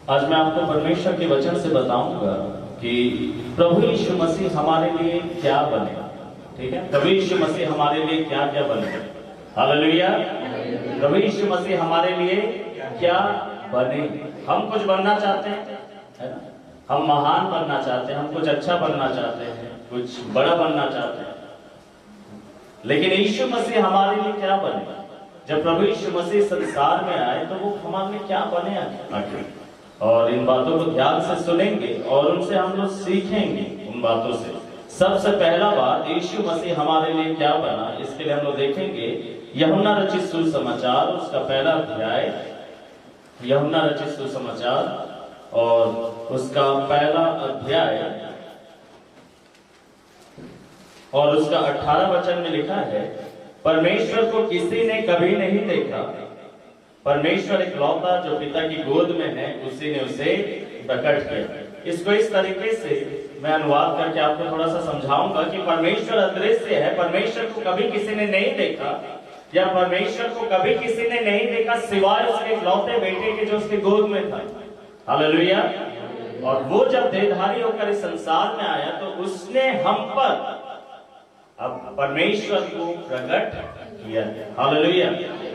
आज मैं आपको परमेश्वर के वचन से बताऊंगा कि प्रभु यीशु मसीह हमारे लिए क्या बने। ठीक है, प्रभु यीशु मसीह हमारे लिए क्या क्या बने। हालेलुया। प्रभु यीशु मसीह हमारे लिए क्या बने। हम कुछ बनना चाहते हैं, है ना, हम महान बनना चाहते हैं, हम कुछ अच्छा बनना चाहते हैं, कुछ बड़ा बनना चाहते हैं, लेकिन यीशु मसीह हमारे लिए क्या बने। जब प्रभु यीशु मसीह संसार में आए तो वो हमारे लिए क्या बने आखिर। और इन बातों को ध्यान से सुनेंगे और उनसे हम लोग सीखेंगे उन बातों से। सबसे पहला बात, यीशु मसीह हमारे लिए क्या बना, इसके लिए हम लोग देखेंगे यूहन्ना रचित सुसमाचार, उसका पहला अध्याय, यूहन्ना रचित सुसमाचार और उसका पहला अध्याय और उसका 18 वचन में लिखा है, परमेश्वर को किसी ने कभी नहीं देखा, परमेश्वर इकलौता जो पिता की गोद में है उसी ने उसे प्रकट किया। इसको इस तरीके से मैं अनुवाद करके आपको थोड़ा सा समझाऊंगा कि परमेश्वर अदृश्य है, परमेश्वर को कभी किसी ने नहीं देखा, या परमेश्वर को कभी किसी ने नहीं देखा सिवाय उसके इकलौते बेटे के जो उसके गोद में था। हालेलुया। और वो जब देहधारी होकर इस संसार में आया तो उसने हम पर अब परमेश्वर को प्रकट किया। हालेलुया।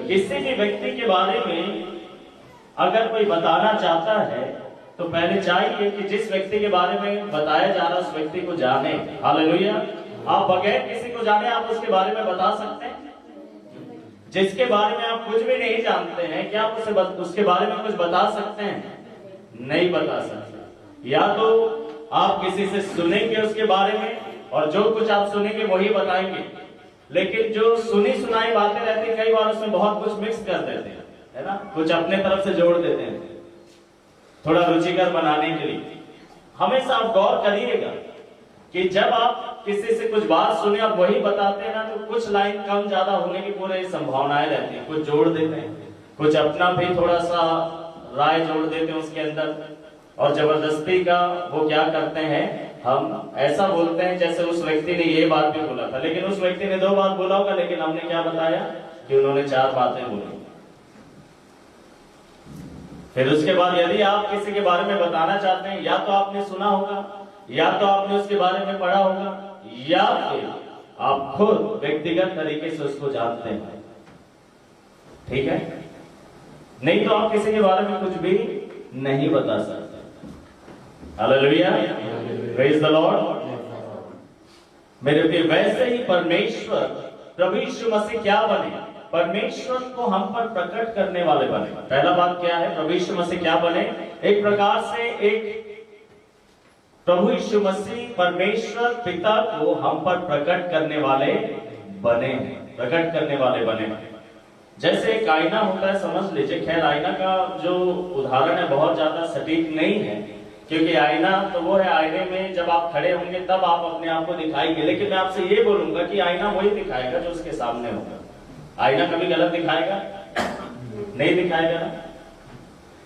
किसी भी व्यक्ति के बारे में अगर कोई बताना चाहता है तो पहले चाहिए कि जिस व्यक्ति के बारे में बताया जा रहा है उस व्यक्ति को जाने। हालेलुया। आप बगैर किसी को जाने आप उसके बारे में बता सकते हैं? जिसके बारे में आप कुछ भी नहीं जानते हैं, क्या आप उसके बारे में कुछ बता सकते हैं? नहीं बता सकते। या तो आप किसी से सुनेंगे उसके बारे में और जो कुछ आप सुनेंगे वही बताएंगे, लेकिन जो सुनी सुनाई बातें रहती है कई बार उसमें बहुत कुछ मिक्स कर देते हैं, है ना, कुछ अपने तरफ से जोड़ देते हैं थोड़ा रुचिकर बनाने के लिए। हमेशा आप गौर करिएगा कि जब आप किसी से कुछ बात सुने और वही बताते हैं ना, तो कुछ लाइन कम ज्यादा होने की पूरी संभावनाएं रहती है। कुछ जोड़ देते हैं, कुछ अपना भी थोड़ा सा राय जोड़ देते हैं उसके अंदर, और जबरदस्ती का वो क्या करते हैं, हम ऐसा बोलते हैं जैसे उस व्यक्ति ने ये बात भी बोला था, लेकिन उस व्यक्ति ने 2 बात बोला होगा, लेकिन हमने क्या बताया कि उन्होंने 4 बातें बोली। फिर उसके बाद यदि आप किसी के बारे में बताना चाहते हैं, या तो आपने सुना होगा, या तो आपने उसके बारे में पढ़ा होगा, या फिर आप खुद व्यक्तिगत तरीके से उसको जानते हैं। ठीक है, नहीं तो आप किसी के बारे में कुछ भी नहीं बता सकते। Hallelujah, praise the Lord. मेरे प्रिय, वैसे ही परमेश्वर प्रभु यीशु मसीह क्या बने, परमेश्वर को हम पर प्रकट करने वाले बने। पहला बात क्या है, प्रभु यीशु मसीह क्या बने, एक प्रकार से एक प्रभु यीशु मसीह परमेश्वर पिता को हम पर प्रकट करने वाले बने, प्रकट करने वाले बने। जैसे एक आईना होता है, समझ लीजिए, खैर आईना का जो उदाहरण है बहुत ज्यादा सटीक नहीं है, क्योंकि आईना तो वो है, आईने में जब आप खड़े होंगे तब आप अपने आप को दिखाएंगे, लेकिन मैं आपसे ये बोलूंगा कि आईना वही दिखाएगा जो उसके सामने होगा। आईना कभी गलत दिखाएगा नहीं दिखाएगा ना।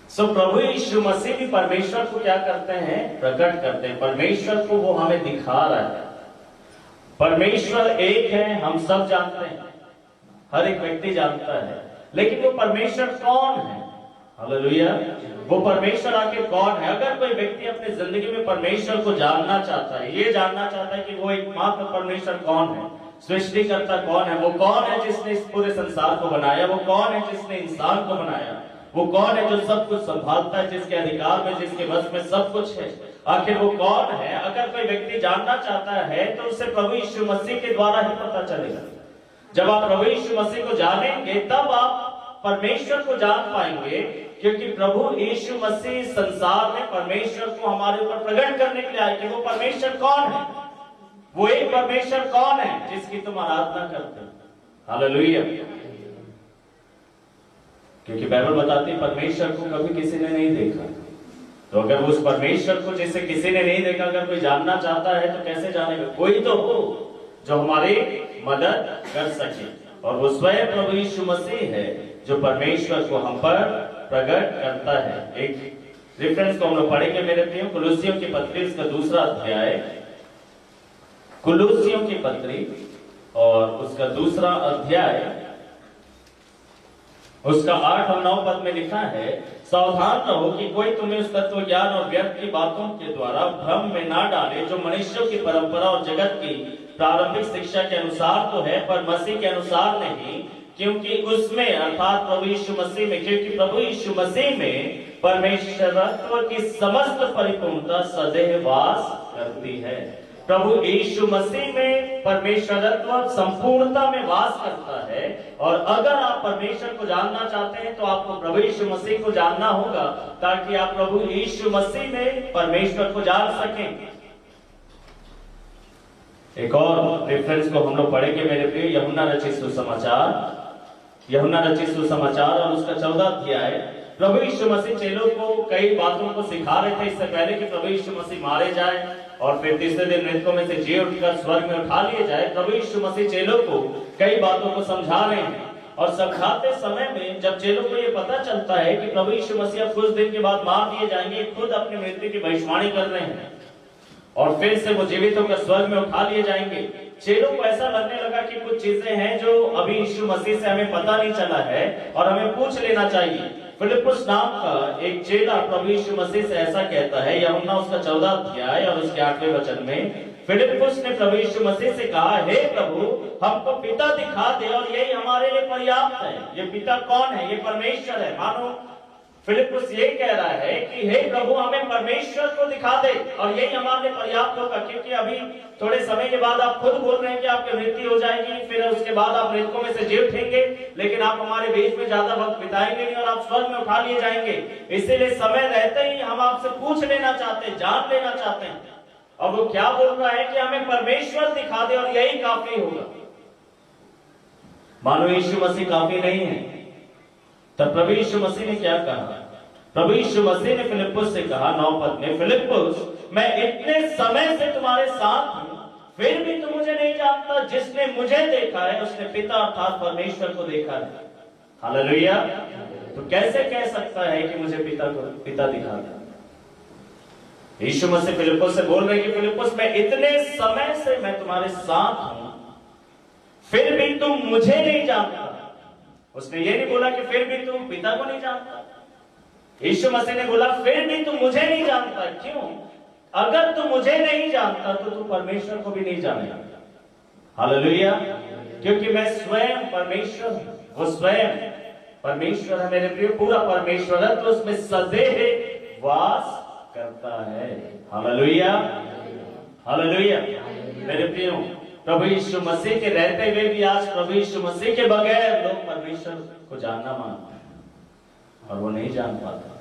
सो प्रभु यीशु मसीह भी परमेश्वर को क्या करते हैं, प्रकट करते हैं। परमेश्वर को वो हमें दिखा रहा है। परमेश्वर एक है, हम सब जानते हैं, हर एक व्यक्ति जानता है, लेकिन वो परमेश्वर कौन है। हालेलुया। वो परमेश्वर आखिर कौन है। अगर कोई व्यक्ति अपनी जिंदगी में परमेश्वर को जानना चाहता है, ये जानना चाहता है कि वो एकमात्र परमेश्वर कौन है, सृष्टिकर्ता कौन है, वो कौन है जिसने इस पूरे संसार को बनाया, वो कौन है जिसने इंसान को बनाया, वो कौन है जो सब कुछ संभालता है, जिसके अधिकार में, जिसके वश में सब कुछ है, आखिर वो कौन है। अगर कोई व्यक्ति जानना चाहता है तो उसे प्रभु यीशु मसीह के द्वारा ही पता चलेगा। जब आप प्रभु यीशु मसीह को जानेंगे तब आप परमेश्वर को जान पाएंगे, क्योंकि प्रभु यीशु मसीह संसार में परमेश्वर को हमारे ऊपर प्रकट करने के लिए आए कि वो परमेश्वर कौन है। वो एक परमेश्वर कौन है जिसकी तुम आराधना करते हो। हालेलुया। क्योंकि बाइबल बताती है परमेश्वर को कभी किसी ने नहीं देखा, तो अगर उस परमेश्वर को जिसे किसी ने नहीं देखा अगर कोई जानना चाहता है तो कैसे जानेगा। कोई तो हो जो हमारी मदद कर सके, और वो स्वयं प्रभु यीशु मसीह है जो परमेश्वर को हम पर प्रकट करता है। एक रेफरेंस को हम लोग पढ़ेंगे मेरे प्रियो, कुलुसियों की पत्री उसका 2 अध्याय, कुलुसियों की पत्री और उसका 2 अध्याय उसका 8 और 9 पद में लिखा है, सावधान रहो कि कोई तुम्हें उस तत्व ज्ञान और व्यर्थ की बातों के द्वारा भ्रम में ना डाले, जो मनुष्यों की परंपरा और जगत की प्रारंभिक शिक्षा के अनुसार तो है, पर मसीह के अनुसार नहीं। क्योंकि उसमें अर्थात प्रभु यीशु मसीह में, क्योंकि प्रभु यीशु मसीह में परमेश्वरत्व की समस्त परिपूर्णता सदैव वास करती है। प्रभु यीशु मसीह में परमेश्वरत्व संपूर्णता में वास करता है। और अगर आप परमेश्वर को जानना चाहते हैं तो आपको प्रभु यीशु मसीह को जानना होगा, ताकि आप प्रभु यीशु मसीह में परमेश्वर को जान सकें। एक और रेफरेंस को हम लोग पढ़ेंगे मेरे प्रिय, यूहन्ना रचित सुसमाचार, यूहन्ना रचित सुसमाचार और उसका 14 अध्याय। प्रभु यीशु मसीह चेलों को कई बातों को सिखा रहे थे इससे पहले कि प्रभु यीशु मसीह मारे जाए और फिर तीसरे दिन मृतकों में से जी उठकर स्वर्ग में उठा लिए जाए। प्रभु यीशु मसीह चेलों को कई बातों को समझा रहे हैं, और समझाते समय में जब चेलों को ये पता चलता है कि प्रभु यीशु मसीह अब कुछ दिन के बाद मार दिए जाएंगे, खुद अपनी मृत्यु की भविष्यवाणी कर रहे हैं और फिर से वो जीवित होकर स्वर्ग में उठा लिए जाएंगे। चेलों को ऐसा लगने लगा कि कुछ चीजें हैं जो अभी यीशु मसीह से हमें पता नहीं चला है और हमें पूछ लेना चाहिए। फिलिप्पुस नाम का एक चेला प्रभु यीशु मसीह से ऐसा कहता है, यूहन्ना उसका 14 अध्याय और उसके 8वें वचन में, फिलिप्पुस ने प्रभु यीशु मसीह से कहा, हे प्रभु, हमको पिता दिखा दे और यही हमारे लिए पर्याप्त है। ये पिता कौन है? ये परमेश्वर है। मानो फिलिप्पुस ये कह रहा है कि हे प्रभु, हमें परमेश्वर को दिखा दे और यही हमारे लिए पर्याप्त होगा। क्योंकि अभी थोड़े समय के बाद आप खुद बोल रहे हैं कि आपकी मृत्यु हो जाएगी, फिर उसके बाद आप मृतकों में से जी उठेंगे, लेकिन आप हमारे बीच में ज्यादा वक्त बिताएंगे नहीं और आप स्वर्ग में उठा लिए जाएंगे। इसीलिए समय रहते ही हम आपसे पूछ लेना चाहते हैं, जान लेना चाहते हैं। और वो क्या बोल रहा है कि हमें परमेश्वर दिखा दे और यही काफी होगा। मानो यीशु मसीह काफी नहीं है, तब प्रभु यीशु मसीह ने क्या कहा? प्रभु यीशु मसीह ने फिलिप्पुस से कहा 9 पद में, फिलिप्पुस, मैं इतने समय से तुम्हारे साथ हूं, फिर भी तू मुझे नहीं जानता। जिसने मुझे देखा है उसने पिता अर्थात परमेश्वर को देखा है। हालेलुया। तो कैसे कह सकता है कि मुझे पिता दिखा दे? यीशु मसीह फिलिप्पुस से बोल रहे कि फिलिप्पुस, मैं इतने समय से मैं तुम्हारे साथ हूं, फिर भी तुम मुझे नहीं जानता। उसने ये नहीं बोला कि फिर भी तुम पिता को नहीं जानता। यीशु मसीह ने बोला फिर भी तुम मुझे नहीं जानता। क्यों? अगर तू मुझे नहीं जानता तो तू परमेश्वर को भी नहीं जानेगा। हालेलुया। क्योंकि मैं स्वयं परमेश्वर हूं, वो स्वयं परमेश्वर है मेरे प्रिय। पूरा परमेश्वरत्व तो उसमें सदैव वास करता है। Hallelujah, hallelujah. मेरे प्रियो, प्रभु यीशु मसीह के रहते हुए भी आज प्रभु यीशु मसीह के बगैर लोग परमेश्वर को जानना मानते हैं और वो नहीं जान पाता।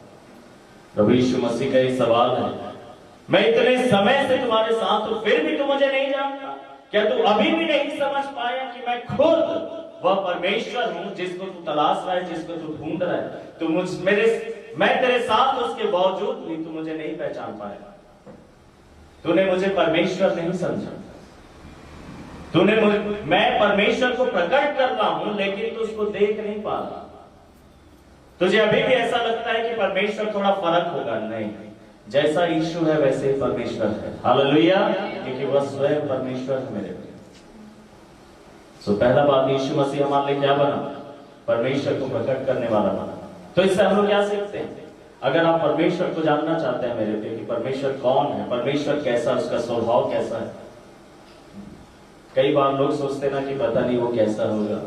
प्रभु यीशु मसीह का एक सवाल है, मैं इतने समय से तुम्हारे साथ हूं, फिर भी तू मुझे नहीं जानता? क्या तू अभी भी नहीं समझ पाया कि मैं खुद वह परमेश्वर हूं जिसको तू तलाश रहा है, जिसको तू ढूंढ रहा है? तू मैं तेरे साथ उसके बावजूद भी तू मुझे नहीं पहचान पाया। तूने मुझे परमेश्वर नहीं समझा। मैं परमेश्वर को प्रकट कर रहा हूं लेकिन तू उसको देख नहीं पा रहा। तुझे अभी भी ऐसा लगता है कि परमेश्वर थोड़ा फर्क होगा। नहीं, जैसा यीशु है वैसे ही परमेश्वर है। हालेलुया। क्योंकि वह स्वयं परमेश्वर है मेरे प्रिय। सो पहला बात, यीशु मसीह हमारे लिए क्या बना? परमेश्वर को प्रकट करने वाला बना। तो इससे हम लोग क्या सीखते हैं? अगर आप परमेश्वर को जानना चाहते हैं मेरे प्रिय कि परमेश्वर कौन है, परमेश्वर कैसा, उसका स्वभाव कैसा है। कई बार लोग सोचते ना कि पता नहीं वो कैसा होगा।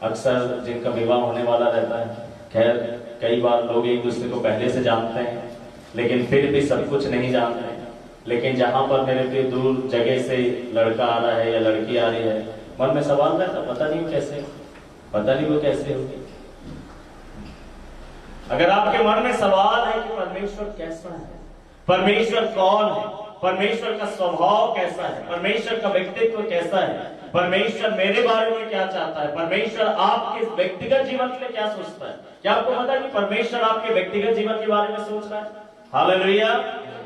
अक्सर जिनका विवाह होने वाला रहता है, खैर कई बार लोग एक दूसरे को पहले से जानते हैं लेकिन फिर भी सब कुछ नहीं जानते। लेकिन जहां पर मेरे पे दूर जगह से लड़का आ रहा है या लड़की आ रही है, मन में सवाल रहता, पता नहीं वो कैसे होगी। अगर आपके मन में सवाल है कि परमेश्वर कैसा है, परमेश्वर कौन है, परमेश्वर का स्वभाव कैसा है, परमेश्वर का व्यक्तित्व कैसा है, परमेश्वर मेरे बारे में क्या चाहता है, परमेश्वर आपके व्यक्तिगत जीवन के लिए क्या सोचता है, क्या आपको पता है कि परमेश्वर आपके व्यक्तिगत जीवन के बारे में सोच रहा है? हालेलुया।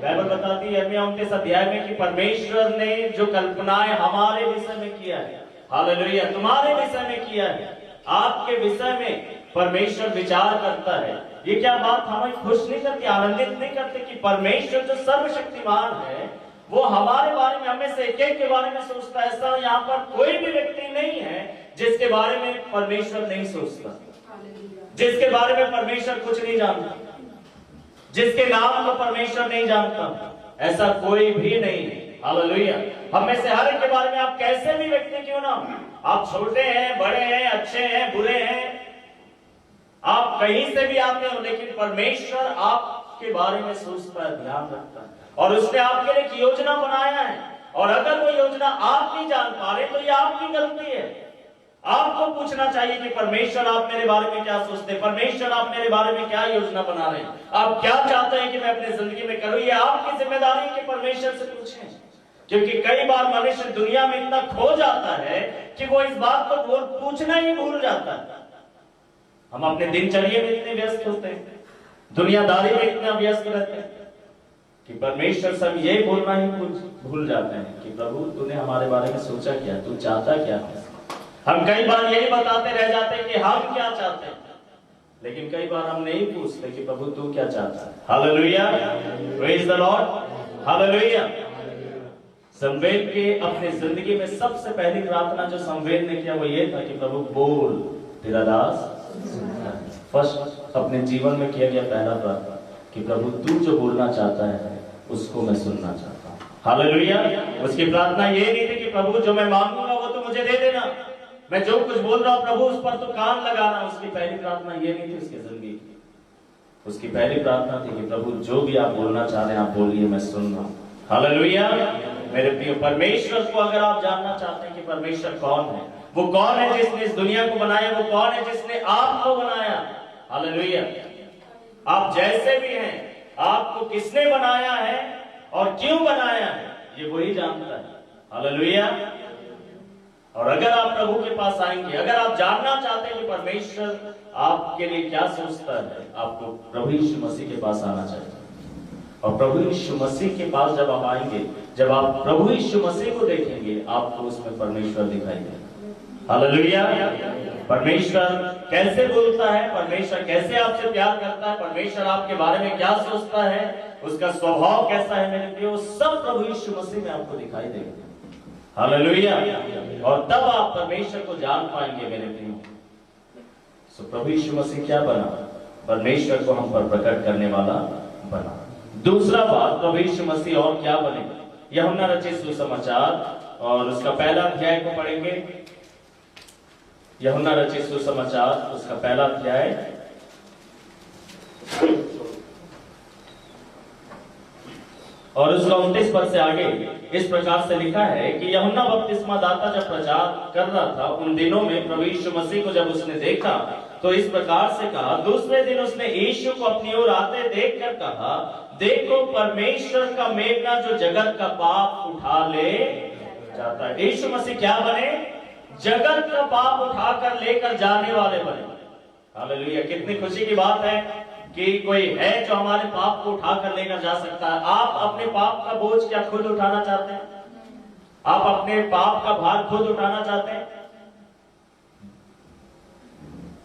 बाइबल बताती है यिर्मयाह 29 अध्याय में कि परमेश्वर ने जो कल्पनाएं हमारे विषय में किया है, हालेलुया, तुम्हारे विषय में किया है, आपके विषय में परमेश्वर विचार करता है। ये क्या बात हमें खुश नहीं करती, आनंदित नहीं करती कि परमेश्वर जो सर्वशक्तिमान है वो हमारे बारे में, हमें से एक के बारे में सोचता है। ऐसा यहाँ पर कोई भी व्यक्ति नहीं है जिसके बारे में परमेश्वर नहीं सोचता। जिसके बारे में परमेश्वर कुछ नहीं जानता, जिसके नाम को परमेश्वर नहीं जानता, ऐसा कोई भी नहीं है। हालेलुया। हम में से हर एक के बारे में, आप कैसे भी व्यक्ति क्यों ना, आप छोटे हैं, बड़े हैं, अच्छे हैं, बुरे हैं, आप कहीं से भी आते हो, लेकिन परमेश्वर आपके बारे में सोचता है, ध्यान रखता है, और उसने आपके लिए एक योजना बनाया है। और अगर वो योजना आप नहीं जान पा रहे तो ये आपकी गलती है। आपको पूछना चाहिए कि परमेश्वर आप मेरे बारे में क्या सोचते हैं, परमेश्वर आप मेरे बारे में क्या योजना बना रहे हैं, आप क्या चाहते हैं कि मैं अपनी जिंदगी में करूं। ये आपकी जिम्मेदारी है कि परमेश्वर से पूछें, क्योंकि कई बार मनुष्य दुनिया में इतना खो जाता है कि वो इस बात को पूछना ही भूल जाता है। हम अपने दिनचर्या में इतने व्यस्त होते हैं, दुनियादारी में इतना व्यस्त रहते हैं कि परमेश्वर से हम ये बोलना ही भूल जाते हैं कि प्रभु तूने हमारे बारे में सोचा क्या, तू चाहता क्या है। हम कई बार यही बताते रह जाते हैं कि हम क्या चाहते हैं, लेकिन कई बार हम नहीं पूछते कि प्रभु तू क्या चाहता है। Hallelujah, praise the lord, hallelujah. Samuel के अपने जिंदगी में सबसे पहली प्रार्थना जो समवेल ने किया वो ये था कि प्रभु बोल, तेरा दास। फर्स्ट अपने जीवन में किया गया पहला प्रार्थना कि प्रभु तू जो बोलना चाहता है उसको मैं सुनना चाहता हूँ। हालेलुया। उसकी प्रार्थना ये नहीं थी कि प्रभु जो मैं मांगूंगा वो तो मुझे दे देना, मैं जो कुछ बोल रहा हूं प्रभु उस पर तो कान लगाना। उसकी पहली प्रार्थना ये नहीं थी उसकी जिंदगी की। उसकी पहली प्रार्थना थी कि प्रभु जो भी आप बोलना चाह रहे हैं आप बोलिए, मैं सुन रहा हूं। हालेलुया। मेरे प्रिय, परमेश्वर को अगर आप जानना चाहते हैं कि परमेश्वर कौन है, वो कौन है जिसने इस दुनिया को बनाया, वो कौन है जिसने आपको बनाया। हालेलुया। आप जैसे भी हैं, आपको किसने बनाया है और क्यों बनाया है, ये वही जानता है। हालेलुया। और अगर आप प्रभु के पास आएंगे, अगर आप जानना चाहते हैं कि परमेश्वर आपके लिए क्या सोचता है, आपको प्रभु यीशु मसीह के पास आना चाहिए। और प्रभु यीशु मसीह के पास जब आप आएंगे, जब आप प्रभु यीशु मसीह को देखेंगे, आपको उसमें परमेश्वर दिखाई देगा। हालेलुया। परमेश्वर कैसे बोलता है, परमेश्वर कैसे आपसे प्यार करता है, परमेश्वर आपके बारे में क्या सोचता है, उसका स्वभाव कैसा है मेरे प्रिय, वो सब प्रभु यीशु मसीह में आपको दिखाई देगा। हालेलुया। और तब आप परमेश्वर को जान पाएंगे मेरे प्रिय। सो प्रभु यीशु मसीह क्या बना, परमेश्वर को हम पर प्रकट करने वाला बना। दूसरा बात, प्रभु यीशु मसीह और क्या बने, यूहन्ना रचित सुसमाचार और उसका पहला अध्याय को पढ़ेंगे। यूहन्ना रचित सुसमाचार उसका पहला अध्याय और उसका 29 पद से आगे इस प्रकार से लिखा है कि यूहन्ना बपतिस्मा दाता जब प्रचार कर रहा था, उन दिनों में प्रभु यीशु मसीह को जब उसने देखा तो इस प्रकार से कहा। दूसरे दिन उसने यीशु को अपनी ओर आते देखकर कहा, देखो परमेश्वर का मेघना जो जगत का पाप उठा ले जाता है। यीशु मसीह क्या बने, जगत का पाप उठाकर लेकर जाने वाले बने। हालेलुया। कितनी खुशी की बात है कि कोई है जो हमारे पाप को उठाकर लेकर जा सकता है। आप अपने पाप का बोझ क्या खुद उठाना चाहते हैं? आप अपने पाप का भार खुद उठाना चाहते हैं?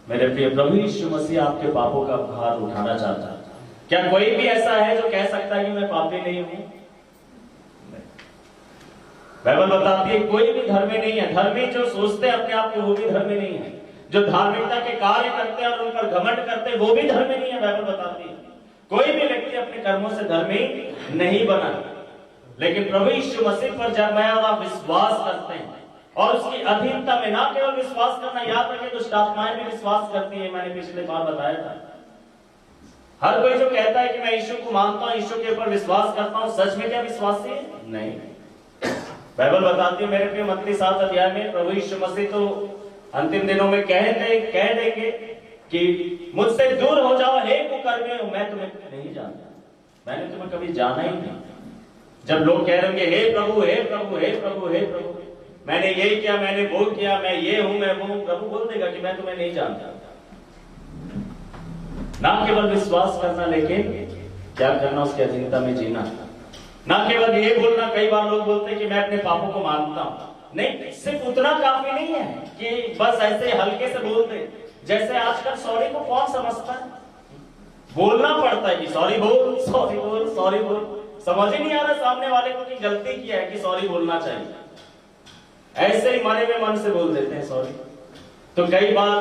मेरे प्रिय, प्रभु यीशु मसीह आपके पापों का भार उठाना चाहता है। क्या कोई भी ऐसा है जो कह सकता है कि मैं पापी नहीं हूं? बाइबल बताती है कोई भी धर्मी नहीं है। धर्मी जो सोचते हैं अपने आप को वो भी धर्मी नहीं है। जो धार्मिकता के कार्य करते हैं और उन पर घमंड करते हैं वो भी धर्मी नहीं है। बाइबल बताती है कोई भी व्यक्ति अपने कर्मों से धर्मी नहीं बना। लेकिन प्रभु यीशु मसीह पर जब मैं और आप विश्वास करते हैं और उसकी अधीनता में, ना केवल विश्वास करना, याद रखें दुष्ट आत्माएं भी विश्वास करती है। मैंने पिछले बार बताया था, हर कोई जो कहता है कि मैं यीशु को मानता हूं, यीशु के ऊपर विश्वास करता हूं, सच में क्या विश्वासी है? नहीं। बाइबल बताती है मेरे प्रिय, मत्ती 7 अध्याय में प्रभु यीशु मसीह तो अंतिम दिनों में कह देंगे कि मुझसे दूर हो जाओ हे कुकर्मियों, मैं तुम्हें नहीं जानता, मैंने तुम्हें कभी जाना ही नहीं। जब लोग कह रहे होंगे हे प्रभु हे प्रभु हे प्रभु हे प्रभु, मैंने ये किया, मैंने वो किया, मैं ये हूं, मैं वो हूं, प्रभु बोल देगा कि मैं तुम्हें नहीं जानता। ना केवल विश्वास करना, लेकिन क्या करना, उसकी अधीनता में जीना। ना केवल ये बोलना, कई बार लोग बोलते हैं कि मैं अपने पापों को मानता हूं। नहीं, सिर्फ उतना काफी नहीं है कि बस ऐसे हल्के से बोल दे। जैसे आजकल सॉरी को कौन समझता है? बोलना पड़ता है कि सॉरी बोल, सॉरी बोल, सॉरी बोल। समझ ही नहीं आ रहा सामने वाले को कि गलती किया है कि सॉरी बोलना चाहिए। ऐसे ही मरे हुए मन से बोल देते हैं सॉरी। तो कई बार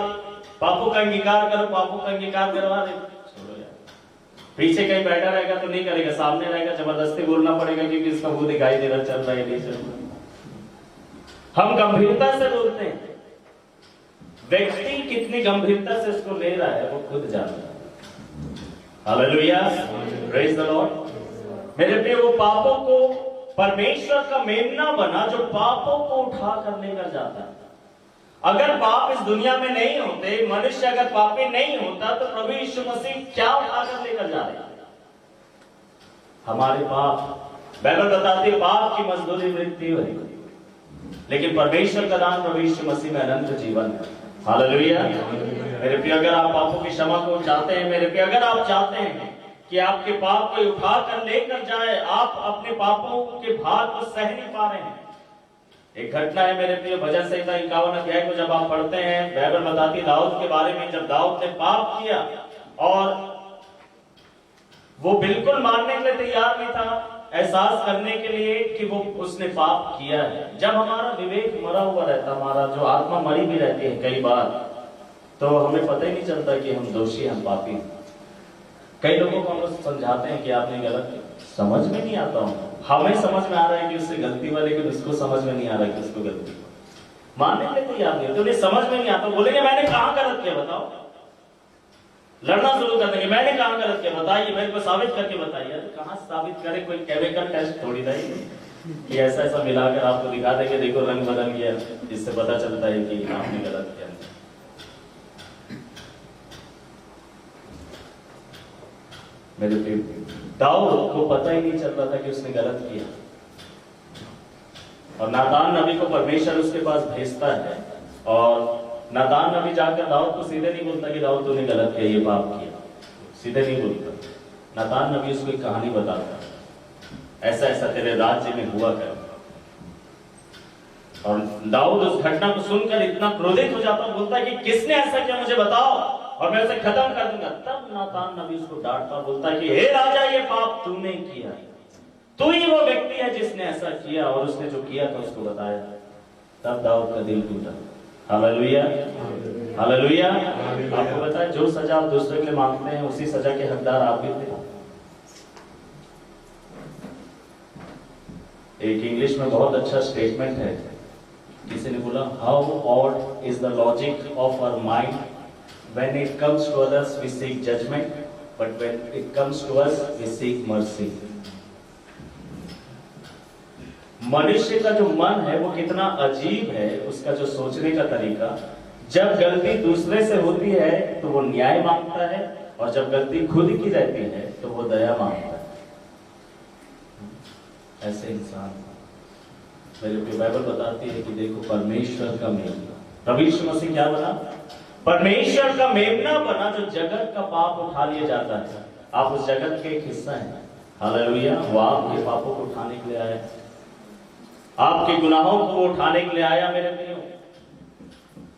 पापों का अंगीकार करो, पापों का अंगीकार करवा दे, छोड़ो यार। पीछे कहीं बैठा रहेगा तो नहीं करेगा, सामने रहेगा जबरदस्ती बोलना पड़ेगा क्योंकि इसका मुंह दिखाई दे रहा, चल रहा है, नहीं चल रहा। हम गंभीरता से बोलते हैं, व्यक्ति कितनी गंभीरता से उसको ले रहा है वो खुद जानता है। Hallelujah, praise the Lord. मेरे प्रिय, वो पापों को परमेश्वर का मेमना बना जो पापों को उठा कर लेकर जाता है। अगर पाप इस दुनिया में नहीं होते, मनुष्य अगर पापी नहीं होता, तो प्रभु यीशु मसीह क्या उठाकर लेकर जा रहे हैं? हमारे पाप। बाइबल बताती है पाप की मजदूरी मृत्यु है, लेकिन परमेश्वर का दान प्रभु यीशु मसीह में अनंत जीवन है। हालेलुया। मेरे प्रिय, अगर आप पापों की क्षमा को चाहते हैं, मेरे प्रिय, अगर आप चाहते हैं कि आपके पाप को उठा कर लेकर जाए, आप अपने पापों के भार को सह नहीं पा रहे हैं। एक घटना है मेरे प्रिय, भजन संहिता 51 अध्याय को जब आप पढ़ते हैं, बाइबल बताती है दाऊद के बारे में। जब दाऊद ने पाप किया और वो बिल्कुल मानने के लिए तैयार नहीं था, एहसास करने के लिए कि वो उसने पाप किया है। जब हमारा विवेक मरा हुआ रहता, हमारा जो आत्मा मरी भी रहती है कई बार, तो हमें पता ही नहीं चलता कि हम दोषी, हम पापी। कई लोगों को हम लोग समझाते हैं कि आपने गलत किया, समझ में नहीं आता हूं। हमें समझ में आ रहा है कि उससे गलती हुआ, लेकिन उसको समझ में नहीं आ रहा है कि उसको गलती हुआ। मानने के लिए तैयार नहीं, तो उन्हें समझ में नहीं आता, बोलेंगे मैंने कहां गलत किया बताओ, लड़ना शुरू कर देंगे, मैंने कहां गलत किया बताइए, मेरे को साबित करके बताइए। तो कहां साबित करें, कोई केमिकल टेस्ट थोड़ी ना कि ऐसा ऐसा मिलाकर आपको दिखा देंगे देखो रंग बदल गया, इससे पता चलता है कि आपने गलत किया। मेरे दाऊद को पता ही नहीं चल रहा था कि उसने गलत किया, और नातान नबी को परमेश्वर उसके पास भेजता है, और नातान नबी जाकर दाऊद को सीधे नहीं बोलता कि दाऊद तूने गलत किया, ये पाप किया, सीधे नहीं बोलता। नातान नबी उसको एक कहानी बताता, ऐसा ऐसा तेरे राज्य में हुआ कर। और दाऊद उस घटना को सुनकर इतना क्रोधित हो जाता, बोलता है कि किसने ऐसा किया मुझे बताओ और मैं उसे खत्म कर दूंगा। तब नातान नबी उसको डांटता, बोलता है कि हे राजा, ये पाप तूने किया, तू ही वो व्यक्ति है जिसने ऐसा किया, और उसने जो किया था उसको बताया। तब दाऊद का दिल टूटा। Hallelujah, hallelujah. आपको पता है जो सजा आप दूसरे के लिए मांगते हैं, उसी सजा के हकदार आप भी थे। एक इंग्लिश में बहुत अच्छा स्टेटमेंट है, किसी ने बोला, how odd is the logic of our mind, when it comes to others we seek judgment, but when it comes to us we seek mercy। मनुष्य का जो मन है वो कितना अजीब है, उसका जो सोचने का तरीका। जब गलती दूसरे से होती है तो वो न्याय मांगता है, और जब गलती खुद की रहती है तो वो दया मांगता है। ऐसे इंसान, मेरे पे बाइबल बताती है कि देखो परमेश्वर का मेमना, प्रभु यीशु मसीह क्या बना? परमेश्वर का मेमना बना जो जगत का पाप उठा लिया जाता है। आप उस जगत के एक हिस्सा हैं। हालेलुया। वो आपके पापों को उठाने के लिए आया, आपके गुनाहों को उठाने के लिए आया। मेरे प्रियो,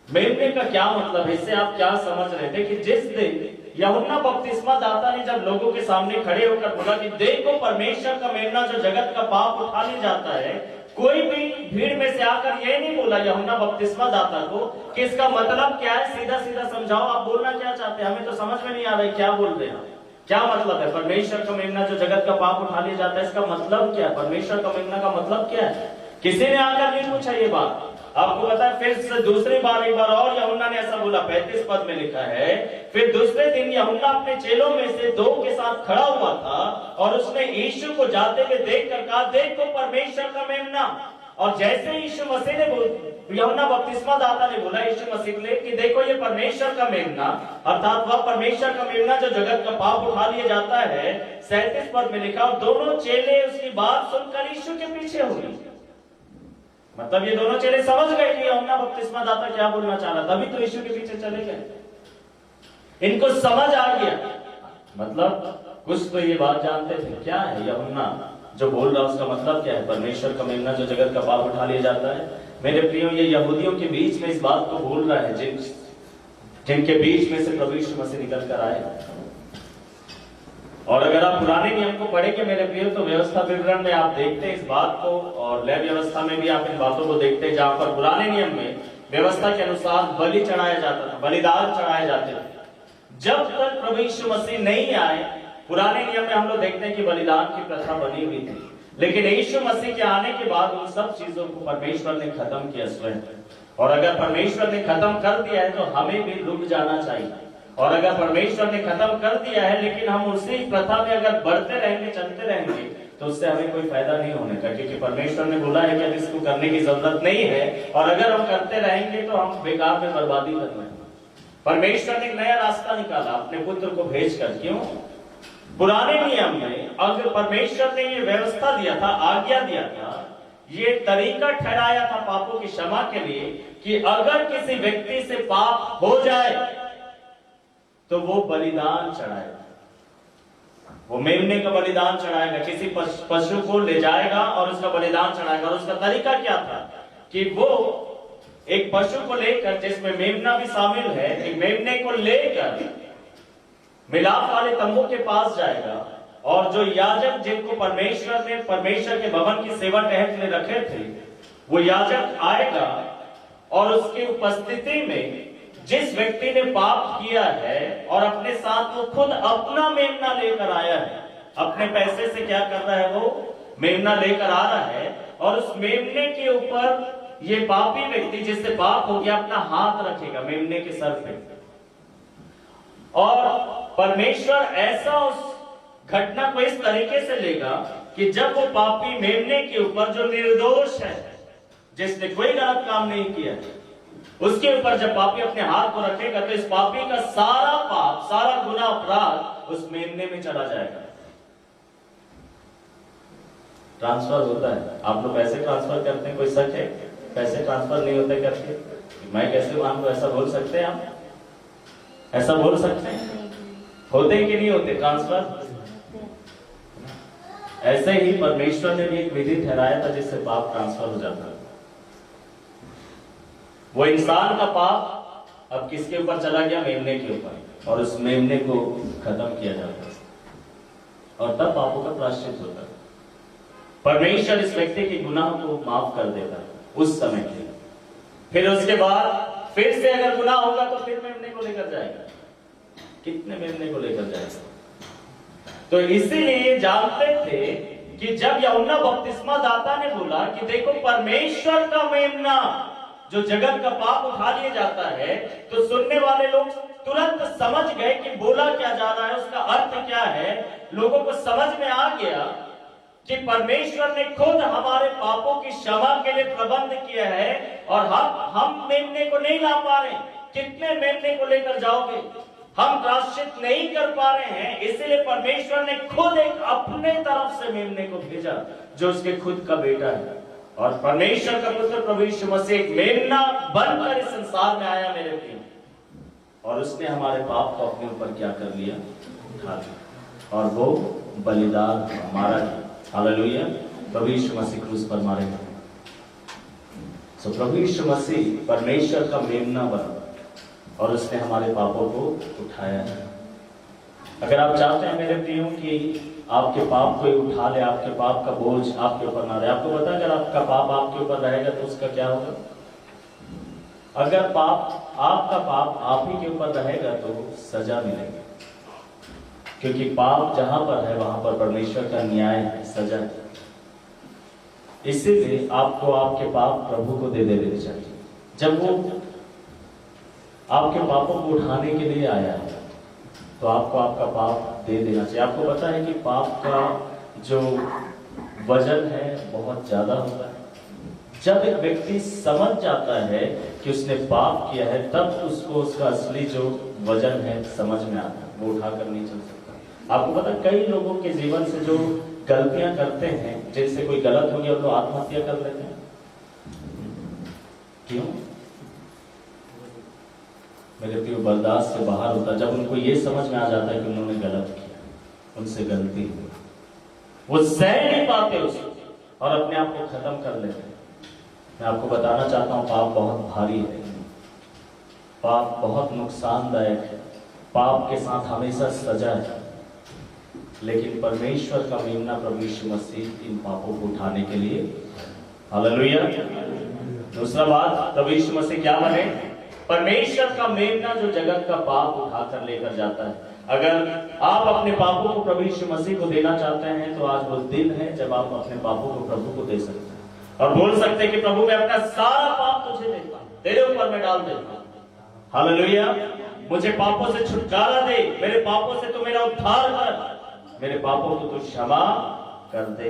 मेमने का क्या मतलब है, इससे आप क्या समझ रहे थे? कि जिस दिन यूहन्ना बपतिस्मा दाता ने जब लोगों के सामने खड़े होकर बोला कि देखो परमेश्वर का मेमना जो जगत का पाप उठा ले जाता है, कोई भी भीड़ में से आकर ये नहीं बोला यूहन्ना बपतिस्मा दाता को कि इसका मतलब क्या है, सीधा सीधा समझाओ, आप बोलना क्या चाहते हैं, हमें तो समझ में नहीं आ रहा है क्या बोल रहे हैं, क्या मतलब है परमेश्वर का मेमना जो जगत का पाप उठा ले जाता है, इसका मतलब क्या है, परमेश्वर का मेमना का मतलब क्या है? किसी ने आकर नहीं पूछा ये बात। आपको पता है फिर से दूसरी बार एक बार और यूहन्ना ने ऐसा बोला, 35 पद में लिखा है, फिर दूसरे दिन यूहन्ना अपने चेलों में से 2 के साथ खड़ा हुआ था, और उसने यीशु को जाते हुए देखकर कहा, देखो परमेश्वर का मेमना। और जैसे यीशु मसीह ने यूहन्ना बपतिस्मा दाता ने बोला यीशु मसीह ने कि देखो ये परमेश्वर का मेमना, अर्थात वह परमेश्वर का मेमना जो जगत का पाप उठा लिया जाता है, 37 पद में लिखा, और दोनों चेले उसकी बात सुनकर यीशु के पीछे हो गए। मतलब ये दोनों चेले समझ गए कि यूहन्ना बपतिस्मा दाता क्या बोलना चाह रहा, तभी तो यीशु के पीछे चले गए। इनको समझ आ गया, मतलब कुछ तो ये बात जानते थे। क्या है यूहन्ना जो बोल रहा, उसका मतलब क्या है? परमेश्वर का मेमना जो जगत का पाप उठा लिया जाता है। मेरे प्रियो, ये यहूदियों के बीच में इस बात को बोल रहा है जिनके बीच में से प्रभु यीशु मसीह निकल कर आए। और अगर आप पुराने नियम को पढ़ेंगे मेरे प्रियो, तो व्यवस्था विवरण में आप देखते हैं इस बात को, और लय व्यवस्था में भी आप इन बातों को देखते हैं, जहां पर पुराने नियम में व्यवस्था के अनुसार बलि चढ़ाया जाता था, बलिदान चढ़ाए जाते थे। जब तक प्रभु यीशु मसीह नहीं आए, पुराने नियम में हम लोग देखते हैं कि बलिदान की प्रथा बनी हुई थी, लेकिन यीशु मसीह के आने के बाद उन सब चीजों को परमेश्वर ने खत्म किया स्वयं। और अगर परमेश्वर ने खत्म कर दिया है तो हमें भी रुक जाना चाहिए। और अगर परमेश्वर ने खत्म कर दिया है लेकिन हम उसी प्रथा में अगर बढ़ते रहेंगे, चलते रहेंगे, तो उससे हमें कोई फायदा नहीं होने का, क्योंकि परमेश्वर ने बोला है कि अब इसको करने की जरूरत नहीं है। और अगर हम करते रहेंगे तो हम बेकार में बर्बादी कर रहे हैं। परमेश्वर ने एक नया रास्ता निकाला अपने पुत्र को भेजकर। क्यों? पुराने नियम में अगर परमेश्वर ने ये व्यवस्था दिया था, आज्ञा दिया था, ये तरीका ठहराया था पापों की क्षमा के लिए कि अगर किसी व्यक्ति से पाप हो जाए तो वो बलिदान चढ़ाएगा, वो मेमने का बलिदान चढ़ाएगा, किसी पशु को ले जाएगा और उसका बलिदान चढ़ाएगा। और उसका तरीका क्या था कि वो एक पशु को लेकर, जिसमें मेमना भी शामिल है, एक मेमने को लेकर मिलाप वाले तंबू के पास जाएगा। और जो याजक जिनको परमेश्वर ने परमेश्वर के भवन की सेवा टहल में रखे थे, वो याजक आएगा और उसकी उपस्थिति में जिस व्यक्ति ने पाप किया है और अपने साथ वो खुद अपना मेमना लेकर आया है, अपने पैसे से क्या कर रहा है, वो मेमना लेकर आ रहा है, और उस मेमने के ऊपर ये पापी व्यक्ति जिससे पाप हो गया अपना हाथ रखेगा मेमने के सर पे। और परमेश्वर ऐसा उस घटना को इस तरीके से लेगा कि जब वो पापी मेमने के ऊपर जो निर्दोष है, जिसने कोई गलत काम नहीं किया, उसके ऊपर जब पापी अपने हाथ को रखेगा तो इस पापी का सारा पाप, सारा गुनाह, अपराध उस मेमने में चला जाएगा। ट्रांसफर होता है। आप लोग पैसे ट्रांसफर करते हैं, कोई शक है? पैसे ट्रांसफर नहीं होते करके? मैं कैसे मानूं? ऐसा बोल सकते हैं आप? ऐसा बोल सकते हैं? होते कि नहीं होते ट्रांसफर? ऐसे ही परमेश्वर ने भी एक विधि ठहराया था जिससे पाप ट्रांसफर हो जाता है। वो इंसान का पाप अब किसके ऊपर चला गया? मेमने के ऊपर, और उस मेमने को खत्म किया जाता है और तब पापों का प्रायश्चित होता है। परमेश्वर इस व्यक्ति के गुनाह को माफ कर देता है उस समय के लिए। फिर उसके बाद फिर से अगर गुनाह होगा तो फिर मेमने को लेकर जाएगा। कितने मेमने को लेकर जाएगा? तो इसीलिए जानते थे कि जब यूहन्ना बपतिस्मा दाता ने बोला कि देखो परमेश्वर का मेमना जो जगत का पाप उठा लिया जाता है, तो सुनने वाले लोग तुरंत समझ गए कि बोला क्या जा रहा है, उसका अर्थ क्या है। लोगों को समझ में आ गया कि परमेश्वर ने खुद हमारे पापों की क्षमा के लिए प्रबंध किया है और हम मेमने को नहीं ला पा रहे। कितने मेमने को लेकर जाओगे? हम प्रायश्चित नहीं कर पा रहे हैं, इसलिए परमेश्वर ने खुद एक अपने तरफ से मेमने को भेजा जो उसके खुद का बेटा है। और परमेश्वर का पुत्र प्रभु यीशु मसीह एक मेमना बनकर इस संसार में आया मेरे प्रिय, और उसने हमारे पाप को अपने ऊपर क्या कर लिया? उठा लिया, और वो बलिदान मारा गया। हालेलुया! प्रभु यीशु मसीह क्रूस पर मारे गए। सो प्रभु यीशु मसीह परमेश्वर का मेमना बना और उसने हमारे पापों को उठाया है। अगर आप चाहते हैं मेरे प्रियो कि आपके पाप कोई उठा ले, आपके पाप का बोझ आपके ऊपर ना रहे। आपको पता है अगर आपका पाप आपके ऊपर रहेगा तो उसका क्या होगा? अगर आपका पाप आप ही के ऊपर रहेगा तो सजा मिलेगी, क्योंकि पाप जहां पर है वहां पर परमेश्वर का न्याय है, सजा है। इसीलिए आपको आपके पाप प्रभु को दे देने चाहिए। जब वो आपके पापों को उठाने के लिए आया है तो आपको आपका पाप दे देना चाहिए। आपको पता है कि पाप का जो वजन है बहुत ज्यादा होता है। जब एक व्यक्ति समझ जाता है कि उसने पाप किया है, तब उसको उसका असली जो वजन है समझ में आता है, वो उठाकर नहीं चल सकता। आपको पता है कई लोगों के जीवन से जो गलतियां करते हैं, जिनसे कोई गलत हो गया तो आत्महत्या कर लेते हैं। क्यों? मेरे प्रिय बर्दाश्त से बाहर होता। जब उनको ये समझ में आ जाता है कि उन्होंने गलत किया, उनसे गलती हुई, वो सह नहीं पाते उसको और अपने आप को खत्म कर लेते हैं। मैं आपको बताना चाहता हूं पाप बहुत भारी है, पाप बहुत नुकसानदायक है, पाप के साथ हमेशा सजा है। लेकिन परमेश्वर का मेमना प्रभु यीशु मसीह इन पापों को उठाने के लिए, हालेलुया, दूसरा बात, प्रभु यीशु मसीह क्या बने? परमेश्वर का मेमना जो जगत का पाप उठाकर लेकर जाता है। अगर आप अपने पापों को प्रभु यीशु मसीह को देना चाहते हैं तो आज वो दिन है जब आप अपने पापों को प्रभु को दे सकते हैं और बोल सकते हैं कि प्रभु मैं अपना सारा पाप तुझे देता हूं, तेरे ऊपर मैं डाल देता हूं। हालेलुया। मुझे पापों से छुटकारा दे, मेरे पापों से तू मेरा उद्धार कर, मेरे पापों को तू क्षमा कर दे।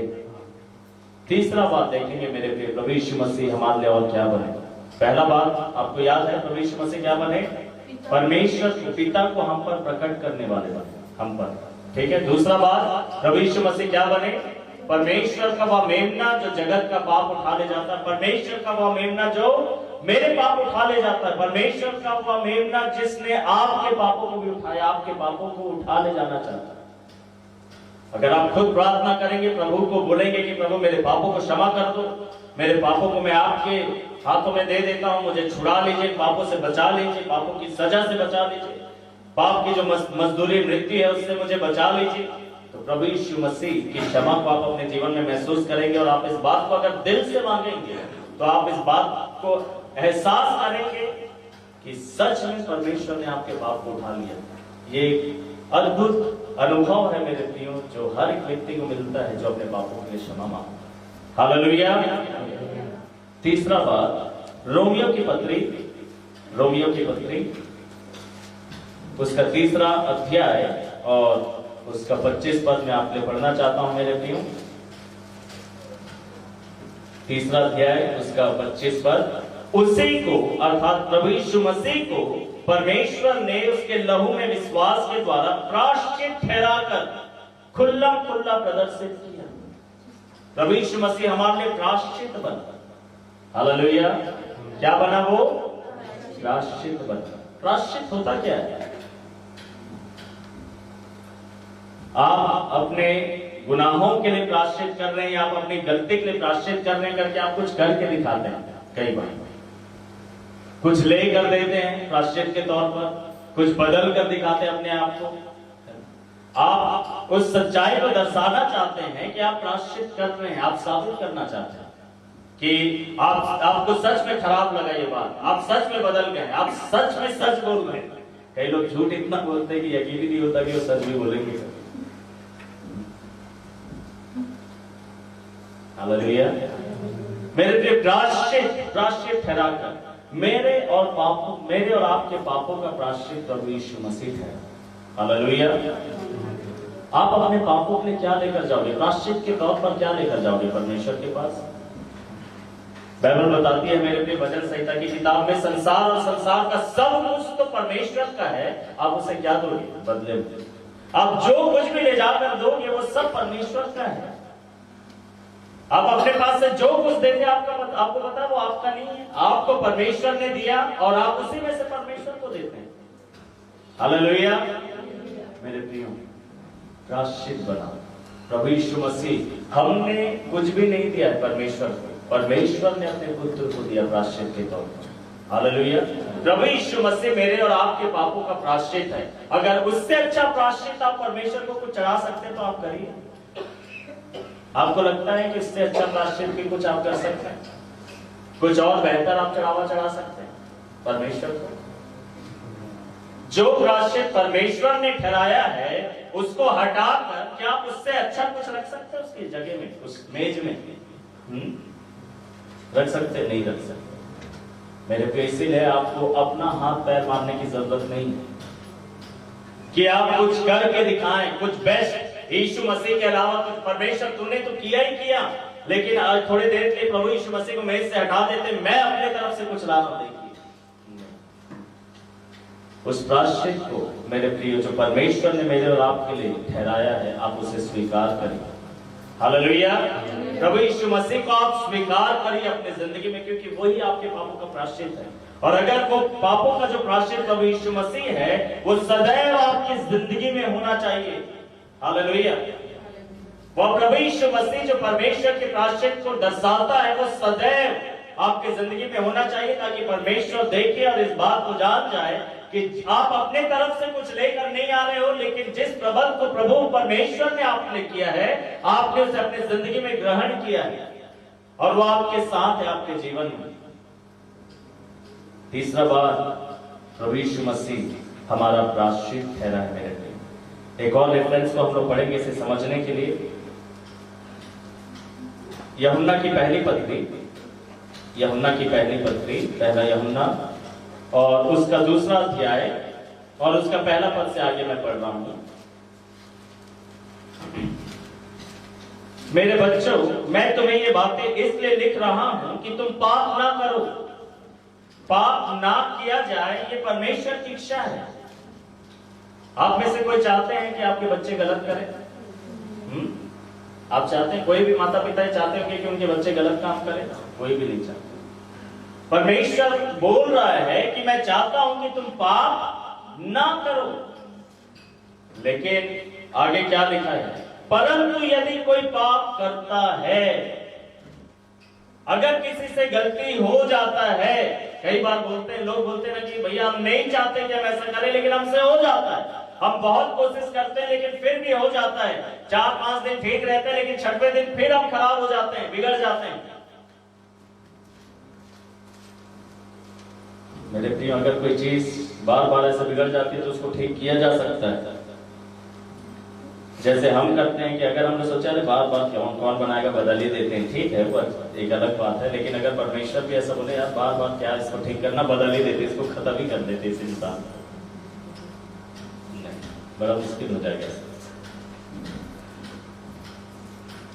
तीसरा बात देखेंगे मेरे प्रिय, प्रभु यीशु मसीह हमारे लिए और क्या बने? पहला बात आपको याद है, प्रभु यीशु मसीह क्या बने? परमेश्वर पिता को हम पर प्रकट करने वाले बने, हम पर। ठीक है। दूसरा बात, प्रभु यीशु मसीह क्या बने? परमेश्वर का वह मेमना जो जगत का पाप उठा ले जाता है, परमेश्वर का वह मेमना जो मेरे पाप उठा ले जाता है, परमेश्वर का वह मेमना जिसने आपके पापों को भी उठाया, आपके पापों को उठा ले जाना चाहता है। अगर आप खुद प्रार्थना करेंगे, प्रभु को बोलेंगे कि प्रभु मेरे पापों को क्षमा कर दो, मेरे पापों को मैं आपके हाथों में दे देता हूं, मुझे छुड़ा लीजिए, पापों से बचा लीजिए, पापों की सजा से बचा लीजिए, पाप की जो मजदूरी मृत्यु है उससे मुझे बचा लीजिए, तो प्रभु यीशु मसीह की क्षमा को आप अपने जीवन में महसूस करेंगे। और आप इस बात को अगर दिल से मांगेंगे तो आप इस बात को एहसास करेंगे कि सच में परमेश्वर ने आपके पाप को उठा लिया। ये अद्भुत अनुभव है मेरे प्रियो, जो हर एक व्यक्ति को मिलता है जो अपने पापों के लिए क्षमा मांगता है। हालेलुया। तीसरा बात, रोमियो की पत्री उसका 3 अध्याय और उसका 25 पद में आपके पढ़ना चाहता हूं मेरे प्रियो। 3 अध्याय उसका 25 पद, उसी को अर्थात प्रभु यीशु मसीह को परमेश्वर ने उसके लहू में विश्वास के द्वारा प्रायश्चित ठहराकर खुला प्रदर्शित किया। प्रभु यीशु मसीह हमारे लिए प्रायश्चित बना। हालेलुया। क्या बना वो? प्रायश्चित बना। प्रायश्चित होता क्या है? आप अपने गुनाहों के लिए प्रायश्चित कर रहे हैं, आप अपनी गलती के लिए प्रायश्चित कर रहे हैं करके आप कुछ करके दिखाते हैं। कई बार कुछ ले कर देते हैं प्रायश्चित के तौर पर, कुछ बदल कर दिखाते हैं अपने आप को। आप उस सच्चाई को दर्शाना चाहते हैं कि आप प्रायश्चित कर रहे हैं, आप साबित करना चाहते हैं कि आपको सच में खराब लगा ये बात, आप सच में बदल गए, आप सच में सच बोल रहे हैं। कई लोग झूठ इतना बोलते हैं कि यकीन ही नहीं होता कि वो सच भी बोलेंगे। हालेलुया। मेरे लिए प्रायश्चित ठहराकर मेरे और आपके पापों का प्रायश्चित प्रभु यीशु मसीह है। हालेलुया। आप अपने पापों के लिए क्या लेकर जाओगे? प्रायश्चित के तौर पर क्या लेकर जाओगे परमेश्वर के पास? बाइबल बताती है मेरे लिए, भजन संहिता की किताब में, संसार और संसार का सब कुछ तो परमेश्वर का है, आप उसे क्या दोगे बदले में? आप जो कुछ भी ले जाकर दोगे वो सब परमेश्वर का है। आप अपने पास से जो कुछ देते आपको पता वो आपका नहीं है, आपको परमेश्वर ने दिया और आप उसी में से परमेश्वर को देते हैं। हालेलुया। मेरे प्रियो, प्रायश्चित बना प्रभु यीशु मसीह। हमने कुछ भी नहीं दिया है परमेश्वर को, परमेश्वर ने अपने पुत्र को दिया प्रायश्चित के तौर पर। हालेलुया। प्रभु यीशु मसीह मेरे और आपके पापों का प्रायश्चित है। अगर उससे अच्छा प्रायश्चित आप परमेश्वर को कुछ चढ़ा सकते हैं तो आप करिए। आपको लगता है कि इससे अच्छा प्रायश्चित भी कुछ आप कर सकते हैं? कुछ और बेहतर आप चढ़ा सकते हैं परमेश्वर को? जो प्रायश्चित परमेश्वर ने ठहराया है उसको हटाकर क्या आप उससे अच्छा कुछ रख सकते हैं उसकी जगह में, उस मेज में? रख सकते? नहीं रख सकते। मेरे प्रिय, इसीलिए आपको अपना हाथ पैर मारने की जरूरत नहीं है कि आप कुछ करके दिखाएं, कुछ बेस्ट यीशु मसीह के अलावा कुछ। परमेश्वर तूने तो किया ही किया, लेकिन आज थोड़ी देर के लिए प्रभु यीशु मसीह को मेज से हटा देते, मैं अपने तरफ से कुछ ला रहा हूं। देखिए, उस प्रायश्चित को मेरे प्रिय जो परमेश्वर ने मेरे और आपके लिए ठहराया है, आप उसे स्वीकार करिए। हालेलुया। प्रभु यीशु मसीह को आप स्वीकार करिए अपने जिंदगी में, क्योंकि वही आपके पापों का प्रायश्चित है। और अगर वो पापों का जो प्रायश्चित प्रभु यीशु मसीह है वो सदैव आपकी जिंदगी में होना चाहिए। हालेलुया। वो प्रभु यीशु मसीह जो परमेश्वर के प्रायश्चित को दर्शाता है वो सदैव आपकी जिंदगी में होना चाहिए, ताकि परमेश्वर देखे और इस बात को जान जाए कि आप अपने तरफ से कुछ लेकर नहीं आ रहे हो, लेकिन जिस प्रबंध को प्रभु परमेश्वर ने आपने किया है, आपने उसे अपनी जिंदगी में ग्रहण किया है और वो आपके साथ है आपके जीवन में। तीसरा बात, प्रभु यीशु मसीह हमारा प्रायश्चित ठहरा है मेरे लिए। एक और रेफरेंस को हम लोग पढ़ेंगे इसे समझने के लिए। यूहन्ना की पहली पत्री, पहला यूहन्ना और उसका दूसरा अध्याय और उसका पहला पद से आगे मैं पढ़ रहा हूं। मेरे बच्चों, मैं तुम्हें ये बातें इसलिए लिख रहा हूं कि तुम पाप ना करो। पाप ना किया जाए ये परमेश्वर की इच्छा है। आप में से कोई चाहते हैं कि आपके बच्चे गलत करें? आप चाहते हैं? कोई भी माता पिता चाहते होंगे कि उनके बच्चे गलत काम करें? कोई भी नहीं चाहते। परमेश्वर बोल रहा है कि मैं चाहता हूं कि तुम पाप ना करो। लेकिन आगे क्या लिखा है? परंतु यदि कोई पाप करता है, अगर किसी से गलती हो जाता है, कई बार लोग बोलते हैं ना कि भैया हम नहीं चाहते कि हम ऐसा करें लेकिन हमसे हो जाता है। हम बहुत कोशिश करते हैं लेकिन फिर भी हो जाता है। 4-5 दिन ठीक रहते हैं लेकिन 6वें दिन फिर हम खराब हो जाते हैं, बिगड़ जाते हैं। मेरे प्रिय, अगर कोई चीज बार बार ऐसे बिगड़ जाती है तो उसको ठीक किया जा सकता है। जैसे हम करते हैं कि अगर हमने सोचा है बार बार कौन बनाएगा, बदल ही देते हैं, ठीक है, वो एक अलग बात है। लेकिन अगर परमेश्वर भी ऐसा बोले यार बार बार क्या इसको ठीक करना, बदल ही देते, इसको खत्म ही कर देते इस इंसान, बड़ा मुश्किल हो जाएगा।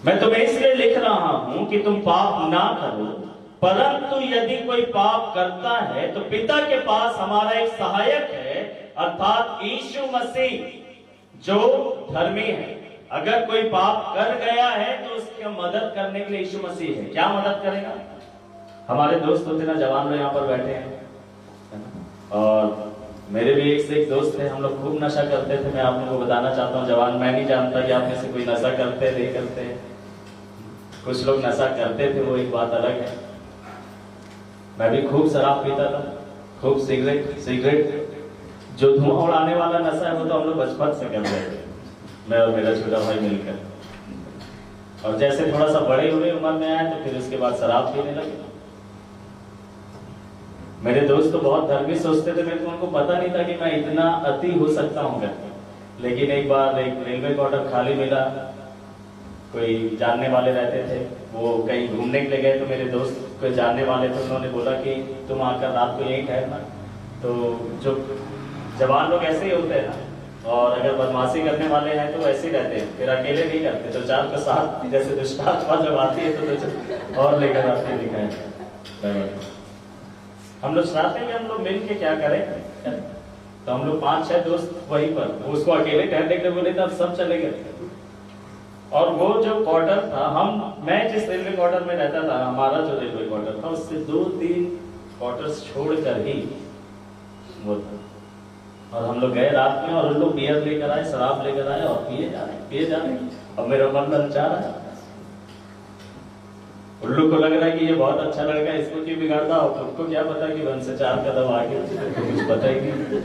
मैं तुम्हें इसलिए लिख रहा हूं कि तुम पाप ना करो, परंतु यदि कोई पाप करता है तो पिता के पास हमारा एक सहायक है, अर्थात यीशु मसीह जो धर्मी है। अगर कोई पाप कर गया है तो उसकी मदद करने के लिए यीशु मसीह है। क्या मदद करेगा? हमारे दोस्त होते ना, जवान लोग यहाँ पर बैठे हैं, और मेरे भी एक से एक दोस्त थे, हम लोग खूब नशा करते थे। मैं आप लोगों को बताना चाहता हूँ, जवान, मैं नहीं जानता कि आप में से कोई नशा करते नहीं करते। कुछ लोग नशा करते थे, वो एक बात अलग है। मैं भी खूब शराब पीता था, खूब सिगरेट जो धुआं उड़ाने वाला नशा है वो तो हम लोग बचपन से कर रहे थे, मैं और मेरा छोटा भाई मिलकर। और जैसे थोड़ा सा बड़े हुए, उम्र में आए, तो फिर उसके बाद शराब पीने लगे। मेरे दोस्त तो बहुत धर्मी सोचते थे, मेरे को उनको पता नहीं था कि मैं इतना अति हो सकता हूँ करके। लेकिन एक बार एक रेलवे क्वार्टर खाली मिला, कोई जानने वाले रहते थे, वो कहीं घूमने के लिए गए, तो मेरे दोस्त को जानने वाले थे, उन्होंने बोला कि तुम आकर रात को यहीं ठहरना। तो जो जवान लोग ऐसे ही होते हैं ना, और अगर बदमाशी करने वाले हैं तो ऐसे ही रहते हैं, फिर अकेले नहीं करते, तो 4 के साथ जैसे दुष्टात्मा जब आती है तो और लेकर आते हैं। हम लोग चाहते हैं कि हम लोग मिल के क्या करें, तो हम लोग 5-6 दोस्त वहीं पर, उसको अकेले ठहरने के लिए बोले तब सब चले गए। और वो जो क्वार्टर था, मैं जिस रेलवे क्वार्टर में रहता था, हमारा जो रेलवे क्वार्टर था उससे 2-3 क्वार्टर्स छोड़कर ही वो था। और हम लोग गए रात में, और उन लोग बियर लेकर आए, शराब लेकर आए, और पिए जा रहे। अब मेरा मन ललचा रहा है। उल्लू को लग रहा है कि ये बहुत अच्छा लड़का है, इसको क्यों बिगाड़ता हो? उनको क्या पता कि 1 से 4 कदम आगे, कुछ पता ही नहीं।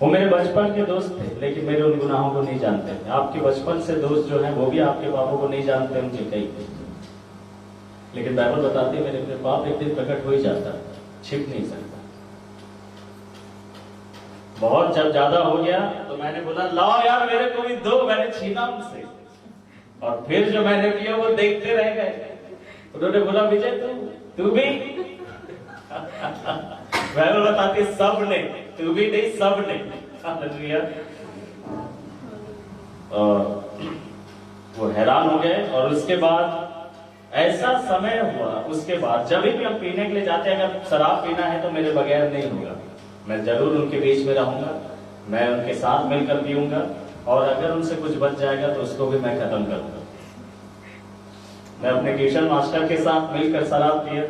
वो मेरे बचपन के दोस्त थे, लेकिन मेरे उन गुनाहों को नहीं जानते। आपके बचपन से दोस्त जो हैं वो भी आपके पापों को नहीं जानते, उनके कई। लेकिन बाइबल बताती है मेरे पाप एक दिन प्रकट हो ही जाता, छिप नहीं सकता। बहुत जब ज्यादा हो गया तो मैंने बोला लाओ यार मेरे को भी दो, मैंने छीना उनसे। और फिर जो मैंने किया वो देखते रह गए। उन्होंने बोला विजय तू भी बाइबल बताती सब ने, तू भी नहीं सब ने। और वो हैरान हो गए। और उसके बाद ऐसा समय हुआ, उसके बाद जब भी हम पीने के लिए जाते हैं, अगर शराब पीना है तो मेरे बगैर नहीं होगा, मैं जरूर उनके बीच में रहूंगा, मैं उनके साथ मिलकर पीऊंगा, और अगर उनसे कुछ बच जाएगा तो उसको भी मैं खत्म कर दूंगा। मैं अपने ट्यूशन मास्टर के साथ मिलकर शराब पिया,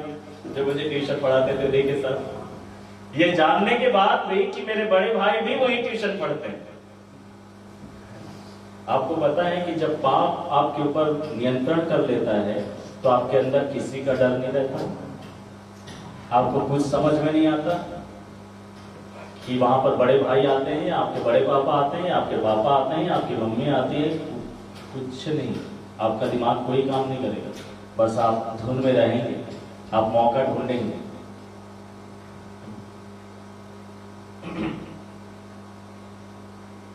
जो मुझे ट्यूशन पढ़ाते थे के साथ, ये जानने के बाद भी कि मेरे बड़े भाई भी वही ट्यूशन पढ़ते हैं। आपको पता है कि जब पाप आपके ऊपर नियंत्रण कर लेता है तो आपके अंदर किसी का डर नहीं रहता, आपको कुछ समझ में नहीं आता कि वहां पर बड़े भाई आते हैं, आपके बड़े पापा आते हैं, आपके पापा आते हैं, आपकी मम्मी आती है, कुछ नहीं, आपका दिमाग कोई काम नहीं करेगा, बस आप धुन में रहेंगे, आप मौका ढूंढेंगे।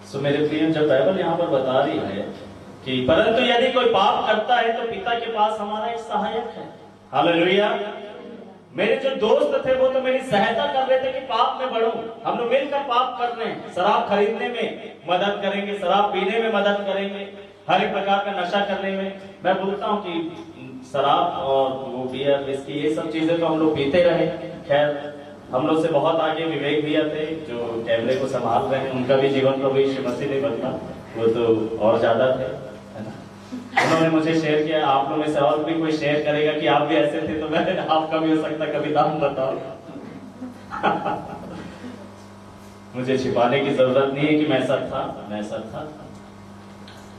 सो मेरे प्रिय, जब बाइबल यहाँ पर बता रही है कि परंतु यदि कोई पाप करता है तो पिता के पास हमारा एक सहायक है। हालेलुया। मेरे जो दोस्त थे वो तो मेरी सहायता कर रहे थे कि पाप में बढ़ूं। हम लोग मिलकर पाप कर रहे हैं, शराब खरीदने में मदद करेंगे, शराब पीने में मदद करेंगे, हर एक प्रकार का नशा करने में। मैं बोलता हूँ कि शराब और वो बियर, विस्की, ये सब चीजें तो हम लोग पीते रहे। खैर, हम लोग से बहुत आगे विवेक भैया थे जो कैमरे को संभाल रहे हैं, उनका भी जीवन प्रभु यीशु मसीह ने बदला, वो तो और ज्यादा थे, है ना। उन्होंने मुझे शेयर किया, आप लोगों में से और भी कोई शेयर करेगा कि आप भी ऐसे थे, तो मैं आपका भी हो सकता, कभी नाम बताओ। मुझे छिपाने की जरूरत नहीं है कि मैं सब था, मैं सब था।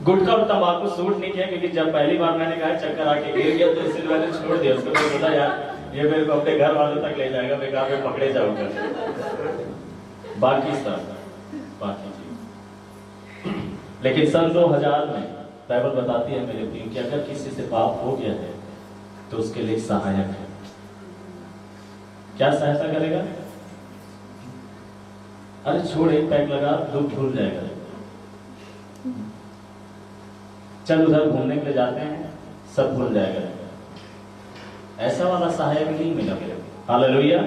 गुटखा और तंबाकू सूट नहीं किया, क्योंकि जब पहली बार मैंने कहा चक्कर आके गिर गया तो इसलिए मैंने छोड़ दिया उसको। मैं बोला यार ये मेरे को अपने घर वालों तक ले जाएगा, बेकार में पकड़े जाऊंगा। बाकी सब बाकी चीज। लेकिन सन 2000 में बाइबल बताती है मेरे प्रिय कि अगर किसी से पाप हो गया है तो उसके लिए सहायक है। क्या सहायता करेगा? अरे छोड़, एक पैक लगा, दुख भूल जाएगा। चल उधर घूमने के लिए जाते हैं, सब भूल जाएगा। ऐसा वाला सहायक नहीं मिला मेरे। हालेलुया।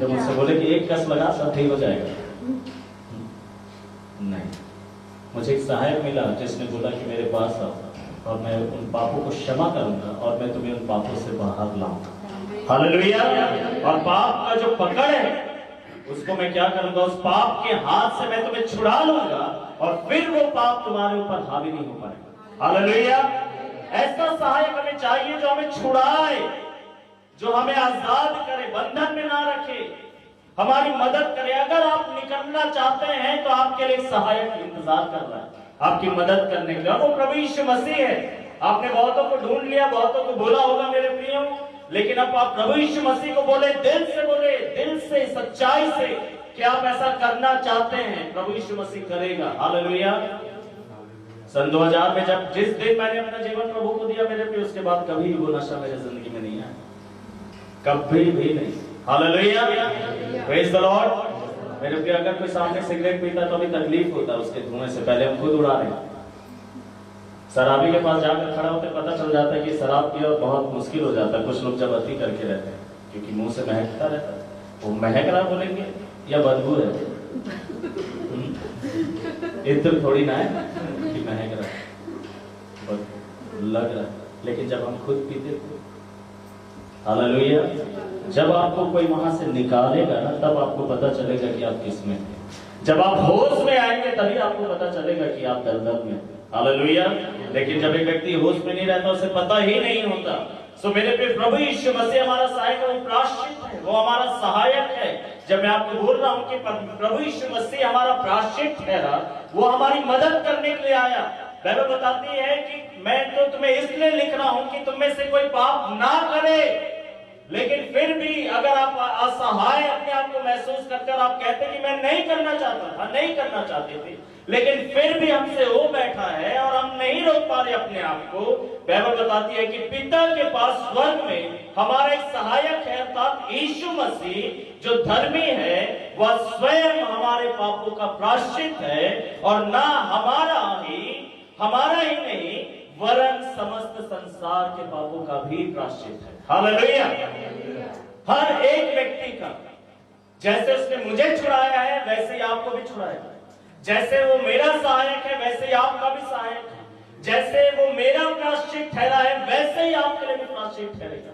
तो मुझसे बोले कि एक कस लगा सब ठीक हो जाएगा, नहीं। मुझे एक सहायक मिला जिसने बोला कि मेरे पास आओ और मैं उन पापों को क्षमा करूंगा और मैं तुम्हें उन पापों से बाहर लाऊंगा। हालेलुया। और पाप का जो पकड़ है उसको मैं क्या करूंगा, उस पाप के हाथ से मैं तुम्हें छुड़ा लूंगा और फिर वो पाप तुम्हारे ऊपर हावी नहीं हो पाएगा। हालेलुया। ऐसा सहायक हमें चाहिए जो हमें छुड़ाए, जो हमें आजाद करे, बंधन में ना रखे, हमारी मदद करे। अगर आप निकलना चाहते हैं तो आपके लिए सहायक इंतजार कर रहा है आपकी मदद करने के लिए, वो प्रभु यीशु मसीह है। आपने बहुतों को ढूंढ लिया, बहुतों को बोला होगा मेरे प्रियो, लेकिन अब आप प्रभु यीशु मसीह को बोले, दिल से सच्चाई से कि आप ऐसा करना चाहते हैं, प्रभु यीशु मसीह करेगा। हालेलुया। सन 2000 में जब जिस दिन मैंने अपना जीवन प्रभु को दिया मेरे प्रिय, उसके बाद कभी वो नशा मेरे जिंदगी में नहीं आया, कभी भी नहीं। हालेलुया। Praise the Lord. मेरे प्रिय, अगर कोई सामने सिगरेट पीता तो अभी तकलीफ होता है उसके धुएं से, पहले हम खुद उड़ा रहे हैं। शराबी के पास जाकर खड़ा होकर पता चल जाता है कि शराब पिया और बहुत मुश्किल हो जाता है। कुछ लोग जब अति करके रहते हैं, क्योंकि मुंह से महकता रहता है, वो महक रहा बोलेंगे या बदबू है, इतना थोड़ी ना है कि महक रहा है, लग रहा है। लेकिन जब हम खुद पीते थे, हालेलुया, जब आपको कोई वहां से निकालेगा ना, तब आपको पता चलेगा कि आप किस में थे। जब आप होश में आएंगे तभी आपको पता चलेगा कि आप दलदल में। हालेलुया। लेकिन जब एक व्यक्ति होश में नहीं रहता, उसे पता ही नहीं होता। सो मेरे पे प्रभु यीशु मसीह हमारा सहायक है, वो प्रायश्चित है, वो हमारा सहायक है। जब मैं आपको बोल रहा हूं कि प्रभु यीशु मसीह हमारा प्रायश्चित ठहरा, वो हमारी मदद करने के लिए आया। बाइबल बताती है कि मैं तो तुम्हें इसलिए लिख रहा हूं कि तुम में से कोई पाप ना करे। लेकिन फिर भी अगर आप असहाय अपने आप को महसूस करते और आप कहते कि मैं नहीं करना चाहता था, नहीं करना चाहते थे, लेकिन फिर भी हमसे हो बैठा है और हम नहीं रोक पा रहे अपने आप को, बाइबल बताती है कि पिता के पास स्वर्ग में हमारा एक सहायक है, अर्थात यीशु मसीह जो धर्मी है, वह स्वयं हमारे पापों का प्रायश्चित है। और ना हमारा ही नहीं वरन समस्त संसार के पापों का भी प्रायश्चित है। हालेलुया। हर एक व्यक्ति का, जैसे उसने मुझे छुड़ाया है वैसे ही आपको भी छुड़ाएगा। जैसे वो मेरा सहायक है वैसे ही आपका भी सहायक है। जैसे वो मेरा प्रायश्चित ठहरा है वैसे ही आपके लिए भी प्रायश्चित ठहरेगा।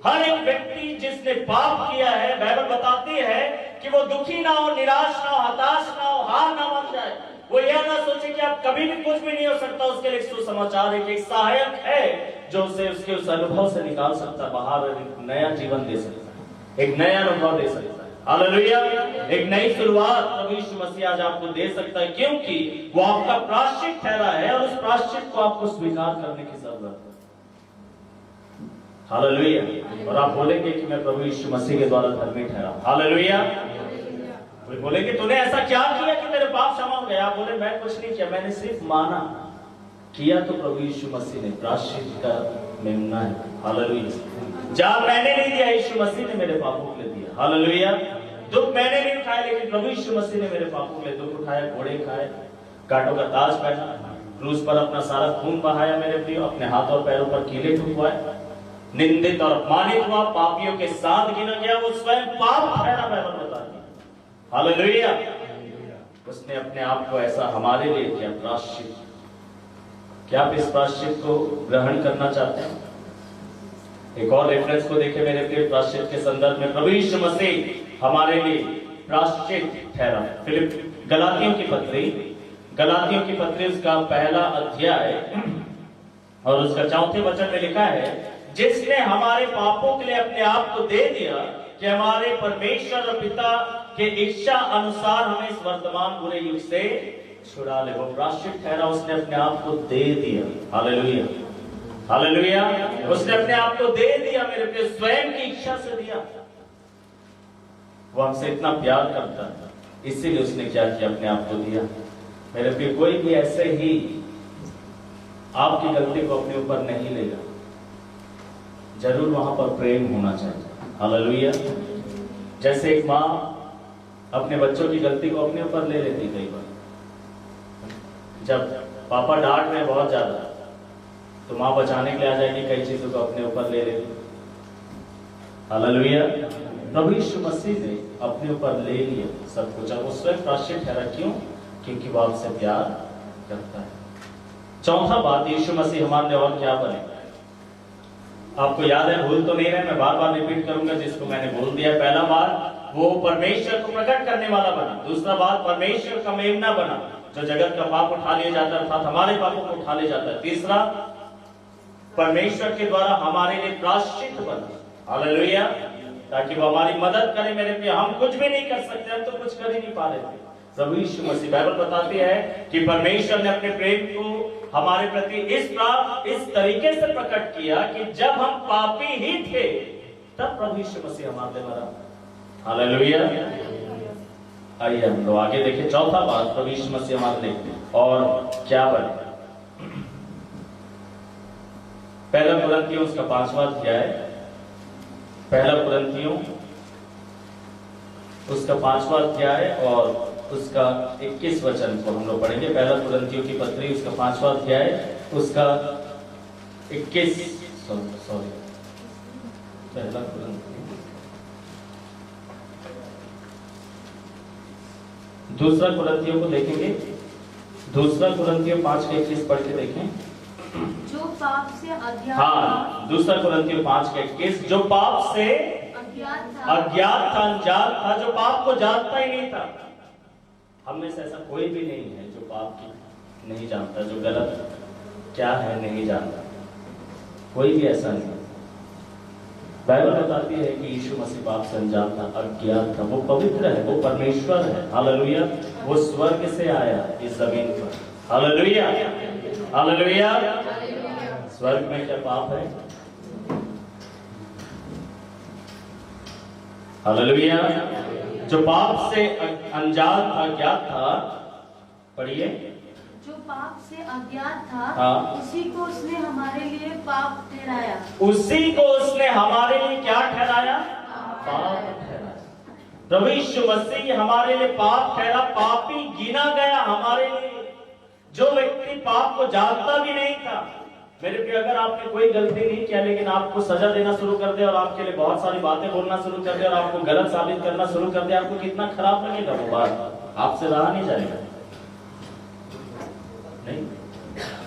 हर एक व्यक्ति जिसने पाप किया है, बाइबल बताती है कि वो दुखी ना हो, निराश ना हो, हताश ना हो, हार ना मान जाए। वो यह ना सोचे कि आप कभी भी कुछ भी नहीं हो सकता। उसके लिए सुसमाचार है कि एक सहायक है जो उसे उसके उस अनुभव से निकाल सकता है, बाहर एक नया जीवन दे सकता है, एक नया अनुभव दे सकता है। हालेलुया। एक नई शुरुआत प्रभु यीशु मसीह आज आपको दे सकता है, क्योंकि वो आपका प्रायश्चित ठहरा है और उस प्रायश्चित को आपको स्वीकार करने की जरूरत है। हालेलुया। और आप बोलेंगे कि मैं प्रभु यीशु मसीह के द्वारा धर्मी ठहरा। हालेलुया। बोलेंगे तूने ऐसा क्या किया कि तेरे पाप क्षमा हो गया? आप बोले मैं कुछ नहीं किया, मैंने सिर्फ माना। किया तो प्रभु यीशु मसीह ने, प्रायश्चित का मेमना है। हालेलुया। जहां मैंने नहीं दिया, यीशु मसीह ने मेरे पापों के लिए दिया। हालेलुया। दुख मैंने नहीं उठाया, लेकिन प्रभु यीशु मसीह ने मेरे पापों के लिए दुख उठाया, घोड़े खाए, कांटों का ताज पहना, क्रूस पर अपना सारा खून बहाया मेरे प्रिय, अपने हाथ और पैरों पर कीले ठुकवाए, निंदित और अपमानित हुआ, पापियों के साथ गिना गया, वो स्वयं पाप ठहरा, बाइबल बताती है। हालेलुया। उसने अपने आप को ऐसा हमारे लिए किया प्रायश्चित। क्या आप इस प्रायश्चित को ग्रहण करना चाहते हैं? एक और रेफरेंस को देखें मेरे प्रिय, प्रायश्चित के संदर्भ में प्रभु यीशु मसीह हमारे लिए प्रायश्चित ठहरा। फिलिप गलातियों की पत्री उसका पहला अध्याय और उसका चौथे वचन में लिखा है, जिसने हमारे पापों के लिए अपने आप को दे दिया कि हमारे परमेश्वर और पिता के इच्छा अनुसार हमें इस वर्तमान बुरे युग से छुड़ा ले। वो प्रायश्चित ठहरा, उसने अपने आप को दे दिया। Hallelujah, hallelujah. उसने अपने आप को दे दिया मेरे प्रिय, स्वयं की इच्छा से दिया। वो हमसे इतना प्यार करता है, इसीलिए उसने क्या किया, अपने आप को दिया। मेरे प्रिय, कोई भी ऐसे ही आपकी गलती को अपने ऊपर नहीं लेगा, जरूर वहां पर प्रेम होना चाहिए। हालेलुया। जैसे एक माँ अपने बच्चों की गलती को अपने ऊपर ले लेती, कई बार जब पापा डांट रहे बहुत ज्यादा, तो माँ बचाने के लिए आ जाएगी, कई चीजों को अपने ऊपर ले लेती। हालेलुया। प्रभु यीशु मसीह ने अपने ऊपर ले लिया सब कुछ, अब वो स्वयं प्रायश्चित ठहरा। क्यों? क्योंकि वो आपसे प्यार करता है। चौथा बात, यीशु मसीह हमारे लिए और क्या बने? आपको याद है, भूल तो नहीं रहे, मैं बार बार रिपीट करूंगा जिसको मैंने बोल दिया। पहला बात, वो परमेश्वर को प्रकट करने वाला बना। दूसरा बात, परमेश्वर का मेमना बना, जो जगत का पाप उठा लिया जाता है, अर्थात हमारे पापों को उठा लिया जाता है। तीसरा, परमेश्वर के द्वारा हमारे लिए प्रायश्चित बना। हालेलुया। ताकि वो हमारी मदद करे मेरे प्रिय। हम कुछ भी नहीं कर सकते, हम तो कुछ कर ही नहीं पा रहे थे। प्रभु यीशु मसीह, बाइबल बताती है कि परमेश्वर ने अपने प्रेम को हमारे प्रति इस तरीके से प्रकट किया कि जब हम पापी ही थे, तब प्रभु यीशु मसीह हमारे लिए मरा। हालेलुया। आइए हम लोग आगे देखें। चौथा बात, प्रभु यीशु मसीह हमारे लिए और क्या बने? पहला कुरिन्थियों उसका 5वां अध्याय, पहला कुरिन्थियों उसका 5वां अध्याय और उसका 21 वचन को हम लोग पढ़ेंगे। पहला कुरिन्थियों की पत्री उसका 5वां अध्याय उसका 21 पहला कुरिन्थियों, दूसरा कुरिन्थियों को देखेंगे। दूसरा कुरिन्थियों 5:21 पढ़ के देखें। जो पाप से अज्ञात, हाँ, दूसरा कुरिन्थियों 5:21, जो पाप से अज्ञात था, अनजान था, जो पाप को जानता ही नहीं था। हम में से ऐसा कोई भी नहीं है जो पाप की नहीं जानता, जो गलत क्या है नहीं जानता, कोई भी ऐसा नहीं। बाइबल बताती है कि यीशु मसीह पाप से अनजान था, अज्ञात था। वो पवित्र है, वो परमेश्वर है। हालेलुया। वो स्वर्ग से आया इस जमीन पर। Hallelujah, hallelujah. स्वर्ग में क्या पाप है? हालेलुया। जो पाप से अनजान था, ज्ञात था, पढ़िए। जो पाप से अज्ञात था, हाँ, उसी को उसने हमारे लिए पाप ठहराया। उसी को उसने हमारे लिए क्या ठहराया? पाप ठहराया। प्रभु यीशु मसीह हमारे लिए पाप ठहरा, पापी गिना गया हमारे लिए। जो व्यक्ति पाप को जानता भी नहीं था, मेरे प्रिय, अगर आपने कोई गलती नहीं किया लेकिन आपको सजा देना शुरू कर दे और आपके लिए बहुत सारी बातें बोलना शुरू कर दे और आपको गलत साबित करना शुरू कर दे, आपको कितना खराब लगेगा वो बात, आपसे रहा नहीं जाएगा। नहीं,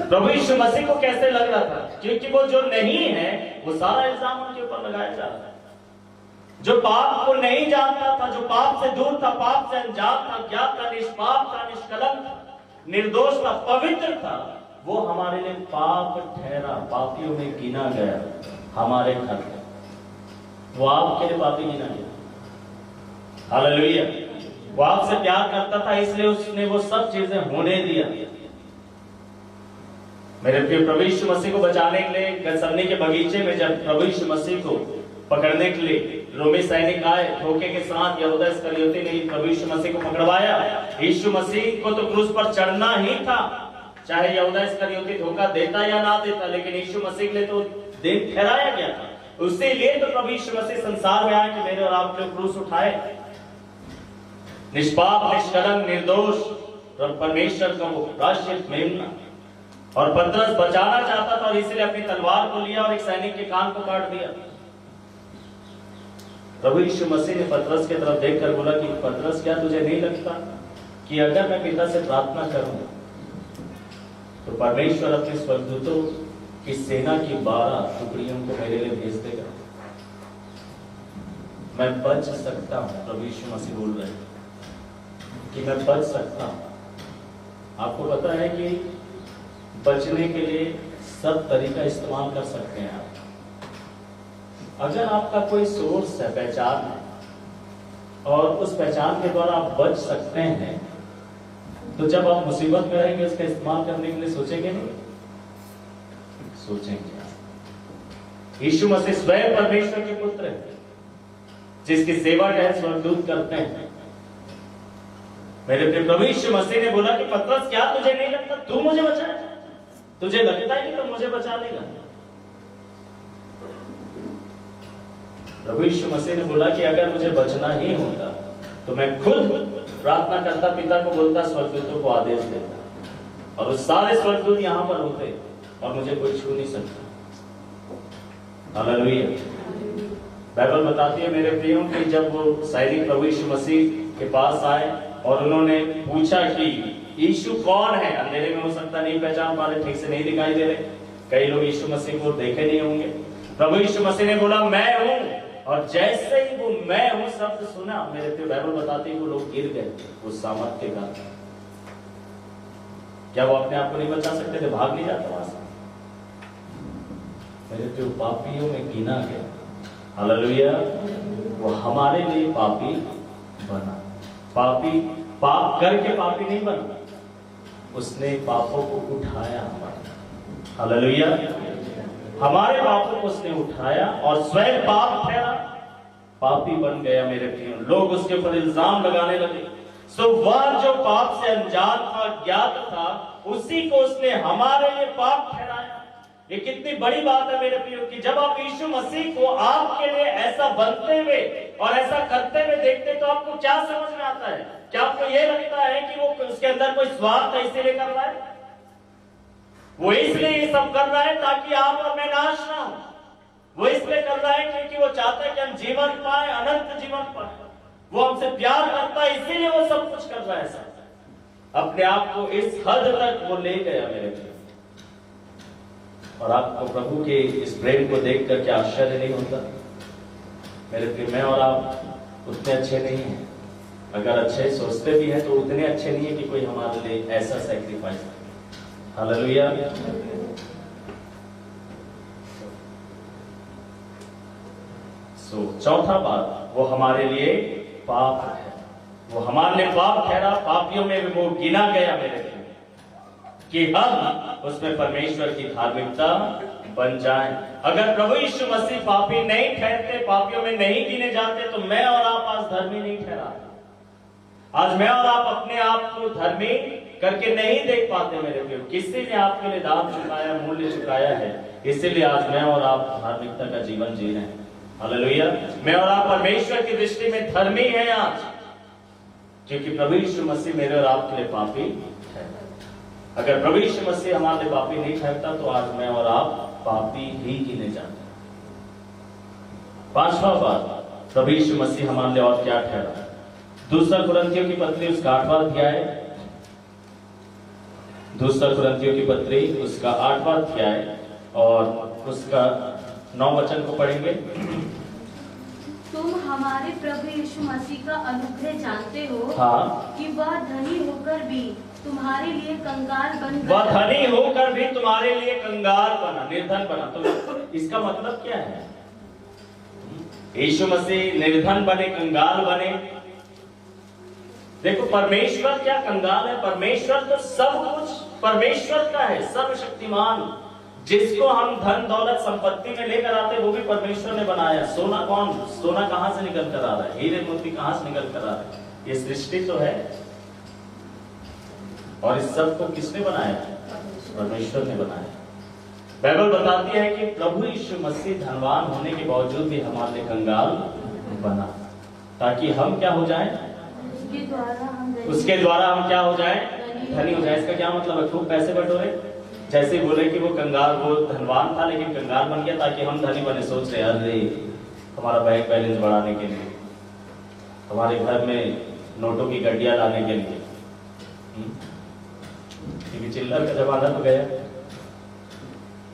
प्रभु यीशु मसीह को कैसे लग रहा था? क्योंकि वो जो नहीं है वो सारा इल्जाम उनके ऊपर लगाया जा रहा है। जो पाप को नहीं जानता था, जो पाप से दूर था, पाप से अनजान था, ज्ञात था, निष्पाप था, निष्कलंक था, निर्दोष था, पवित्र था, वो हमारे लिए पाप ठहरा, पापियों में गिना गया हमारे खातिर। वो आपके लिए पापी गिना गया। हालेलुया। वो आपसे प्यार करता था, इसलिए उसने वो सब चीजें होने दिया। मेरे प्रिय, प्रभु यीशु मसीह को बचाने के लिए गतसमनी के बगीचे में जब प्रभु यीशु मसीह को पकड़ने के लिए रोमी सैनिक आए, धोखे के साथ यहूदा इस्करियोती ने प्रभु यीशु मसीह को पकड़वाया। यीशु मसीह को तो क्रूस पर चढ़ना ही था, चाहे यहूदा इस्करियोती धोखा देता या ना देता, लेकिन यीशु मसीह के लिए तो दिन ठहराया गया था। उससे लिए तो प्रभु यीशु मसीह संसार में आए कि मेरे और आपके क्रूस उठाए। निष्पाप, निष्कलंक, निर्दोष, और परमेश्वर का वो प्रायश्चित मेमना। और पतरस बचाना चाहता था और इसलिए अपनी तलवार को लिया और एक सैनिक के कान को काट दिया। प्रभु यीशु मसीह ने पतरस की तरफ देखकर बोला कि पतरस, क्या तुझे नहीं लगता कि अगर मैं पिता से प्रार्थना करूं तो परमेश्वर अपने स्वर्गदूतों की सेना की 12 टुकड़ियों को मेरे लिए भेज देगा, मैं बच सकता हूं। प्रभु यीशु मसीह बोल रहे हैं कि मैं बच सकता हूं। आपको पता है कि बचने के लिए सब तरीका इस्तेमाल कर सकते हैं आप। अगर आपका कोई सोर्स है, पहचान है, और उस पहचान के द्वारा आप बच सकते हैं, तो जब आप मुसीबत में रहेंगे उसका इस्तेमाल करने के लिए सोचेंगे नहीं? सोचेंगे। यीशु मसीह स्वयं परमेश्वर के पुत्र हैं, जिसकी सेवा टहल स्वर्गदूत करते हैं। मेरे प्रिय प्रभु यीशु मसीह ने बोला कि पतरस, क्या तुझे नहीं लगता तू मुझे बचाएगा? तुझे लगता है कि तू मुझे बचा लेगा? प्रभु यीशु मसीह ने बोला कि अगर मुझे बचना ही होता तो मैं खुद प्रार्थना करता, पिता को बोलता, स्वर्गदूतों को आदेश देता, और उस सारे स्वर्गदूत यहां पर होते और मुझे कोई छू नहीं सकता। हालेलुया। बाइबल बताती है मेरे प्रियो कि जब वो सैनिक प्रभु यीशु मसीह के पास आए और उन्होंने पूछा कि यीशु कौन है, अंधेरे में हो सकता नहीं पहचान पा रहे, ठीक से नहीं दिखाई दे रहे, कई लोग यीशु मसीह को देखे नहीं होंगे। प्रभु यीशु मसीह ने बोला मैं हूं, और जैसे ही वो मैं हूं शब्द सुना, मेरे प्रिय बाइबल बताती है वो लोग गिर गए उस सामर्थ के कारण। क्या वो अपने आप को नहीं बचा सकते थे? भाग नहीं जाता वहां से? मेरे प्रिय पापियों में गिना गया। हालेलुया। वो हमारे लिए पापी बना। पापी पाप करके पापी नहीं बना, उसने पापों को उठाया हमारे। हालेलुया। हमारे पापों को उसने उठाया और स्वयं पाप ठहरा, पापी बन गया। मेरे प्रिय, लोग उसके ऊपर इल्जाम लगाने लगे। सो वह जो पाप से अनजान था, ज्ञात था, उसी को उसने हमारे लिए पाप ठहराया। ये कितनी बड़ी बात है मेरे प्रियो कि जब आप यीशु मसीह को आपके लिए ऐसा बनते हुए और ऐसा करते हुए देखते तो आपको क्या समझ में आता है? क्या आपको ये लगता है कि वो उसके अंदर कोई स्वार्थ है इसीलिए कर रहा है? वो इसलिए ये सब कर रहा है ताकि आप और मैं नाश ना हो। वो इसलिए कर रहा है क्योंकि वो चाहता है कि हम जीवन पाए, अनंत जीवन पाए। वो हमसे प्यार करता है, इसीलिए वो सब कुछ कर रहा है। सब अपने आप को इस हद तक वो ले गया मेरे प्रिय। और आपको प्रभु के इस प्रेम को देखकर क्या आश्चर्य नहीं होता? मेरे प्रिय, मैं और आप उतने अच्छे नहीं हैं। अगर अच्छे सोचते भी हैं तो उतने अच्छे नहीं है कि कोई हमारे लिए ऐसा सैक्रिफाइस करे। हालेलुया। चौथा बात, वो हमारे लिए पाप है। वो हमारे लिए पाप ठहरा, पापियों में भी वो गिना गया मेरे लिए, कि हम उसमें परमेश्वर की धार्मिकता बन जाएं। अगर प्रभु यीशु मसीह पापी नहीं ठहरते, पापियों में नहीं गिने जाते, तो मैं और आप आज धर्मी नहीं ठहरा। आज मैं और आप अपने आप को धर्मी करके नहीं देख पाते मेरे प्रिय। किसी ने आपके लिए दाम चुकाया, मूल्य चुकाया है, इसीलिए आज मैं और आप धार्मिकता का जीवन जी रहे हैं। हालेलुया। मैं और आप परमेश्वर की दृष्टि में धर्मी हैं आज, क्योंकि प्रभु यीशु मसीह मेरे और आपके लिए पापी है। अगर प्रभु यीशु मसीह हमारे लिए पापी नहीं ठहरता तो आज मैं और आप पापी ही गिने जाते। पांचवा बात, प्रभु यीशु मसीह हमारे लिए और क्या ठहरा? दूसरा कुरिन्थियों की पत्री उसका 8वां अध्याय, दूसरा कुरिन्थियों की पत्री उसका 8वां अध्याय और उसका 9 वचन को पढ़ेंगे। तुम हमारे प्रभु यीशु मसीह का अनुग्रह जानते हो, हाँ, कि वह धनी होकर भी तुम्हारे लिए कंगाल बन गया। वह धनी होकर भी तुम्हारे लिए कंगाल बना, निर्धन बना। तो इसका मतलब क्या है? यीशु मसीह निर्धन बने, कंगाल बने। देखो, परमेश्वर क्या कंगाल है? परमेश्वर तो सब कुछ परमेश्वर का है, सर्वशक्तिमान। जिसको हम धन दौलत संपत्ति में लेकर आते वो भी परमेश्वर ने बनाया। सोना सोना कहां से निकल कर आ रहा है? हीरे मोती कहां से निकल कर आ रहा है? ये सृष्टि तो है, और इस सब को किसने बनाया? परमेश्वर ने बनाया। बाइबल बताती है कि प्रभु यीशु मसीह धनवान होने के बावजूद भी हमारे लिए कंगाल बना, ताकि हम क्या हो जाएं? उसके द्वारा हम क्या हो जाए? धनी हो जाए। इसका क्या मतलब है? खूब पैसे बटोरे। जैसे बोले कि वो कंगाल, वो धनवान था लेकिन कंगाल बन गया ताकि हम धनी बने। सोच रहे अरे हमारा बैंक बैलेंस बढ़ाने के लिए, हमारे घर में नोटों की गड्डियां लाने के लिए। क्योंकि चिल्लर का जमाना तो गया।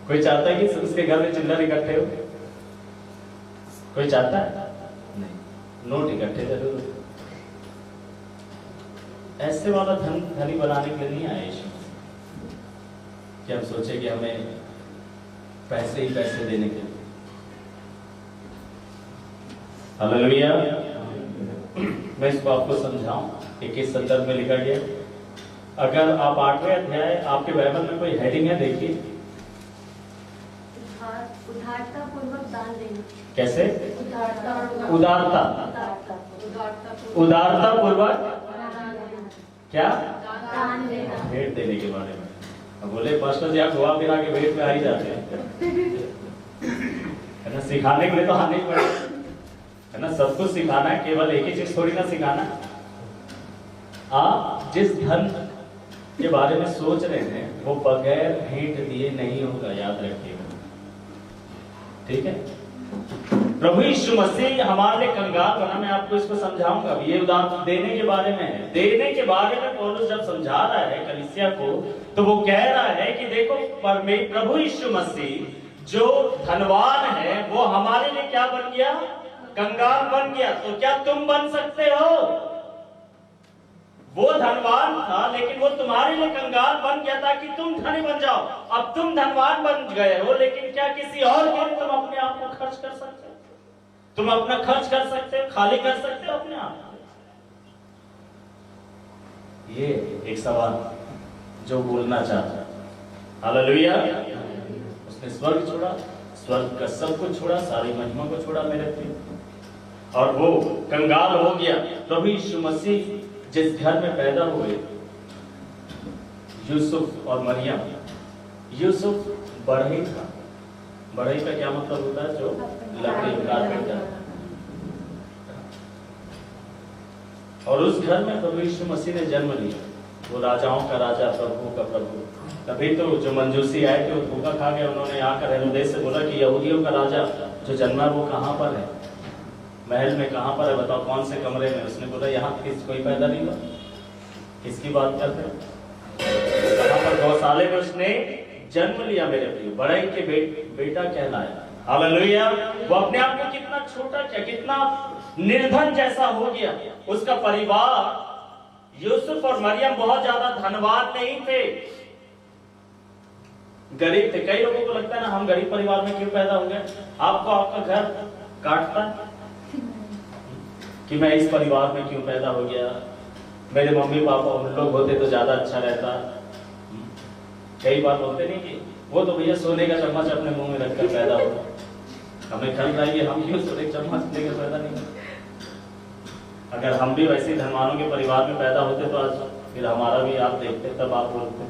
कोई चाहता है कि उसके घर में चिल्लर इकट्ठे हो? कोई चाहता है? नहीं। नोट इकट्ठे जरूर। ऐसे वाला धनी बनाने के लिए नहीं आए यीशु कि हम सोचे कि हमें पैसे ही पैसे देने के लिए। हालेलुया। मैं इसको आपको समझाऊं कि किस संदर्भ में लिखा गया। अगर आप 8वें अध्याय, आपके बाइबल में कोई हेडिंग है, देखिए। उदारता पूर्वक दान देना। कैसे? उदारता पूर्वक क्या? दान देना। भेंट देने के बारे में। अब बोले पास्टर जी आप घुमा फिरा के भेंट में आ ही जाते हैं, है ना? सिखाने के लिए तो आना ही पड़ेगा, है ना? सब कुछ सिखाना है, केवल एक ही चीज थोड़ी ना सिखाना। आप जिस धन के बारे में सोच रहे हैं वो बगैर भेंट दिए नहीं होगा, याद रखिएगा। ठीक है? प्रभु यीशु मसीह हमारे लिए कंगाल बना। मैं आपको इसको समझाऊंगा। ये उदाहरण देने के बारे में है। देने के बारे में पौलुस जब समझा रहा है कलीसिया को, तो वो कह रहा है कि देखो प्रभु यीशु मसीह जो धनवान है वो हमारे लिए क्या बन गया? कंगाल बन गया। तो क्या तुम बन सकते हो? वो धनवान था लेकिन वो तुम्हारे लिए कंगाल बन गया ताकि तुम धनी बन जाओ। अब तुम धनवान बन गए हो, लेकिन क्या किसी और के लिए तुम अपने आप को खर्च कर सकते हो? तुम अपना खर्च कर सकते हो, खाली कर सकते हो अपने आप? ये एक सवाल जो बोलना चाहता है। हालेलुया। उसने स्वर्ग छोड़ा, स्वर्ग का सब कुछ छोड़ा, सारी महिमा को छोड़ा मेरे प्रिय, और वो कंगाल हो गया। प्रभु यीशु मसीह जिस घर में पैदा हुए, यूसुफ और मरियम। यूसुफ बढ़ई था। बढ़ई का क्या मतलब होता है? जो लकड़ी कारपेंटर। और उस घर में प्रभु यीशु मसीह ने जन्म लिया। वो राजाओं का राजा, प्रभु का प्रभु। तभी तो जो मंजूसी आए थे वो धोखा खा गए। उन्होंने आकर हेरोदेस से बोला कि यहूदियों का राजा जो जन्मा वो कहाँ पर है? महल में कहाँ पर है? बताओ कौन से कमरे में? उसने बोला यहाँ कोई पैदा नहीं हुआ। किसकी बात करते हो? कहाँ पर? गौशाले में उसने जन्म लिया मेरे प्रिय। बढ़ई के बेटा कहलाया। हालेलुया। वो अपने आप को कितना छोटा, क्या कितना निर्धन जैसा हो गया। उसका परिवार, यूसुफ और मरियम बहुत ज्यादा धनवान नहीं थे, गरीब थे। कई लोगों को लगता है ना हम गरीब परिवार में क्यों पैदा होंगे। आपको आपका घर काटता है कि मैं इस परिवार में क्यों पैदा हो गया, मेरे मम्मी पापा उन लोग होते तो ज्यादा अच्छा रहता। कई बार बोलते नहीं कि वो तो भैया सोने का चम्मच अपने मुंह में रखकर पैदा हुआ, हमें खल रहा है कि हम क्यों सोने का चम्मच लेकर पैदा नहीं। अगर हम भी वैसे धनवानों के परिवार में पैदा होते तो आज फिर हमारा भी आप देखते, तब आप बोलते।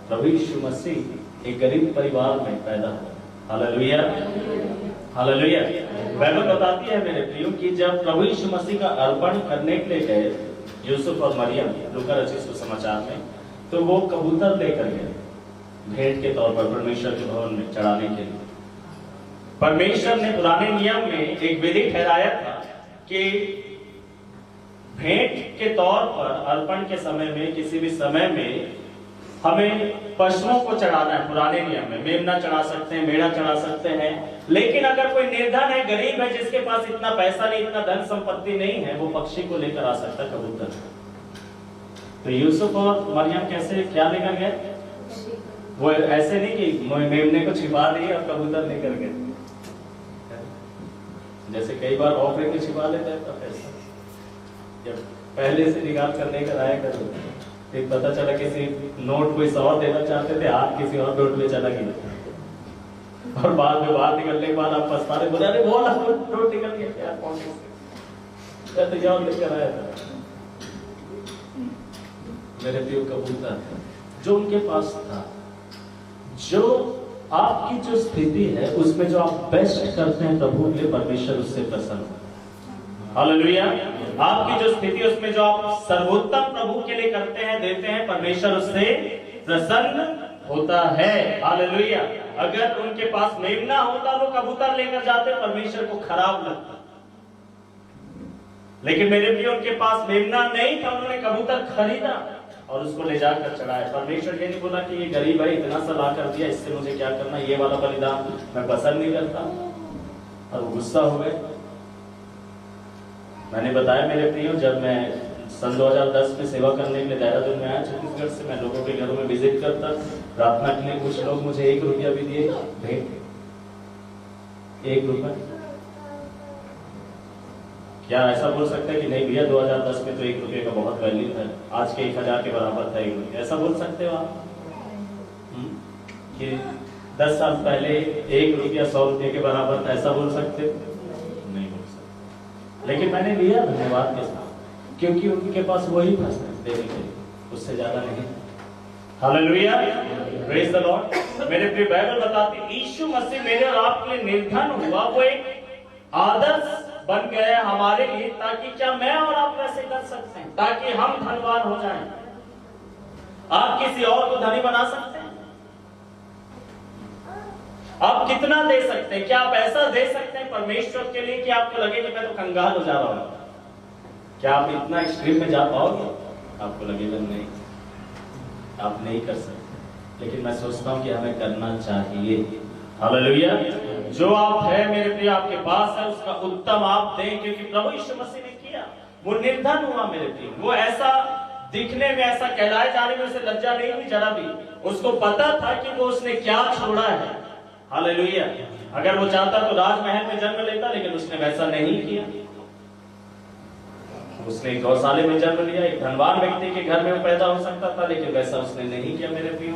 प्रभु यीशु मसीह एक गरीब परिवार में पैदा हुआ। हालेलुया। हालेलुया। बाइबल बताती है मेरे प्रियो कि जब प्रभु यीशु मसीह का अर्पण करने के लिए गए यूसुफ और मरियम, लूका रचित सुसमाचार में, तो वो कबूतर लेकर गए भेंट के तौर पर परमेश्वर के भवन में चढ़ाने के लिए। परमेश्वर ने पुराने नियम में एक विधि ठहराया था कि भेंट के तौर पर अर्पण के समय में, किसी भी समय में हमें पशुओं को चढ़ाना है। पुराने नियम में मेमना चढ़ा सकते हैं, मेढ़ा चढ़ा सकते हैं, लेकिन अगर कोई निर्धन है, गरीब है, जिसके पास इतना पैसा नहीं, इतना धन संपत्ति नहीं है, वो पक्षी को लेकर आ सकता है, कबूतर। तो यूसुफ और मरियम कैसे, क्या लेकर गए? वो ऐसे नहीं कि मेमने को छिपा दिए और कबूतर लेकर गए। जैसे कई बार ऑफर को छिपा लेते हैं पैसा, जब पहले से निकाल कर लेकर आया करो, फिर पता चला किसी नोट कोई 100 देना चाहते थे, हाथ किसी और नोट में चला गया, और बाद में बाहर निकलने के बाद आप पछता रहे, बोले अरे बोला नोट निकल गया यार पॉकेट से, तो क्या लेकर आया था। मेरे प्रिय कबूतर जो उनके पास था, जो आपकी जो स्थिति है उसमें जो आप बेस्ट करते हैं प्रभु के लिए, परमेश्वर उससे प्रसन्न है। हालेलुया। आपकी जो स्थिति उसमें जो आप सर्वोत्तम प्रभु के लिए करते हैं, देते हैं, परमेश्वर उससे प्रसन्न होता है। हालेलुया। अगर उनके पास मेमना होता वो कबूतर लेकर जाते, परमेश्वर को खराब लगता। लेकिन मेरे भी उनके पास मेमना नहीं था, उन्होंने कबूतर खरीदा और उसको ले जाकर चढ़ाया। परमेश्वर ये नहीं बोला कि ये गरीब है, इतना सा ला कर दिया, इससे मुझे क्या करना, ये वाला बलिदान मैं पसंद नहीं करता। और वो गुस्सा हो गए। मैंने बताया मेरे प्रियो, जब मैं सन 2010 में सेवा करने के लिए देहरादून में आया छत्तीसगढ़ से, मैं लोगों के घरों में विजिट करता, प्रार्थना के लिए कुछ लोग मुझे 1 रुपया भी दिए भेंट, 1 रुपया। क्या ऐसा बोल सकते हैं कि नहीं भैया 2010 में तो 1 रुपये का बहुत वैल्यू है, आज के 1000 के बराबर था 1 रुपया, ऐसा बोल सकते हो आप? कि 10 साल पहले 1 रुपया 100 रुपये के बराबर था, ऐसा बोल सकते हो? नहीं बोल सकते। लेकिन मैंने लिया धन्यवाद के साथ, क्योंकि उनके पास वही था देने के लिए, उससे ज्यादा नहीं। Hallelujah, praise the Lord. मेरे प्रिय बाइबल बताती है यीशु मसीह मेरे और आपके लिए निर्धन हुआ, वो एक आदर्श बन गया हमारे लिए, ताकि क्या मैं और आप वैसे कर सकते हैं, ताकि हम धनवान हो जाएं। आप किसी और को धनी बना सकते हैं? आप कितना दे सकते हैं? क्या आप ऐसा दे सकते हैं परमेश्वर के लिए कि आपको लगे कि मैं तो कंगाल हो जा रहा हूं? क्या आप इतना एक्सट्रीम में जा पाओगे? आपको लगेगा नहीं, आप नहीं कर सकते। लेकिन मैं सोचता हूं कि हमें करना चाहिए। हालेलुया। जो आप है मेरे प्रिय, आपके पास है, उसका उत्तम आप दें, क्योंकि प्रभु यीशु मसीह ने किया। वो निर्धन हुआ मेरे प्रिय, वो ऐसा दिखने में, ऐसा कहलाए जाने में उसे लज्जा नहीं हुई जरा भी। उसको पता था कि वो उसने क्या छोड़ा है। हालेलुया। अगर वो चाहता तो राजमहल में जन्म लेता, लेकिन उसने वैसा नहीं किया। उसने एक गौशाले में जन्म लिया, एक धनवान व्यक्ति के घर में वो पैदा हो सकता था, लेकिन वैसा उसने नहीं किया मेरे प्रियो,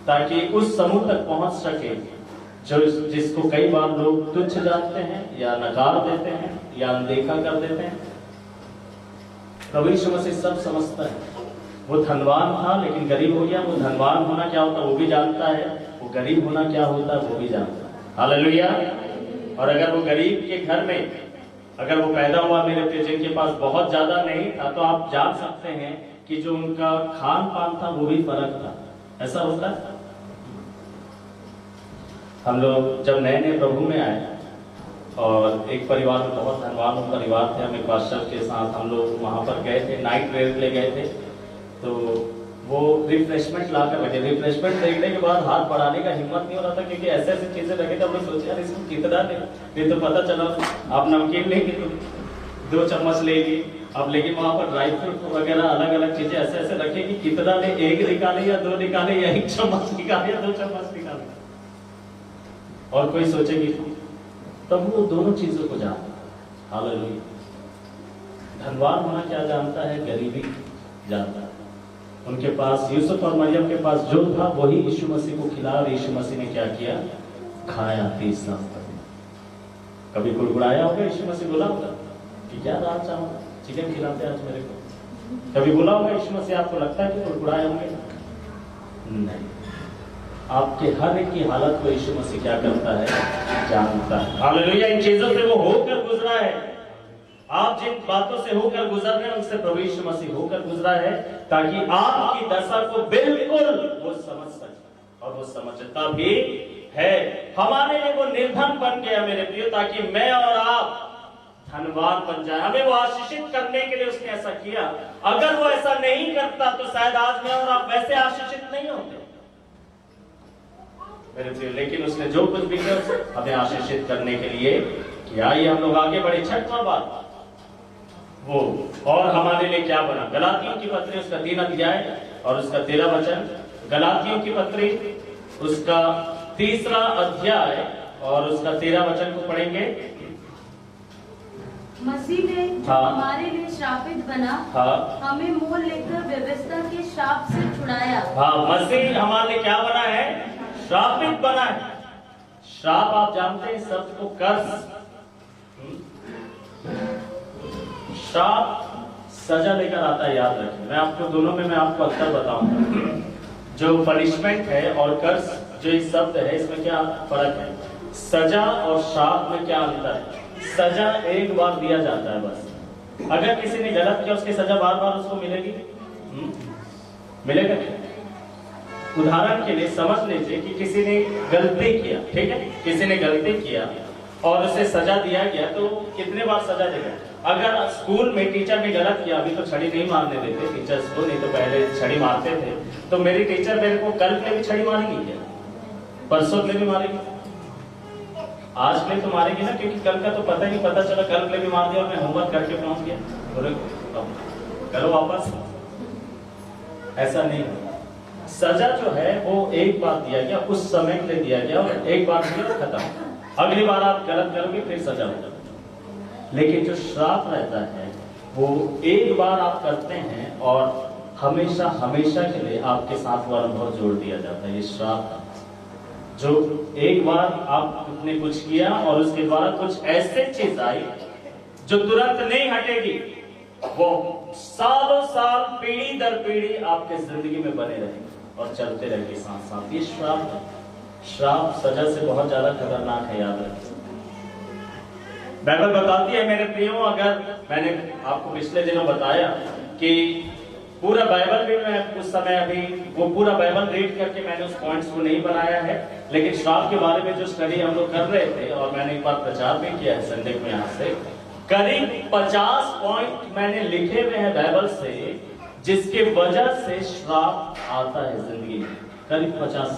ताकि उस समूह तक पहुंच सके जो जिसको कई बार लोग तुच्छ जानते हैं या नकार देते हैं या अनदेखा कर देते हैं। प्रभु यीशु मसीह सब समझता है। वो धनवान था लेकिन गरीब हो गया। वो धनवान होना क्या होता है वो भी जानता है, वो गरीब होना क्या होता है वो भी जानता है। हालेलुया। और अगर वो गरीब के घर में अगर वो पैदा हुआ मेरे प्रिय, जिनके पास बहुत ज्यादा नहीं था, तो आप जान सकते हैं कि जो उनका खान पान था वो भी फर्क था। ऐसा होता है। हम लोग जब नए नए प्रभु में आए और एक परिवार में, बहुत धनवान परिवार थे, हम एक पास्टर के साथ हम लोग वहां पर गए थे, नाइट वेयर के लिए गए थे। तो वो रिफ्रेशमेंट ला कर रखे। रिफ्रेशमेंट देखने के बाद हाथ बढ़ाने का हिम्मत नहीं हो रहा था, क्योंकि ऐसे ऐसे चीजें रखे थे। हम लोग सोचे यार इसको कितना दे, नहीं तो पता चला आप नमकीन लेंगे तो 2 चम्मच लेगी, अब लेकिन वहां पर ड्राई फ्रूट वगैरह अलग अलग चीजें ऐसे ऐसे रखे कि कितना ले, 1 निकाले या 2 निकाले या 1 चम्मच निकाले या 2 चम्मच निकाले। और कोई सोचेगी तब वो दोनों चीजों को जानता। हालेलुया। धनवान होना क्या जानता है, गरीबी जानता है। उनके पास यूसुफ और मरियम के पास जो था वही यीशु मसीह को खिलाया, और यीशु मसीह ने क्या किया, खाया 30 साल तक। कभी गुड़गुड़ाया होगा यीशु मसीह, बोला होगा कि क्या दाल चावल चिकन खिलाते आज मेरे को? कभी बोला होगा यीशु मसीह? आपको लगता है कि गुड़गुड़ाए होंगे? नहीं। आपके हर एक की हालत को यीशु मसीह क्या करता है, जानता है। हालेलुया। इन चीजों से वो होकर गुजरा है। आप जिन बातों से होकर गुजर रहे हैं उनसे प्रभु यीशु मसीह होकर गुजरा है, ताकि आपकी दशा को बिल्कुल वो समझ सके। और वो समझता भी है। हमारे लिए वो निर्धन बन गया मेरे प्रिय, ताकि मैं और आप धनवान बन जाए। हमें वो आशीषित करने के लिए उसने ऐसा किया। अगर वो ऐसा नहीं करता तो शायद आज मैं और आप वैसे आशीषित नहीं होते मेरे प्रिय। लेकिन उसने जो कुछ भी किया हमें आशीषित करने के लिए किया। आइए हम लोग आगे बढ़े। 6वां बात वो और हमारे लिए क्या बना। गलातियों की पत्री उसका 3 अध्याय और उसका 13 वचन। गलातियों की पत्री उसका 3 अध्याय और उसका 13 वचन को पढ़ेंगे। मसीह ने हमारे लिए श्रापित बना, हमें मोल लेकर व्यवस्था के श्राप से छुड़ाया। मसीह हमारे लिए क्या बना है, श्रापित बना है। श्राप आप जानते हैं शब्द को, कर्ज। श्राप सजा लेकर आता है, याद रखें। मैं आपको दोनों में मैं आपको अंतर बताऊंगा। जो पनिशमेंट है और कर्ज जो इस शब्द है, इसमें क्या फर्क है। सजा और श्राप में क्या अंतर है। सजा एक बार दिया जाता है बस, अगर किसी ने गलत किया उसकी सजा बार बार उसको मिलेगी? मिलेगा क्या? उदाहरण के लिए समझ लीजिए कि किसी ने गलती किया, ठीक है, किसी ने गलती किया और उसे सजा दिया गया, तो कितने बार सजा देगा? अगर स्कूल में टीचर ने गलत किया, अभी तो छड़ी नहीं मारने देते टीचर्स को, नहीं तो पहले छड़ी मारते थे, तो मेरी टीचर मेरे को कल के लिए भी छड़ी मारेगी क्या? परसों के लिए भी मारेगी? आज के लिए तो मारेगी ना, क्योंकि कल का तो पता ही नहीं, पता चला कल के लिए भी मार दिया और मैं होमवर्क करके पहुंच गया, बोले करो वापस। ऐसा नहीं है। सजा जो है वो एक बार दिया गया, उस समय के लिए दिया गया और एक बार दिया खत्म। अगली बार आप गलत करोगे फिर सजा होगा। लेकिन जो श्राप रहता है वो एक बार आप करते हैं और हमेशा हमेशा के लिए आपके साथ वो अनुभव जोड़ दिया जाता है। ये श्राप जो एक बार आपने कुछ किया और उसके द्वारा कुछ ऐसे चीज आई जो तुरंत नहीं हटेगी, वो सालों साल पीढ़ी दर पीढ़ी आपके जिंदगी में बने रहेंगे और चलते रहेंगे साथ साथ। ये श्राप है। श्राप सजा से बहुत ज्यादा खतरनाक है, याद रखिए। बाइबल बताती है मेरे प्रियो, अगर मैंने आपको पिछले दिनों बताया कि पूरा बाइबल भी मैं उस समय अभी वो पूरा बाइबल रीड करके मैंने उस पॉइंट्स को नहीं बनाया है, लेकिन श्राप के बारे में जो स्टडी हम लोग कर रहे थे और मैंने एक बार प्रचार भी किया है संडे में, यहाँ से करीब 50 पॉइंट मैंने लिखे हुए हैं बाइबल से जिसके वजह से श्राप आता है जिंदगी में। करीब 50,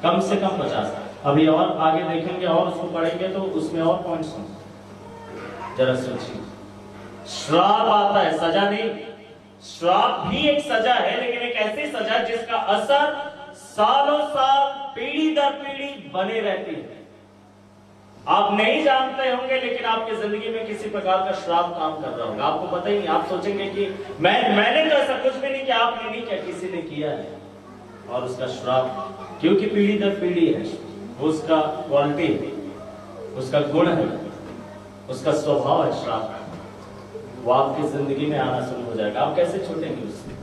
कम से कम 50। अभी और आगे देखेंगे और उसको पढ़ेंगे तो उसमें और पॉइंट्स होंगे। जरा सोचिए, श्राप आता है, सजा नहीं। श्राप भी एक सजा है, लेकिन एक ऐसी सजा जिसका असर सालों साल पीढ़ी दर पीढ़ी बने रहती है। आप नहीं जानते होंगे, लेकिन आपकी जिंदगी में किसी प्रकार का श्राप काम कर रहा होगा, आपको पता ही नहीं। आप सोचेंगे कि मैंने तो ऐसा कुछ भी नहीं किया, आपने नहीं किया, किसी ने किया है और उसका श्राप, क्योंकि पीढ़ी दर पीढ़ी है, उसका क्वालिटी है, उसका गुण है, उसका स्वभाव है श्राप, वो आपकी जिंदगी में आना शुरू हो जाएगा। आप कैसे छूटेंगे उससे?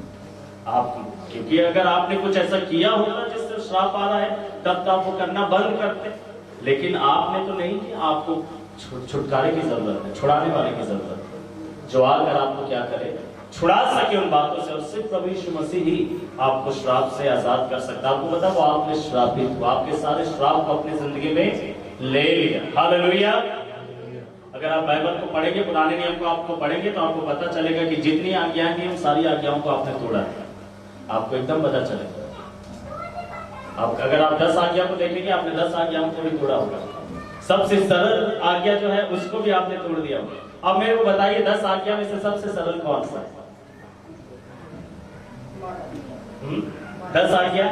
आप, क्योंकि अगर आपने कुछ ऐसा किया होता जिससे श्राप आ रहा है तब तो आप वो करना बंद करते, लेकिन आपने तो नहीं किया। आपको छुटकारे की जरूरत है, छुड़ाने वाले की जरूरत है, जो आकर आपको क्या करे, छुड़ा सके उन बातों से। और सिर्फ प्रभु यीशु मसीह ही आपको श्राप से आजाद कर सकता है। आपको पता वो आपने श्रापित हुआ, आपके सारे श्राप को अपनी जिंदगी में ले लिया। हालेलुया। अगर आप बाइबल को पढ़ेंगे, पुराने नियम को आपको पढ़ेंगे तो आपको पता चलेगा कि जितनी आज्ञाएं थी उन सारी आज्ञाओं को आपने तोड़ा है। आपको एकदम पता चलेगा। अगर आप 10 आज्ञा को देखेंगे, आपने 10 आज्ञाओं को भी तोड़ा होगा। सबसे सरल आज्ञा जो है उसको भी आपने तोड़ दिया होगा। अब मेरे को बताइए 10 आज्ञा में से सबसे सरल कौन सा है? 10 आज्ञा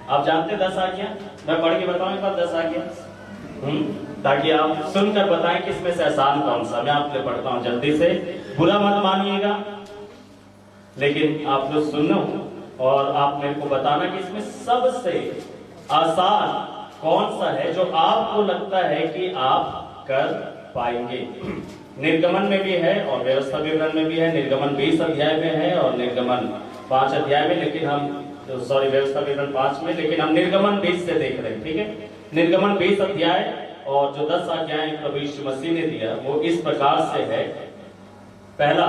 आप जानते? 10 आज्ञा मैं पढ़ के बताऊं एक बार। 10 आज्ञा ताकि आप सुनकर बताएं कि इसमें से आसान कौन सा। मैं आपके लिए पढ़ता हूं जल्दी से, बुरा मत मानिएगा, लेकिन आप लोग सुनो और आप मेरे को बताना कि इसमें सबसे आसान कौन सा है जो आपको लगता है कि आप कर पाएंगे। निर्गमन में भी है और व्यवस्था विवरण में भी है। निर्गमन 20 अध्याय में है और निर्गमन 5 अध्याय में, लेकिन हम व्यवस्था विवरण 5 में, लेकिन हम निर्गमन 20 से देख रहे हैं। ठीक है, निर्गमन 20 अध्याय और जो 10 आज्ञाएं प्रभु यीशु मसीह ने दिया वो इस प्रकार से है। पहला,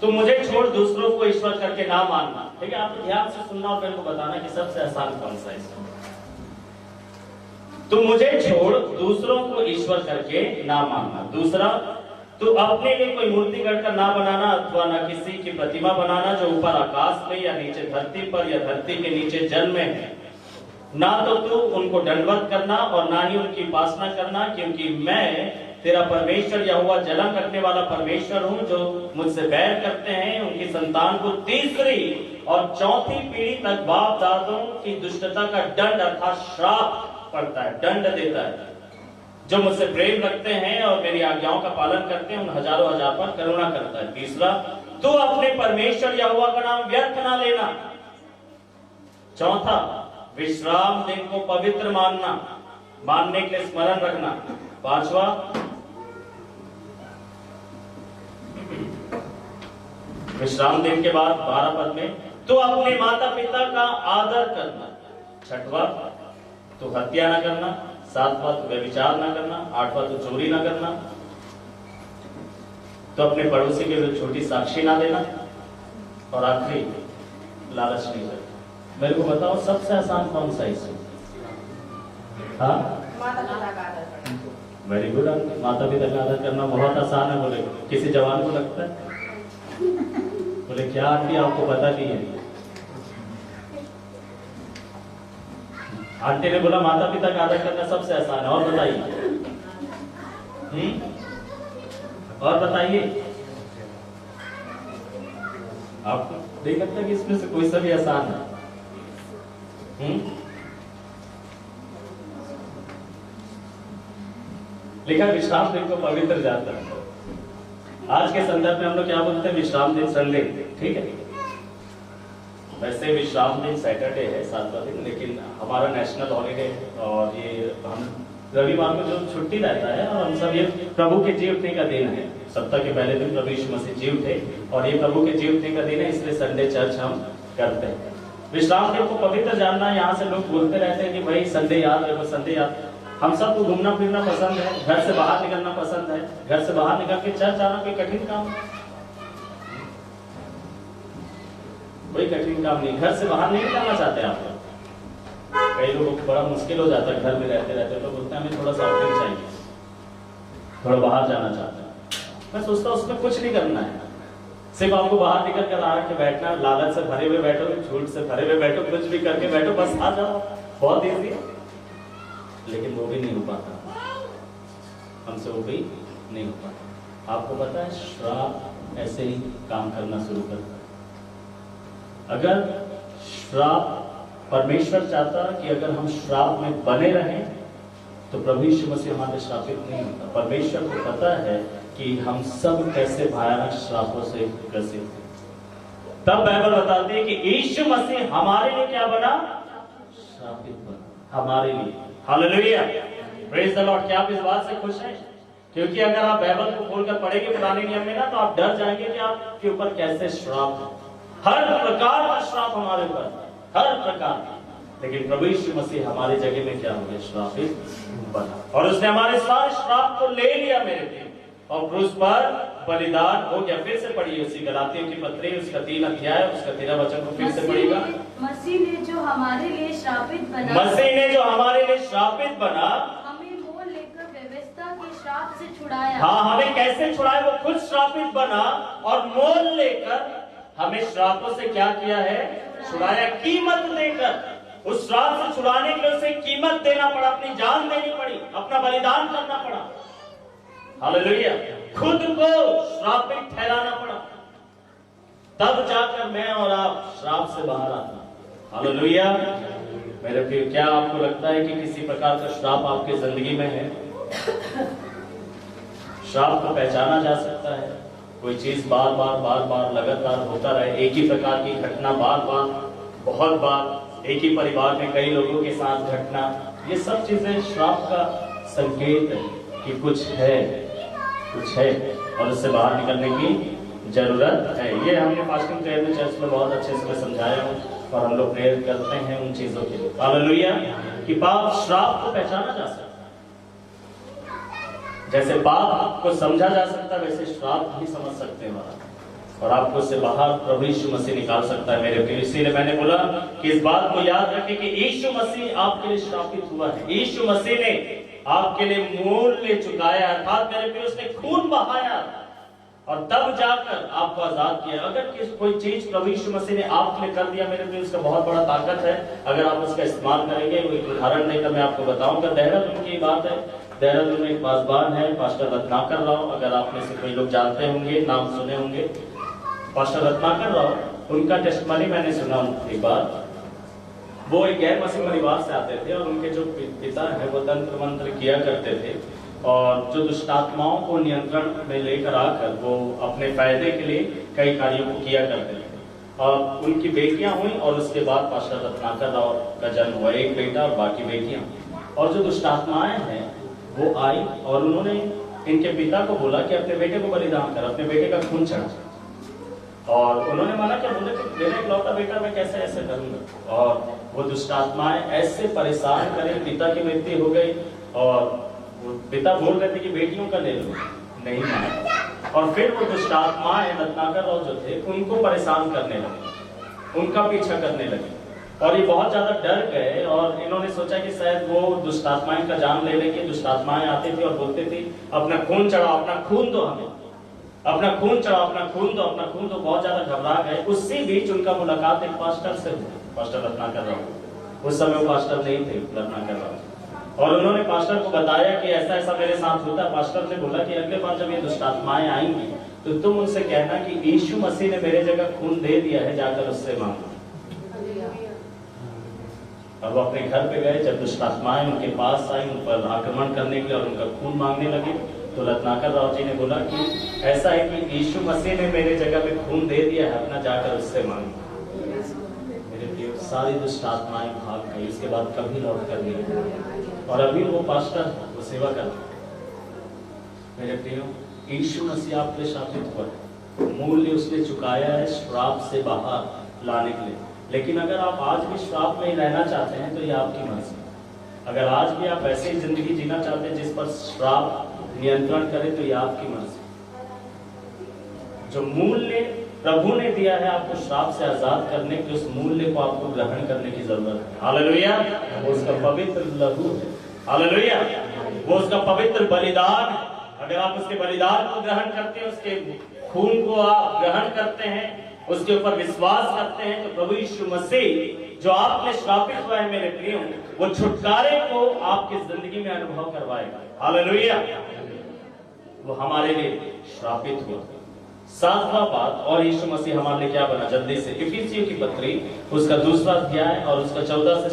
तो मुझे छोड़ दूसरों को ईश्वर करके ना मानना। ठीक है, आप ध्यान से सुनना और मेरे को बताना कि सबसे आसान कौन सा है। तो मुझे छोड़ दूसरों को ईश्वर करके ना मानना। दूसरा, तो अपने लिए कोई मूर्ति गढ़कर ना बनाना अथवा ना किसी की प्रतिमा बनाना जो ऊपर आकाश में या नीचे धरती पर या धरती के नीचे जल में है। ना तो तू उनको दंडवत करना और ना ही उनकी उपासना करना, क्योंकि मैं तेरा परमेश्वर यहोवा जलन रखने वाला परमेश्वर हूँ। जो मुझसे बैर करते हैं उनकी संतान को तीसरी और चौथी पीढ़ी तक बाप दादों की दुष्टता का दंड अर्थात श्राप पड़ता है, दंड देता है। जो मुझसे प्रेम रखते हैं और मेरी आज्ञाओं का पालन करते हैं उन हजारों हजार पर करुणा करता है। तीसरा, तू अपने परमेश्वर यहोवा का नाम व्यर्थ ना लेना। चौथा, विश्राम दिन को पवित्र मानने के लिए स्मरण रखना। पांचवा, विश्राम दिन के बाद 12 पद में, तो अपने माता पिता का आदर करना। छठवा, तो हत्या न करना। सातवां, तो व्यभिचार न करना। आठवां, तो चोरी न करना। तो अपने पड़ोसी के लिए छोटी साक्षी ना देना, और आखिरी लालच नहीं करना। मेरे को बताओ सबसे आसान कौन सा इसमें? हाँ, वेरी गुड। माता पिता का आदर करना बहुत आसान है। बोले किसी जवान को लगता है? बोले क्या आंटी आपको पता नहीं है? आंटी ने बोला माता पिता का आदर करना सबसे आसान है। और बताइए, और बताइए, आपको नहीं लगता कि इसमें से कोई सा भी आसान है? लिखा विश्राम दिन को पवित्र जाता है। आज के संदर्भ में हम लोग क्या बोलते हैं? विश्राम दिन संडे, ठीक है। वैसे विश्राम दिन सैटरडे है, 7वां दिन, लेकिन हमारा नेशनल हॉलीडे है और ये हम रविवार को जो छुट्टी रहता है, और हम सब ये प्रभु के जी उठने का दिन है। सप्ताह के पहले दिन प्रभु यीशु मसीह जी उठे और ये प्रभु के जी उठने का दिन है, इसलिए संडे चर्च हम करते हैं। विश्राम दिन को पवित्र जानना, यहाँ से लोग बोलते रहते हैं कि भाई संडे याद रखो, संडे याद। हम सबको घूमना फिरना पसंद है, घर से बाहर निकलना पसंद है। घर से बाहर निकल के चर्च आना कोई कठिन काम? कोई कठिन काम नहीं। घर से बाहर नहीं निकलना चाहते आप लोग? कई लोगों को बड़ा मुश्किल हो जाता है घर में रहते रहते, तो बोलते हैं हमें थोड़ा सा आउटिंग चाहिए, थोड़ा बाहर जाना चाहते हैं। मैं सोचता हूँ उसमें कुछ नहीं करना है, सिर्फ आपको बाहर निकल कर आके बैठना, लालच से भरे हुए बैठो, झूठ से भरे हुए बैठो, कुछ भी करके बैठो, बस आ जाओ। बहुत ईजी है, लेकिन वो भी नहीं हो पाता हमसे, वो भी नहीं हो पाता। आपको पता है श्राप ऐसे ही काम करना शुरू करता है। अगर श्राप, परमेश्वर चाहता कि अगर हम श्राप में बने रहें तो प्रभु यीशु मसीह हमारे श्रापित नहीं होता। परमेश्वर को पता है कि हम सब कैसे भयानक श्रापों से ग्रसित हैं। तब बाइबल बताती है कि यीशु मसीह हमारे लिए क्या बना? श्रापित बना हमारे लिए। Hallelujah, praise the Lord. क्या आप इस बात से खुश हैं? क्योंकि अगर आप बाइबल को खोलकर पढ़ेंगे पुराने नियम में ना, तो आप डर जाएंगे कि आपके ऊपर कैसे श्राप है। हर प्रकार का श्राप हमारे ऊपर, हर प्रकार। लेकिन प्रभु यीशु मसीह हमारी जगह में क्या हो गया? श्रापित बना, और उसने हमारे सारे श्राप को ले लिया मेरे लिए, और क्रूस पर बलिदान हो गया। फिर से पढ़िए उसी गलातियों की पत्री, उसका 3 अध्याय, उसका 13 वचन को फिर से पढ़िएगा। मसीह ने जो हमारे लिए श्रापित बना, मसीह ने जो हमारे लिए श्रापित बना, हमें मोल लेकर व्यवस्था के श्राप से छुड़ाया। हाँ, हमें कैसे छुड़ाया? वो खुद श्रापित बना और मोल लेकर हमें श्रापों से क्या किया है? छुड़ाया, कीमत देकर। उस श्राप से छुड़ाने के लिए उसे कीमत देना पड़ा, अपनी जान देनी पड़ी, अपना बलिदान करना पड़ा। हालेलुया, खुद को श्रापित ठहराना पड़ा, तब जाकर मैं और आप श्राप से बाहर आते। हालेलुया मेरे प्रिय, क्या आपको लगता है कि किसी प्रकार का श्राप आपकी जिंदगी में है? श्राप को पहचाना जा सकता है। कोई चीज बार बार लगातार होता रहे, एक ही प्रकार की घटना बार बार, बहुत बार, एक ही परिवार में कई लोगों के साथ घटना, ये सब चीजें श्राप का संकेत है कि कुछ है और उससे बाहर निकलने की जरूरत है। ये हमने फास्टिंग प्रेयर में चर्च में बहुत अच्छे से समझाया है, और हम लोग प्रेयर करते हैं उन चीजों के लिए। हालेलुया, कि पाप श्राप को पहचाना जा सकता है। जैसे पाप को समझा जा सकता है, वैसे श्राप भी समझ सकते हैं, और आपको उससे बाहर प्रभु यीशु मसीह निकाल सकता है मेरे प्रिय। इसीलिए मैंने बोला कि इस बात को याद रखें कि यीशु मसीह आपके लिए श्रापित हुआ है। यीशु मसीह ने आपके लिए मूल्य चुकाया, अर्थात मेरे प्रिय उसने खून बहाया, और तब जाकर आपको आजाद किया। अगर कोई चीज प्रभु यीशु मसीह ने आपके लिए कर दिया मेरे प्रिय, उसका बहुत बड़ा ताकत है अगर आप उसका इस्तेमाल करेंगे। एक उदाहरण देकर मैं आपको बताऊंगा। देहरादून की बात है। देहरादून में एक पासबान है, पास्टर रत्नाकर राव। अगर आप में से कोई लोग जानते होंगे, नाम सुने होंगे, पास्टर रत्नाकर राव, उनका टेस्टिमनी मैंने सुना एक बार। वो एक गैर मसीह परिवार से आते थे, और उनके जो पिता है वो तंत्र मंत्र किया करते थे, और जो दुष्ट आत्माओं को नियंत्रण में लेकर आकर वो अपने फायदे के लिए कई कार्यों को किया करते थे। और उनकी बेटियां हुई, और उसके बाद पास्टर रत्नाकर राव का जन्म हुआ, एक बेटा और बाकी बेटियां। और जो दुष्ट आत्माएं हैं वो आई, और उन्होंने इनके पिता को बोला कि अपने बेटे को बलिदान कर, अपने बेटे का खून चढ़ा। और उन्होंने माना क्या? बोले कि मेरा इकलौता बेटा, मैं कैसे ऐसे करूंगा। और वो दुष्ट आत्माएं ऐसे परेशान करें, पिता की मृत्यु हो गई, और पिता बोल रहे थे कि बेटियों का ले लो, नहीं माना। और फिर वो दुष्ट आत्माएं रत्नाकर राव जो थे उनको परेशान करने लगे, उनका पीछा करने लगे, और ये बहुत ज्यादा डर गए और इन्होंने सोचा कि शायद वो दुष्ट आत्माएं का जान ले लेंगे। दुष्ट आत्माएं आती थी और बोलते थे अपना खून चढ़ाओ, अपना खून दो हमें, अपना खून चढ़ाओ, अपना खून दो, अपना खून दो। बहुत ज्यादा घबरा गए। उसी बीच उनका मुलाकात एक पास्टर से हुई, पास्टर रत्नाकर राव। उस समय वो पास्टर नहीं थे रत्नाकर राव, और उन्होंने पास्टर को बताया कि ऐसा ऐसा मेरे साथ होता है। पास्टर ने बोला कि अगले बार जब ये दुष्ट आत्माएं आएंगी तो तुम उनसे कहना कि यीशु मसीह ने मेरे जगह खून दे दिया है, जाकर उससे मांगो। और वो अपने घर पे गए। जब दुष्ट आत्माएं उनके पास आई, उन पर आक्रमण करने के लिए और उनका खून मांगने लगे, तो रत्नाकर राव जी ने बोला कि ऐसा है कि यीशु मसीह ने मेरे जगह पे खून दे दिया है, अपना जाकर उससे मांगो। मेरे प्रिय, सारी दुष्ट आत्माएं भाग गई। उसके बाद कभी लौट कर नहीं आई। और अभी वो पास्टर वो सेवा करते। मेरे प्रियो, यीशु मसीह आपके लिए शापित हुआ है, मूल्य उसने चुकाया है श्राप से बाहर लाने के लिए। लेकिन अगर आप आज भी श्राप में ही रहना चाहते हैं तो ये आपकी मर्जी। अगर आज भी आप ऐसे ही जिंदगी जीना चाहते हैं जिस पर श्राप नियंत्रण करे तो ये आपकी मर्जी। जो मूल्य प्रभु ने दिया है आपको श्राप से आजाद करने के, उस मूल्य को आपको ग्रहण करने की जरूरत है। हालेलुया। वो उसका पवित्र लहू है। हालेलुया। वो उसका पवित्र बलिदान है। अगर आप उसके बलिदान को ग्रहण करते हैं, उसके खून को आप ग्रहण करते हैं, उसके ऊपर विश्वास करते हैं, तो प्रभु यीशु मसीह जो आपने श्रापित हुआ है मेरे प्रियो, वो छुटकारे को आपकी जिंदगी में अनुभव करवाएगा। हालेलुया। वो हमारे लिए श्रापित हुआ। सातवां बात, और यीशु मसीह हमारे लिए क्या बना, जल्दी से इफिसियों की पत्री उसका दूसरा अध्याय और उसका 14 से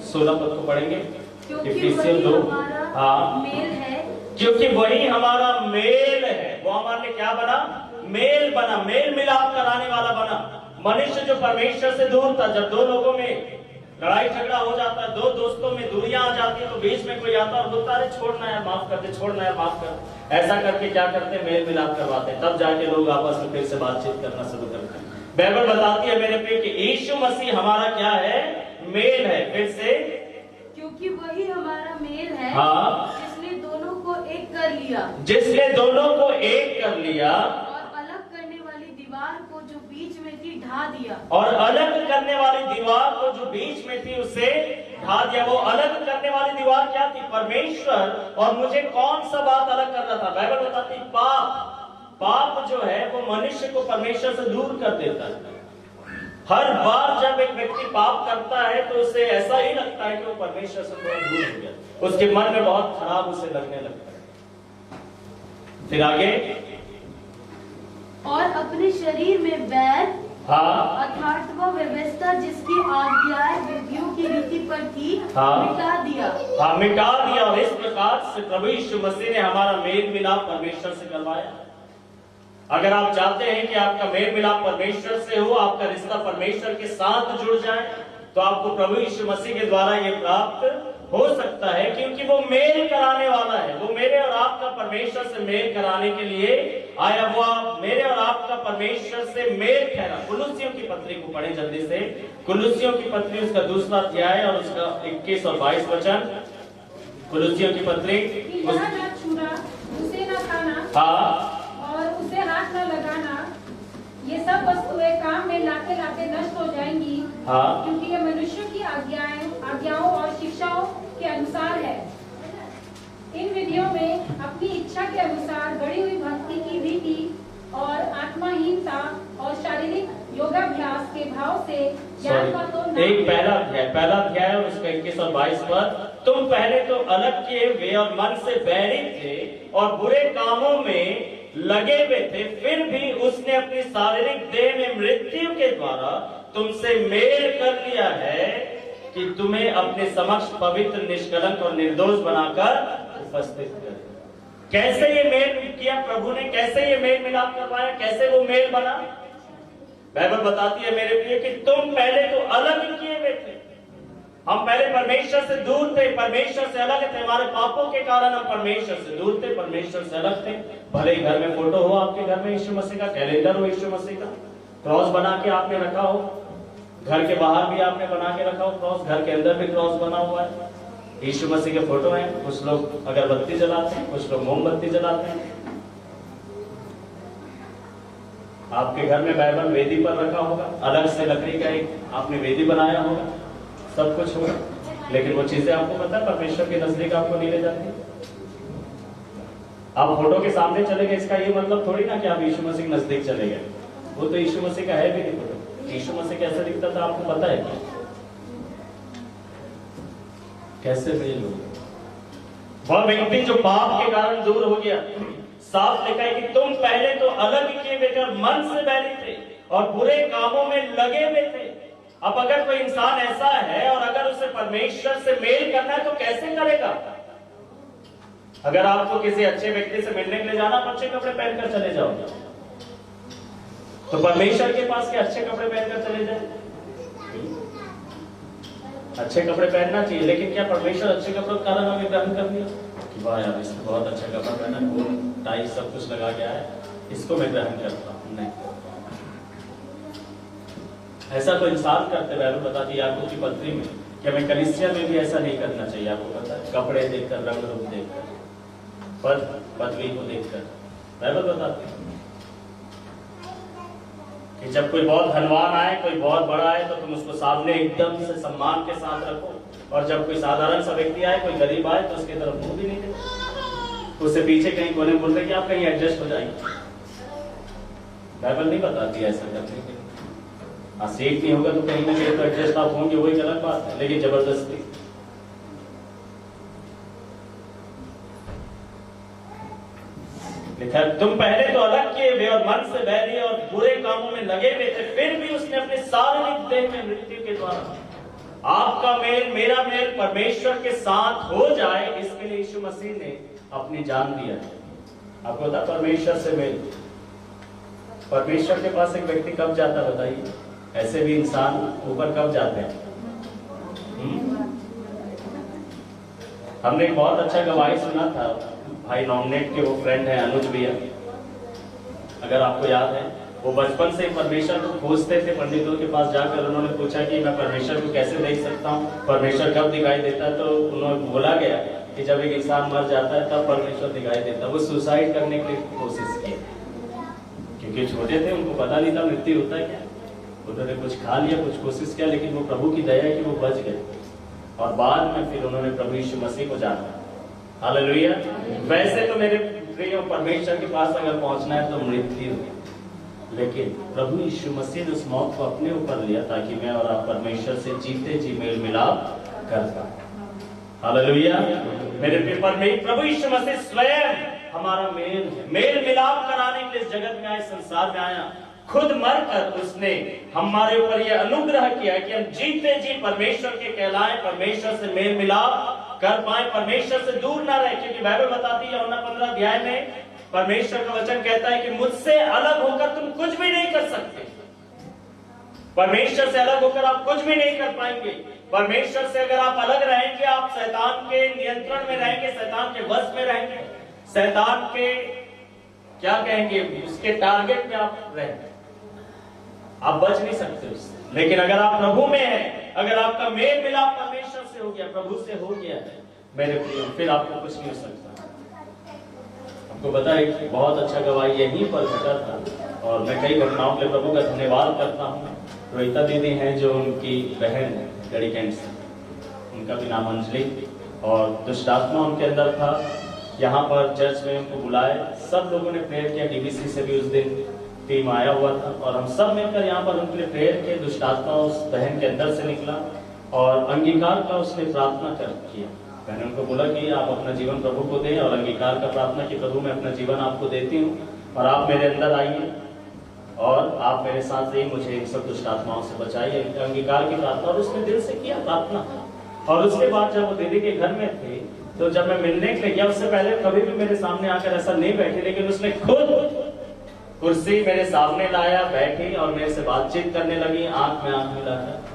16 पद को पढ़ेंगे। इफिसियों 2। हाँ, क्योंकि वही हमारा मेल है। वो हमारे लिए क्या बना, मेल बना, मेल मिलाप कराने वाला बना। मनुष्य जो परमेश्वर से दूर था, जब दो लोगों में लड़ाई झगड़ा हो जाता है, दो दोस्तों में दूरियां आ जाती है, तो बीच में कोई आता और बोलता है छोड़ना यार, माफ कर दे, छोड़ना यार, माफ कर। ऐसा करके क्या करते हैं, मेल मिलाप करवाते हैं। तब जाके लोग आपस में फिर से बातचीत करना शुरू करते हैं। बाइबल बताती है मेरे प्रिय कि यीशु मसीह हमारा क्या है, मेल है। फिर से, क्योंकि वही हमारा मेल है। हाँ, जिसने दोनों को एक कर लिया, जिसने दोनों को एक कर लिया, दीवार को जो बीच में थी ढा दिया, और अलग करने वाली दीवार को जो बीच में थी उसे ढा दिया। वो अलग करने वाली दीवार क्या थी, परमेश्वर और मुझे कौन सा बात अलग कर रहा था। बाइबल बताती पाप। पाप जो है वो मनुष्य को परमेश्वर से दूर कर देता है। हर बार जब एक व्यक्ति पाप करता है तो उसे ऐसा ही लगता है कि वो परमेश्वर से थोड़ा दूर हो गया, उसके मन में बहुत खराब उसे लगने लगता है। फिर आगे, और अपने शरीर में बैर, हाँ, अर्थात वह व्यवस्था जिसकी आज्ञाएं विधियों की रीति पर थी, हाँ, मिटा दिया। हाँ, मिटा दिया। और इस प्रकार से प्रभु यीशु मसीह ने हमारा मेल मिलाप परमेश्वर से करवाया। अगर आप चाहते हैं कि आपका मेल मिलाप परमेश्वर से हो, आपका रिश्ता परमेश्वर के साथ जुड़ जाए, तो आपको प्रभु यीशु मसीह के द्वारा ये प्राप्त हो सकता है, क्योंकि वो मेल कराने वाला है। वो मेरे और आपका परमेश्वर से मेल कराने के लिए आया हुआ, मेरे और आपका परमेश्वर से मेल ठहरा। कुलुस्सियों की पत्री को पढ़ें जल्दी से। कुलुस्सियों की पत्री उसका दूसरा अध्याय और उसका 21 और 22 वचन। कुलुस्सियों की पत्री, ना छूना, उसे ना खाना, हाँ, और उसे हाथ न लगाना, ये सब वस्तुएं काम में लाते लाते नष्ट हो जाएंगी, हाँ, क्योंकि ये मनुष्य की आज्ञाओं और शिक्षाओं के अनुसार है। इन विधियों में अपनी इच्छा के अनुसार गढ़ी हुई भक्ति की रीति और आत्माहीनता और शारीरिक योगाभ्यास के भाव से ज्ञान का तो एक पहला अध्याय और उसका 21 और 22 पर, तुम पहले तो अलग किए हुए और मन से बैरी थे और बुरे कामों में लगे हुए थे, फिर भी उसने अपनी शारीरिक देह में मृत्यु के द्वारा तुमसे मेल कर लिया है कि तुम्हें अपने समक्ष पवित्र, निष्कलंक और निर्दोष बनाकर उपस्थित कर। कैसे ये मेल किया प्रभु ने, कैसे ये मेल मिलाप करवाया, कैसे वो मेल बना। बाइबल बताती है मेरे प्रिय कि तुम पहले तो अलग किए हुए थे। हम पहले परमेश्वर से दूर थे, परमेश्वर से अलग थे। हमारे पापों के कारण हम परमेश्वर से दूर थे, परमेश्वर से अलग थे। भले ही घर में फोटो हो आपके घर में यीशु मसीह का, कैलेंडर हो यीशु मसीह का, क्रॉस बना के आपने रखा हो, घर के बाहर भी आपने बना के रखा हो क्रॉस, घर के अंदर भी क्रॉस बना हुआ है, यीशु मसीह के फोटो हैं। कुछ लोग अगरबत्ती जलाते हैं, कुछ लोग मोमबत्ती जलाते हैं। आपके घर में बाइबल वेदी पर रखा होगा, अलग से लकड़ी का एक आपने वेदी बनाया होगा, सब कुछ होगा, लेकिन वो चीजें आपको पता है परमेश्वर के नजदीक आपको नहीं ले जाती। आप फोटो के सामने चले गए, इसका ये मतलब थोड़ी ना कि आप यीशु मसीह के नजदीक चले गए। वो तो यीशु मसीह का है भी नहीं फोटो। यीशु मसीह कैसे दिखता था आपको पता है क्या? कैसे मेल हो? वह व्यक्ति जो पाप के कारण दूर हो गया, साफ लिखा है कि तुम पहले तो अलग किए बेकर मन से बैरी थे और बुरे कामों में लगे हुए थे। अब अगर कोई इंसान ऐसा है और अगर उसे परमेश्वर से मेल करना है तो कैसे करेगा? अगर आपको किसी अच्छे व्यक्ति से मिलने के लिए जाना, अच्छे कपड़े पहनकर चले जाओ, तो परमेश्वर के पास के अच्छे कपड़े पहनकर चले जाए? अच्छे कपड़े पहनना चाहिए, लेकिन क्या परमेश्वर अच्छे कपड़ों के कारण हमें ग्रहण कर लिया कि वाह यार इसने बहुत अच्छा कपड़ा पहना, गोल टाई सब कुछ लगा गया है, इसको मैं ग्रहण करता हूं? नहीं, ऐसा तो इंसान करते हुए बताती है याकूब की पत्री में कि हमें कलीसिया में भी ऐसा नहीं करना चाहिए। आपको पता है, कपड़े देखकर, रंग रूप देखकर, पद पदवी को देखकर बाइबल बताती है कि जब कोई बहुत धनवान आए, कोई बहुत बड़ा आए, तो तुम उसको सामने एकदम से सम्मान के साथ रखो, और जब कोई साधारण सा व्यक्ति आए, कोई गरीब आए, तो उसकी तरफ मुंह भी नहीं देते, उससे पीछे कहीं कोने बोल रहे कि आप कहीं एडजस्ट हो जाएंगे। बाइबल नहीं बताती ऐसा करने के। हाँ, सीट नहीं होगा तो कहीं ना कहीं तो एडजस्ट आप होंगे, वही अलग बात है, लेकिन जबरदस्ती लिखा तुम पहले तो अलग किए हुए और मन से बैरी और बुरे कामों में लगे हुए थे, फिर भी उसने अपने शारीरिक देह में मृत्यु के द्वारा आपका मेल, मेरा मेल परमेश्वर के साथ हो जाए, इसके लिए यीशु मसीह ने अपनी जान दिया है। आपको पता परमेश्वर से मेल, परमेश्वर के पास एक व्यक्ति कब जाता है बताइए? ऐसे भी इंसान ऊपर कब जाते हैं? हमने एक बहुत अच्छा गवाही सुना था, भाई नॉमिनेट के वो फ्रेंड है अनुज भैया, अगर आपको याद है, वो बचपन से परमेश्वर को खोजते थे। पंडितों के पास जाकर उन्होंने पूछा कि मैं परमेश्वर को कैसे देख सकता हूँ, परमेश्वर कब दिखाई देता है? तो उन्होंने बोला गया कि जब एक इंसान मर जाता है तब परमेश्वर दिखाई देता है। वो सुसाइड करने की कोशिश की, क्योंकि छोटे थे, उनको पता नहीं था मृत्यु होता है क्या। उन्होंने कुछ खा लिया, कुछ कोशिश किया, लेकिन वो प्रभु की दया है कि वो बच गए, और बाद में फिर उन्होंने प्रभु यीशु मसीह को जाना। हालेलुया। वैसे तो मेरे प्रिय परमेश्वर के पास अगर पहुंचना है तो मृत्यु, लेकिन प्रभु यीशु मसीह ने उस मौत को अपने ऊपर लिया ताकि मैं और आप परमेश्वर से जीते जी मेल मिलाप कर पाए। हालेलुया। मेरे प्रिय प्रभु यीशु मसीह स्वयं हमारा मेल मिलाप कराने के लिए जगत में आए, संसार में आया, खुद मरकर उसने हमारे ऊपर यह अनुग्रह किया कि हम जीते जी परमेश्वर के कहलाएं, परमेश्वर से मेल मिलाप कर पाए, परमेश्वर से दूर ना रहे। क्योंकि बाइबल बताती है यूहन्ना 15 अध्याय में परमेश्वर का वचन कहता है कि मुझसे अलग होकर तुम कुछ भी नहीं कर सकते। परमेश्वर से अलग होकर आप कुछ भी नहीं कर पाएंगे। परमेश्वर से अगर आप अलग रहेंगे, आप शैतान के नियंत्रण में रहेंगे, शैतान के वश में रहेंगे, शैतान के क्या कहेंगे, उसके टारगेट में आप रहेंगे, आप बच नहीं सकते उससे। लेकिन अगर आप प्रभु में हैं, अगर आपका मेल मिलाप परमेश्वर से हो गया, प्रभु से हो गया है मेरे प्रिय, फिर आपको कुछ नहीं हो सकता। आपको पता है बहुत अच्छा गवाही यहीं पर घटा था, और मैं कई घटनाओं के लिए प्रभु का धन्यवाद करता हूँ। रोहिता दीदी हैं जो उनकी बहन है गड़ी कैंट से, उनका भी नाम अंजलि, और दुष्ट आत्मा उनके अंदर था। यहाँ पर चर्च में उनको बुलाए, सब लोगों ने प्रेयर किया, डीबीसी से भी उस दिन टीम आया हुआ था, और हम सब मिलकर यहाँ पर उनके लिए प्रेयर किए। दुष्ट आत्मा उस बहन के अंदर से निकला और अंगीकार का उसने प्रार्थना किया। मैंने उनको बोला कि आप अपना जीवन प्रभु को दें, और अंगीकार का प्रार्थना कि प्रभु मैं अपना जीवन आपको देती हूँ और आप मेरे अंदर आइए और आप मेरे साथ रहिए, मुझे इन सब दुष्ट आत्माओं से बचाइए। अंगीकार की प्रार्थना, और उसने दिल से किया प्रार्थना। और उसके बाद जब वो दीदी के घर में थे, तो जब मैं मिलने के लिए गया, उससे पहले कभी भी मेरे सामने आकर ऐसा नहीं बैठी, लेकिन उसने खुद कुर्सी मेरे सामने लाया, बैठी और मेरे से बातचीत करने लगी, आंख में आंख मिलाकर।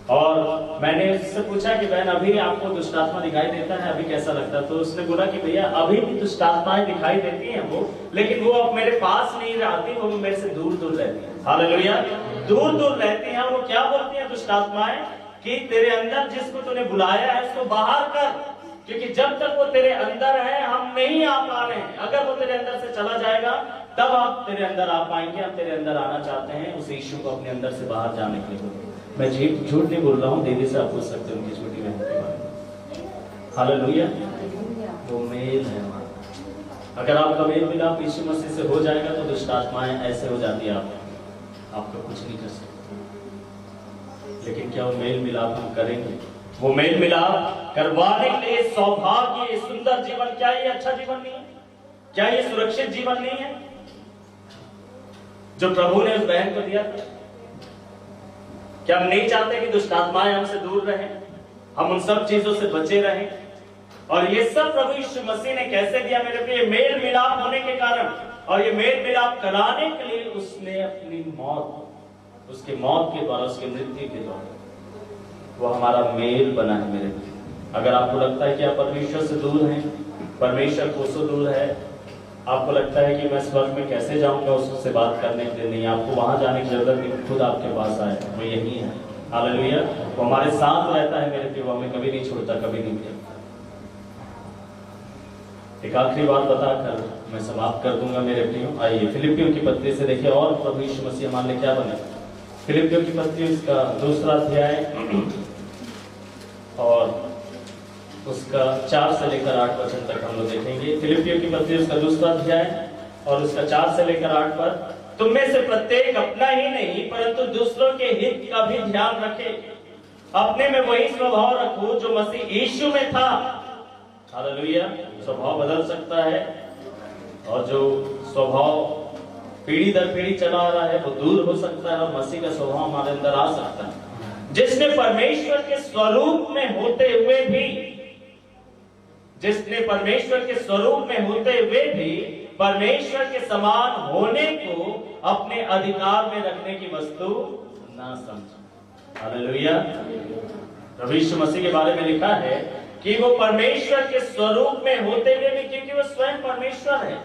और मैंने उससे पूछा कि बहन अभी आपको दुष्ट आत्मा दिखाई देता है, अभी कैसा लगता है? तो उसने बोला कि भैया अभी भी दुष्ट आत्माएं दिखाई देती हैं वो, लेकिन वो अब मेरे पास नहीं रहती, वो मेरे से दूर दूर रहती है। हालेलुया। दूर दूर रहती हैं। वो क्या बोलती हैं दुष्ट आत्माएं कि तेरे अंदर जिसको तूने बुलाया है उसको बाहर कर, क्योंकि जब तक वो तेरे अंदर है हम नहीं आ पा रहे हैं। अगर वो तेरे अंदर से चला जाएगा तब आप तेरे अंदर आ पाएंगे। हम तेरे अंदर आना चाहते हैं, उस यीशु को अपने अंदर से बाहर जाने के लिए। मैं झूठ नहीं बोल रहा हूँ, दीदी से आप पूछ सकते हो उनकी छोटी बहन के बारे में। हालेलुया। वो मेल है हमारा। अगर आपका मेल मिलाप यीशु मसीह से हो जाएगा तो दुष्ट आत्माएं ऐसे हो जाती है, आपका कुछ नहीं कर सकते। लेकिन क्या वो मेल मिलाप हम करेंगे? वो मेल मिलाप करवाने के लिए सौभाग्य, सुंदर जीवन, क्या ये अच्छा जीवन नहीं है? क्या ये सुरक्षित जीवन नहीं है जो प्रभु ने उस बहन को दिया था? क्या हम नहीं चाहते कि दुष्ट आत्माएं हमसे दूर रहें, हम उन सब चीजों से बचे रहें? और ये सब प्रभु यीशु मसीह ने कैसे दिया मेरे प्रिय? मेल मिलाप होने के कारण, और ये मेल मिलाप कराने के लिए उसने अपनी मौत, उसके मौत के द्वारा, उसके मृत्यु के द्वारा वो हमारा मेल बना है मेरे प्रिय। अगर आपको लगता है कि आप परमेश्वर से दूर हैं, परमेश्वर कोसों दूर है, आपको लगता है कि मैं स्वर्ग में कैसे जाऊंगा उससे बात करने के लिए, नहीं, आपको वहां जाने की जरूरत नहीं, खुद आपके पास आए, वो यही है। हालेलुया। वो हमारे साथ रहता है मेरे प्रिय, वो हमें कभी नहीं छोड़ता, कभी नहीं छोड़ता। एक आखिरी बात बताकर मैं समाप्त कर दूंगा मेरे प्रियो। आइए फिलिपियों की पत्री से देखिए और प्रभु यीशु मसीह हमारे लिए क्या बने। फिलिपियों की पत्री उसका 2 अध्याय और उसका 4 से लेकर 8 वचन तक हम लोग देखेंगे। फिलिपियों की पत्री उसका 2 अध्याय और उसका 4 से लेकर 8 पर, तुम में से प्रत्येक अपना ही नहीं परंतु दूसरों के हित का भी ध्यान रखे, अपने में वही स्वभाव रखो जो मसीह यीशु में था। हालेलुया। स्वभाव बदल सकता है और जो स्वभाव पीढ़ी दर पीढ़ी चला आ रहा है वो दूर हो सकता है और मसीह का स्वभाव हमारे अंदर आ सकता है। जिसने परमेश्वर के स्वरूप में होते हुए भी, जिसने परमेश्वर के स्वरूप में होते हुए भी परमेश्वर के समान होने को अपने अधिकार में रखने की वस्तु ना समझा। हालेलुया। प्रभु यीशु मसीह के बारे में लिखा है कि वो परमेश्वर के स्वरूप में होते हुए भी, क्योंकि वो स्वयं परमेश्वर है,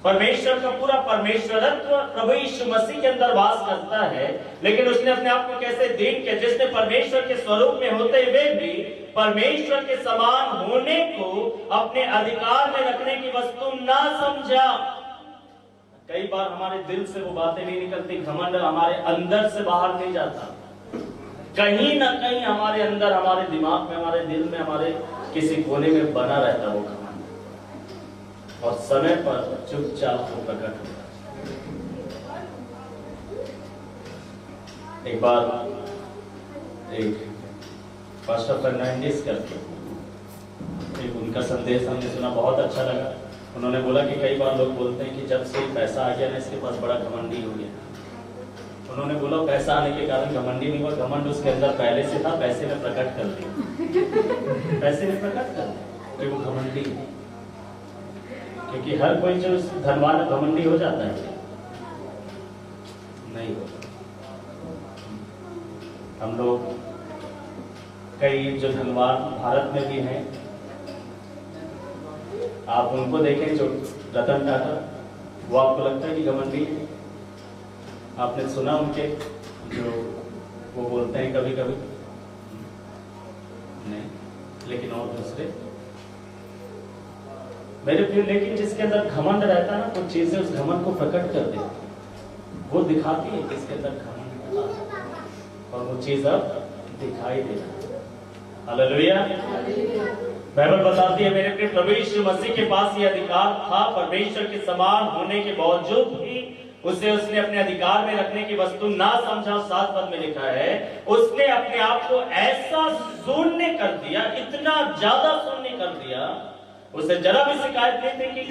परमेश्वर का पूरा परमेश्वरत्व प्रभु यीशु मसीह के अंदर वास करता है, लेकिन उसने अपने आप को कैसे दीन किया? जिसने परमेश्वर के स्वरूप में होते हुए भी परमेश्वर के समान होने को अपने अधिकार में रखने की वस्तु ना समझा। कई बार हमारे दिल से वो बातें नहीं निकलती, घमंड हमारे अंदर से बाहर नहीं जाता, कहीं ना कहीं हमारे अंदर, हमारे दिमाग में, हमारे दिल में, हमारे किसी कोने में बना रहता वो घमंड, और समय पर चुपचाप वो प्रकट होता। एक बार एक पास्टर फर्नांडिस करके एक उनका संदेश हमने सुना, बहुत अच्छा लगा। उन्होंने बोला कि कई बार लोग बोलते हैं कि जब से पैसा आ गया ना इसके पास बड़ा घमंडी हो गया। उन्होंने बोला पैसा आने के कारण घमंडी नहीं हुआ, घमंड उसके अंदर पहले से था, पैसे में प्रकट कर दिया, पैसे में प्रकट कर दिया कि वो घमंडी है। क्योंकि हर कोई जो धनवान घमंडी हो जाता है नहीं होता। हम लोग कई जो धनवान भारत में भी हैं, आप उनको देखें, जो रतन टाटा, वो आपको लगता है कि घमंडी है? आपने सुना उनके जो वो बोलते हैं कभी कभी नहीं, लेकिन और दूसरे मेरे प्रिय, लेकिन जिसके अंदर घमंड रहता है ना, कुछ चीजें उस घमंड को प्रकट कर देती, वो दिखाती है किसके अंदर घमंड और वो चीज अब दिखाई देती। हालेलुया। बाइबल बताती है मेरे प्रिय, प्रभु यीशु मसीह के पास ये अधिकार था, परमेश्वर के समान होने के बावजूद भी उसे उसने अपने अधिकार में रखने की वस्तु ना समझा। 7 पद में लिखा है, उसने अपने आप को ऐसा शून्य कर दिया, इतना ज्यादा शून्य कर दिया, उसे जरा भी शिकायत नहीं थी कि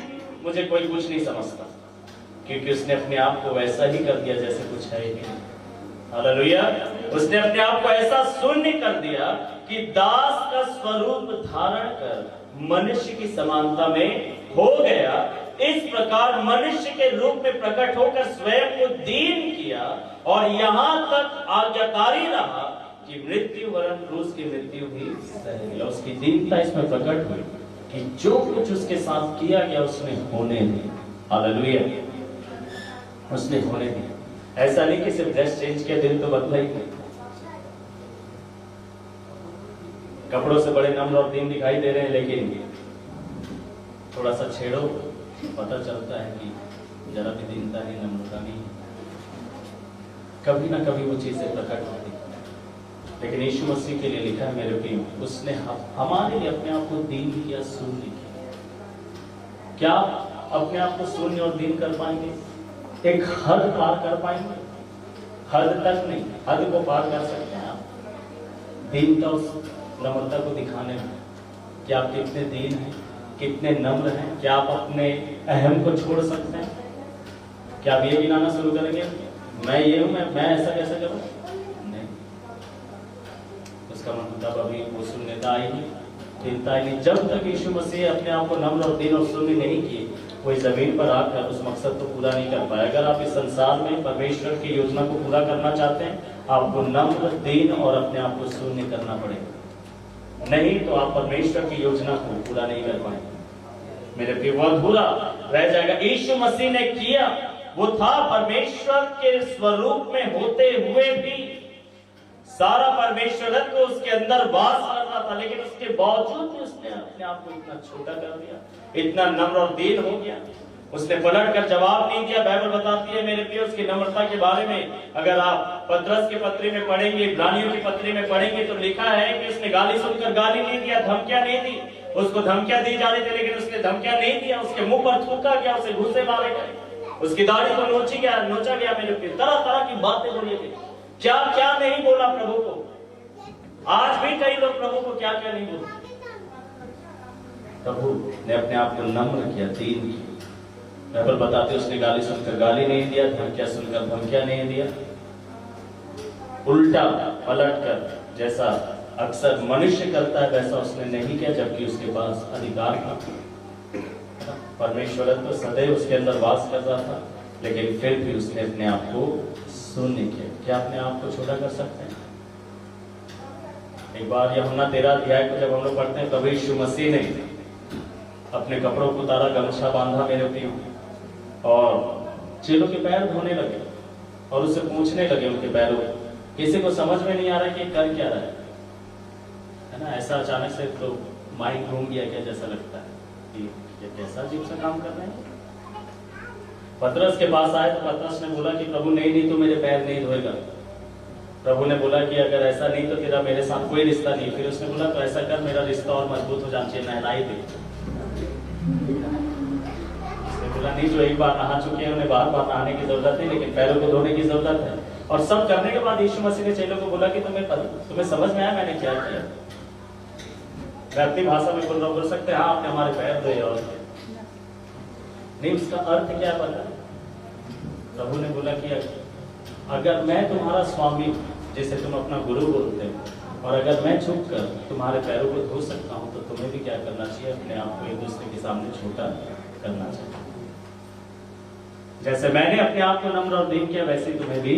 मुझे कोई कुछ नहीं समझता, क्योंकि उसने अपने आप को वैसा ही कर दिया जैसे कुछ है ही नहीं। हालेलुया। उसने अपने आप को ऐसा शून्य कर दिया कि दास का स्वरूप धारण कर मनुष्य की समानता में हो गया। इस प्रकार मनुष्य के रूप में प्रकट होकर स्वयं को दीन किया और यहाँ तक आज्ञाकारी रहा कि मृत्यु वरन क्रूस की मृत्यु भी सह लिया। उसकी दीनता इसमें प्रकट हुई कि जो कुछ उसके साथ किया गया उसने होने दिया। हालेलुया। उसने होने दिया। ऐसा नहीं कि सिर्फ ड्रेस चेंज किया, दिल तो बदला ही नहीं। कपड़ों से बड़े नम्र और दीन दिखाई दे रहे हैं, लेकिन थोड़ा सा छेड़ो पता चलता है कि जरा भी दीनता नहीं, नम्रता नहीं, कभी ना कभी वो चीजें प्रकट होती। लेकिन यीशु मसीह के लिए लिखा है मेरे प्रियो, उसने हमारे लिए अपने आप को दीन किया, शून्य किया। क्या अपने आप को शून्य और दीन कर पाएंगे? एक हद पार कर पाएंगे? हद तक नहीं, हद को पार कर सकते हैं आप दीनता, उस नम्रता को दिखाने में कि आप कितने दीन हैं, कितने नम्र हैं। क्या आप अपने अहम को छोड़ सकते हैं? क्या आप ये गिनाना शुरू करेंगे, मैं ये हूं, मैं ऐसा कैसे करूं? नहीं, उसका मतलब अभी वो शून्यता आई नहीं, दीनता आई नहीं। जब तक यीशु मसीह अपने आप को नम्र और दीन और शून्य नहीं किए, कोई जमीन पर आकर उस मकसद को पूरा नहीं कर पाया। अगर आप इस संसार में परमेश्वर की योजना को पूरा करना चाहते हैं, आपको नम्र, दीन और अपने आप को शून्य करना पड़ेगा। नहीं तो आप परमेश्वर की योजना को पूरा नहीं कर पाएंगे मेरे प्रिय, वो अधूरा रह जाएगा। यीशु मसीह ने किया, वो था परमेश्वर के स्वरूप में होते हुए भी सारा परमेश्वरत्व उसके अंदर वास कर रहा था, लेकिन उसके बावजूद भी उसने अपने आप को इतना छोटा कर दिया, इतना नम्र और दीन हो गया। उसने पलट कर जवाब नहीं दिया। बाइबल बताती है मेरे प्रिय उसकी नम्रता के बारे में। अगर आप पतरस के पत्री में पढ़ेंगे, इब्रानियों की पत्री में पढ़ेंगे, तो लिखा है कि उसने गाली सुनकर गाली नहीं दिया, धमकियां नहीं दी। उसको धमकियां दी जा रही थी, लेकिन उसने धमकियां नहीं दिया। उसके मुंह पर थूका गया, उसे घूंसे मारे गए, उसकी दाढ़ी को नोचा गया मेरे प्रिय, तरह तरह की बातें बोली गई। क्या क्या नहीं बोला प्रभु को। आज भी कई लोग प्रभु को क्या क्या नहीं बोलते। प्रभु ने अपने आप को नम्र किया, दीन किया। बाइबल बताते उसने गाली सुनकर गाली नहीं दिया, धमकियां सुनकर धमकियां नहीं दिया। उल्टा पलट कर जैसा अक्सर मनुष्य करता है वैसा उसने नहीं किया, जबकि उसके पास अधिकार था। परमेश्वरत्व तो सदैव उसके अंदर वास कर रहा था, लेकिन फिर भी उसने अपने आप को शून्य किया। क्या अपने आप को छोटा कर सकते हैं? एक बार यूहन्ना 13 अध्याय को जब हम लोग पढ़ते हैं, प्रभु यीशु मसीह ने अपने कपड़ों को उतारा, गमछा बांधा मेरे प्रिय, और चेलों के पैर धोने लगे और उससे पूछने लगे उनके पैरों को। किसी को समझ में नहीं आ रहा कि कर क्या रहा है ना। ऐसा अचानक से तो माइंड घूम गया क्या, जैसा लगता है कि ये कैसा अजीब सा काम कर रहे हैं। पतरस के पास आए तो पतरस ने बोला कि प्रभु नहीं तो मेरे पैर नहीं धोएगा। प्रभु ने बोला कि अगर ऐसा नहीं तो तेरा मेरे साथ कोई रिश्ता नहीं। फिर उसने बोला तो ऐसा कर, मेरा रिश्ता और मजबूत हो जाना चाहिए, नहलाई दे। उसने बोला नहीं, जो एक बार नहा चुके हैं उन्हें बार बार नहाने की जरूरत नहीं, लेकिन पैरों को धोने की जरूरत है। और सब करने के बाद यीशु मसीह ने चेलों को बोला कि तुम्हें समझ में आया मैंने क्या किया। मैं अपनी भाषा में बोल रहा हूं, बोल सकते हैं हाँ आपने हमारे पैर धोए और नहीं। उसका अर्थ क्या पता? प्रभु ने बोला कि अगर मैं तुम्हारा स्वामी, जैसे तुम अपना गुरु बोलते हो, और अगर मैं झुक कर तुम्हारे पैरों को धो सकता हूं, तो तुम्हें भी क्या करना चाहिए? अपने आप को एक दूसरे के सामने छोटा करना चाहिए। जैसे मैंने अपने आप को नम्र और दीन किया, वैसे तुम्हें भी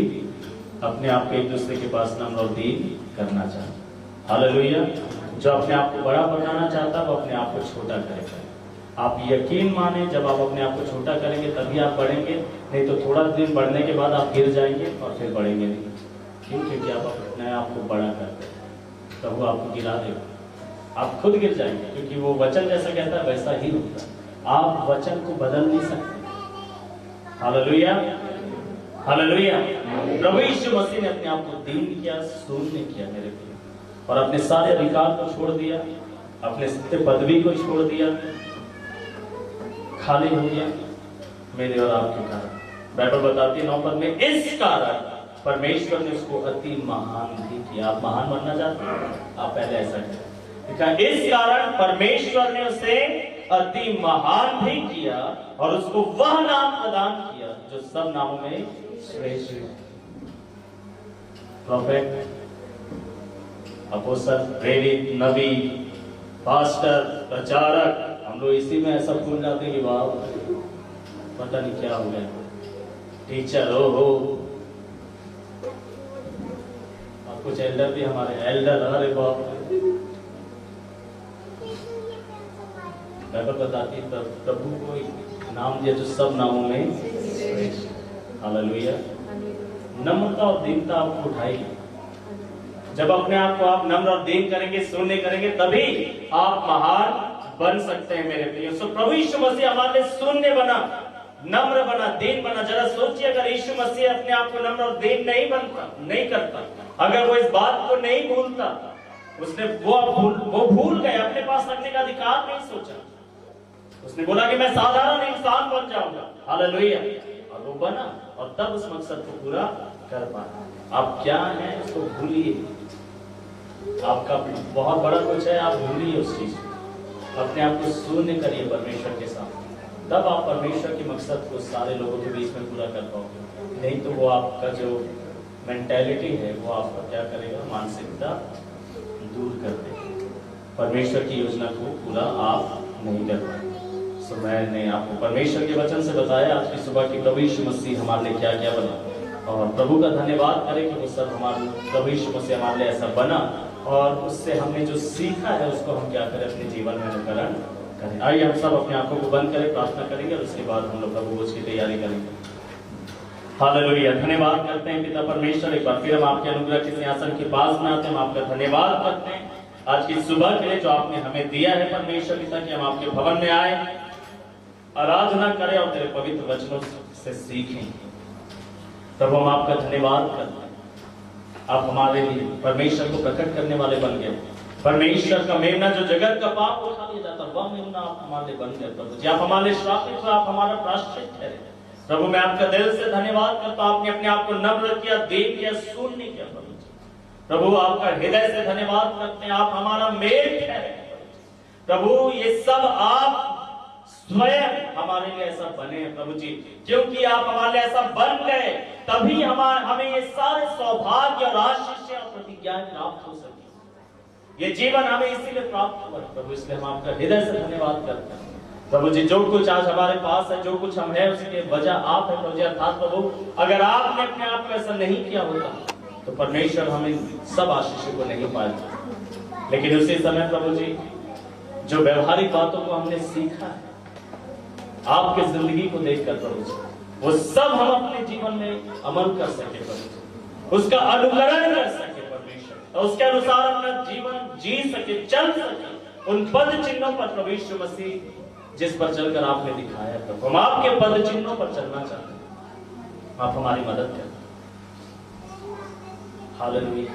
अपने आप को एक दूसरे के पास नम्र और दीन करना चाहिए। हालेलुया। जो अपने आप को बड़ा बनाना चाहता है वो अपने आप को छोटा करेगा। आप यकीन माने, जब आप अपने आप को छोटा करेंगे तभी आप बढ़ेंगे, नहीं तो थोड़ा दिन बढ़ने के बाद आप गिर जाएंगे और फिर बढ़ेंगे नहीं। क्यों? क्योंकि आप अपने आप को बड़ा करते हैं तो वो आपको गिरा देगा, आप खुद गिर जाएंगे। क्योंकि वो वचन जैसा कहता है वैसा ही होता है। आप वचन को बदल नहीं सकते। Hallelujah, hallelujah. प्रभु यीशु मसीह ने अपने आप को दीन किया, शून्य किया मेरे प्रिय, और अपने सारे अधिकार को छोड़ दिया, अपने सत्य पदवी को छोड़ दिया, खाली हो गया मेरे और आपके कारण। बाइबल बताती है 9 पद में, इस कारण परमेश्वर ने उसको अति महान भी किया। आप महान बनना चाहते हैं? आप पहले ऐसा करें। इस कारण परमेश्वर ने उसे अति महान भी किया और उसको वह नाम प्रदान किया जो सब नामों में श्रेष्ठ है। प्रोफेट, अपोस्तल, प्रेरित, नबी, पास्टर, प्रचारक, हम लोग इसी में ऐसा भूल जाते कि वाह पता नहीं क्या हो गया। टीचर हो और कुछ एल्डर भी, हमारे एल्डर, अरे बाप, बाइबल बताती है प्रभु को नाम दिया जो सब नामों में श्रेष्ठ। हालेलुया। नम्रता और दीनता आपको उठाएगी। जब अपने आप को आप नम्र और दीन करेंगे, शून्य करेंगे, तभी आप महान बन सकते हैं मेरे प्रिय। सो प्रभु यीशु मसीह हमारे लिए शून्य बना, नम्र बना, दीन बना। जरा सोचिए, अगर यीशु मसीह अपने आप को नम्र और दीन नहीं करता, अगर वो इस बात को नहीं भूलता, उसने वो भूल गए, अपने पास रखने का अधिकार नहीं सोचा। उसने बोला कि मैं साधारण इंसान बन जाऊंगा, हालेलुया, और वो बना, और तब उस मकसद को पूरा कर पाया। आप क्या हैं उसको भूलिए, आपका बहुत बड़ा कुछ है, आप भूलिए उस चीज को, अपने आप को शून्य करिए परमेश्वर के साथ, तब आप परमेश्वर के मकसद को सारे लोगों के बीच में पूरा कर पाओगे। नहीं तो वो आपका जो मेंटालिटी है वो आपका क्या करेगा, मानसिकता दूर कर देगा, परमेश्वर की योजना को पूरा आप नहीं कर पाएंगे। सो मैंने आपको परमेश्वर के वचन से बताया आज की सुबह की प्रभु यीशु मसीह हमारे लिए क्या क्या बना, और प्रभु का धन्यवाद करें कि वो सब हमारे प्रभु यीशु मसीह हमारे लिए ऐसा बना, और उससे हमने जो सीखा है उसको हम क्या करें, अपने जीवन में अनुकरण करें। आइए हम सब अपने आंखों को बंद करें, प्रार्थना करेंगे, और उसके बाद हम लोग प्रभु भोज की तैयारी करेंगे। हालेलुया, धन्यवाद करते हैं पिता परमेश्वर, एक बार फिर हम आपके अनुग्रह के सिंहासन के पास में आते हैं, हम आपका धन्यवाद करते हैं आज की सुबह के लिए जो आपने हमें दिया है परमेश्वर पिता, कि हम आपके भवन में आए, आराधना करें और तेरे पवित्र वचनों से सीखें। प्रभु हम आपका धन्यवाद करते हैं, आप हमारे लिए परमेश्वर को प्रकट करने वाले बन गए। परमेश्वर का मेमना जो जगत का पाप उठा लिया जाता, वह मेमना आप हमारे लिए बन गए प्रभु जी। आप हमारे श्रापित हो, आप हमारा प्रायश्चित ठहरे प्रभु। मैं आपका दिल से धन्यवाद करता हूं, आपने अपने आप को नम्र किया, दीन किया, शून्य किया प्रभु जी। प्रभु आपका हृदय से धन्यवाद करते हैं, आप हमारा मेल ठहरे प्रभु। ये सब आप स्वयं हमारे लिए ऐसा बने हैं प्रभु जी, क्योंकि आप हमारे लिए ऐसा बन गए, तभी हमें ये सारे सौभाग्य और आशीष और प्रतिज्ञा प्राप्त हो सके। ये जीवन हमें इसीलिए प्राप्त हुआ प्रभु, इसलिए हम आपका हृदय से धन्यवाद करते हैं प्रभु जी। जो कुछ आज हमारे पास है, जो कुछ हम है, उसके वजह आप है प्रभु जी। अर्थात प्रभु अगर आपने अपने आप को ऐसा नहीं किया होता तो परमेश्वर हमें सब आशीषों को नहीं पाए। लेकिन उसी समय प्रभु जी जो व्यवहारिक बातों को हमने सीखा है आपके जिंदगी को देखकर प्रभु जी, वो सब हम अपने जीवन में अमल कर सके प्रभु जी, उसका अनुकरण कर सके परमेश्वर, और उसके अनुसार अपना जीवन जी सके, चल सके उन पद चिन्हों पर प्रभु यीशु मसीह जिस पर चलकर आपने दिखाया प्रभु। हम आपके पद चिन्हों पर चलना चाहते हैं, आप हमारी मदद करें। हालेलुया।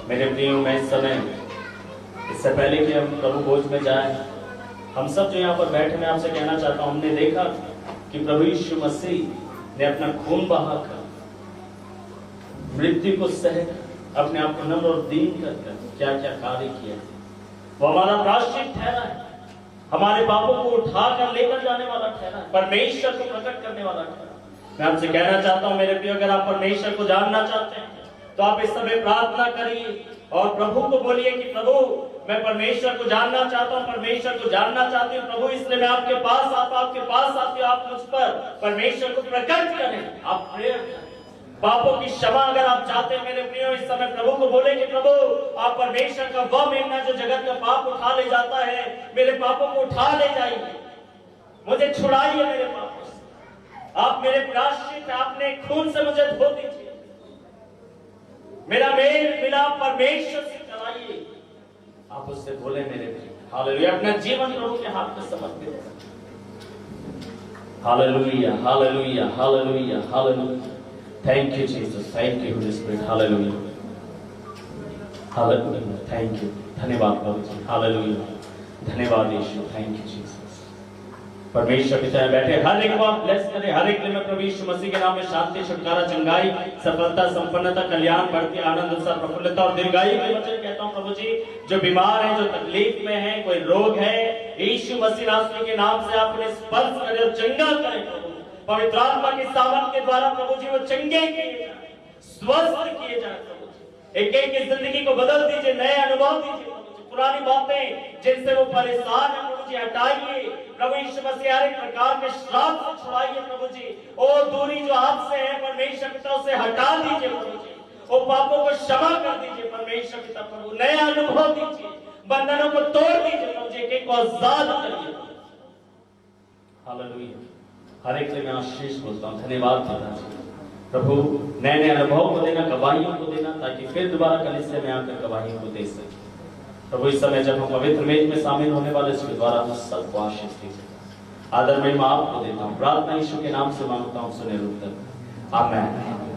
मेरे प्रियो, मैं इस समय इससे पहले कि हम प्रभु भोज में जाएं, हम सब जो यहाँ पर बैठे, मैं आपसे कहना चाहता हूँ, हमने देखा कि प्रभु यीशु मसीह ने अपना खून बहाकर, मृत्यु को सहकर, अपने आप को नम्र और दीन कर क्या क्या कार्य किया। वो हमारा प्रायश्चित ठहरा है, हमारे पापों को उठाकर लेकर जाने वाला ठहरा है, परमेश्वर को प्रकट करने वाला ठहरा। मैं आपसे कहना चाहता हूँ मेरे प्रिय, अगर आप परमेश्वर को जानना चाहते हैं तो आप इस समय प्रार्थना करिए और प्रभु को बोलिए कि प्रभु मैं परमेश्वर को जानना चाहता हूँ, परमेश्वर को जानना चाहती हूँ प्रभु, इसलिए मैं आपके पास आता हूँ, आपके पास आती हूँ। आप मुझ पर परमेश्वर को प्रकट करें, आप प्रेयर करें। पापों की क्षमा अगर आप चाहते हैं मेरे प्रियो, इस समय प्रभु को बोले कि प्रभु आप परमेश्वर का वह मेमना जो जगत का पाप उठा ले जाता है, मेरे पापों को उठा ले जाइए, मुझे छुड़ाइए मेरे पापों से। आप मेरे प्रायश्चित, आपने खून से मुझे धो दीजिए, मेरा मेल मिलाप परमेश्वर से कराइए। आप उससे बोले मेरे प्रिय, हालेलुया। अपना जीवन प्रभु के हाथ में समर्पित करें। Hallelujah, hallelujah, hallelujah, hallelujah. Thank you Jesus, thank you Holi spirit, hallelujah, hallelujah, thank you. धन्यवाद प्रभु जी, हालेलुया, धन्यवाद यीशु, थैंक यू जीसस। परमेश्वर पिता बैठे हर एक को आप ब्लेस करें, हर एक में प्रभु यीशु मसीह के नाम में शांति, छुटकारा, चंगाई, सफलता, संपन्नता, कल्याण, बढ़ती आनंद, उत्साह, प्रफुल्लता और दीर्घायु के वचन कहता हूं प्रभु जी। जो बीमार है, जो तकलीफ में है, कोई रोग है, यीशु मसीह नासरी के नाम से आप उन्हें स्पर्श करें और चंगा करें प्रभु। पवित्र आत्मा के सामर्थ के द्वारा प्रभु जी वो चंगे किए जाए, स्वस्थ किए जाए प्रभु जी। एक एक की जिंदगी को बदल दीजिए, नए अनुभव दीजिए प्रभु जी। पुरानी बातें जिनसे वो परेशान है प्रभु जी हटाइए प्रभु यीशु मसीह। हर एक प्रकार के श्राप से छुड़ाइए प्रभु जी। ओ दूरी जो आपसे है परमेश्वर पिता उसे हटा दीजिए प्रभु जी। ओ पापों को क्षमा कर दीजिए परमेश्वर पिता प्रभु। नया अनुभव दीजिए, बंधनों को तोड़ दीजिए प्रभु जी, एक को आजाद करिए। हालेलुया। हर एक से मैं आशीष बोलता हूँ, धन्यवाद पिता प्रभु। नए नए अनुभव को देना, गवाहियों को देना, ताकि फिर दोबारा कलीसिया में आकर गवाहियों को दे सके प्रभु। इस समय जब हम पवित्र मेज में शामिल होने वाले, इसके द्वारा हम सबको आशीष दीजिए। आदर महिमा आपको देता हूँ, प्रार्थना यीशु के नाम से मांगता हूँ, सुने उत्तर, आमेन।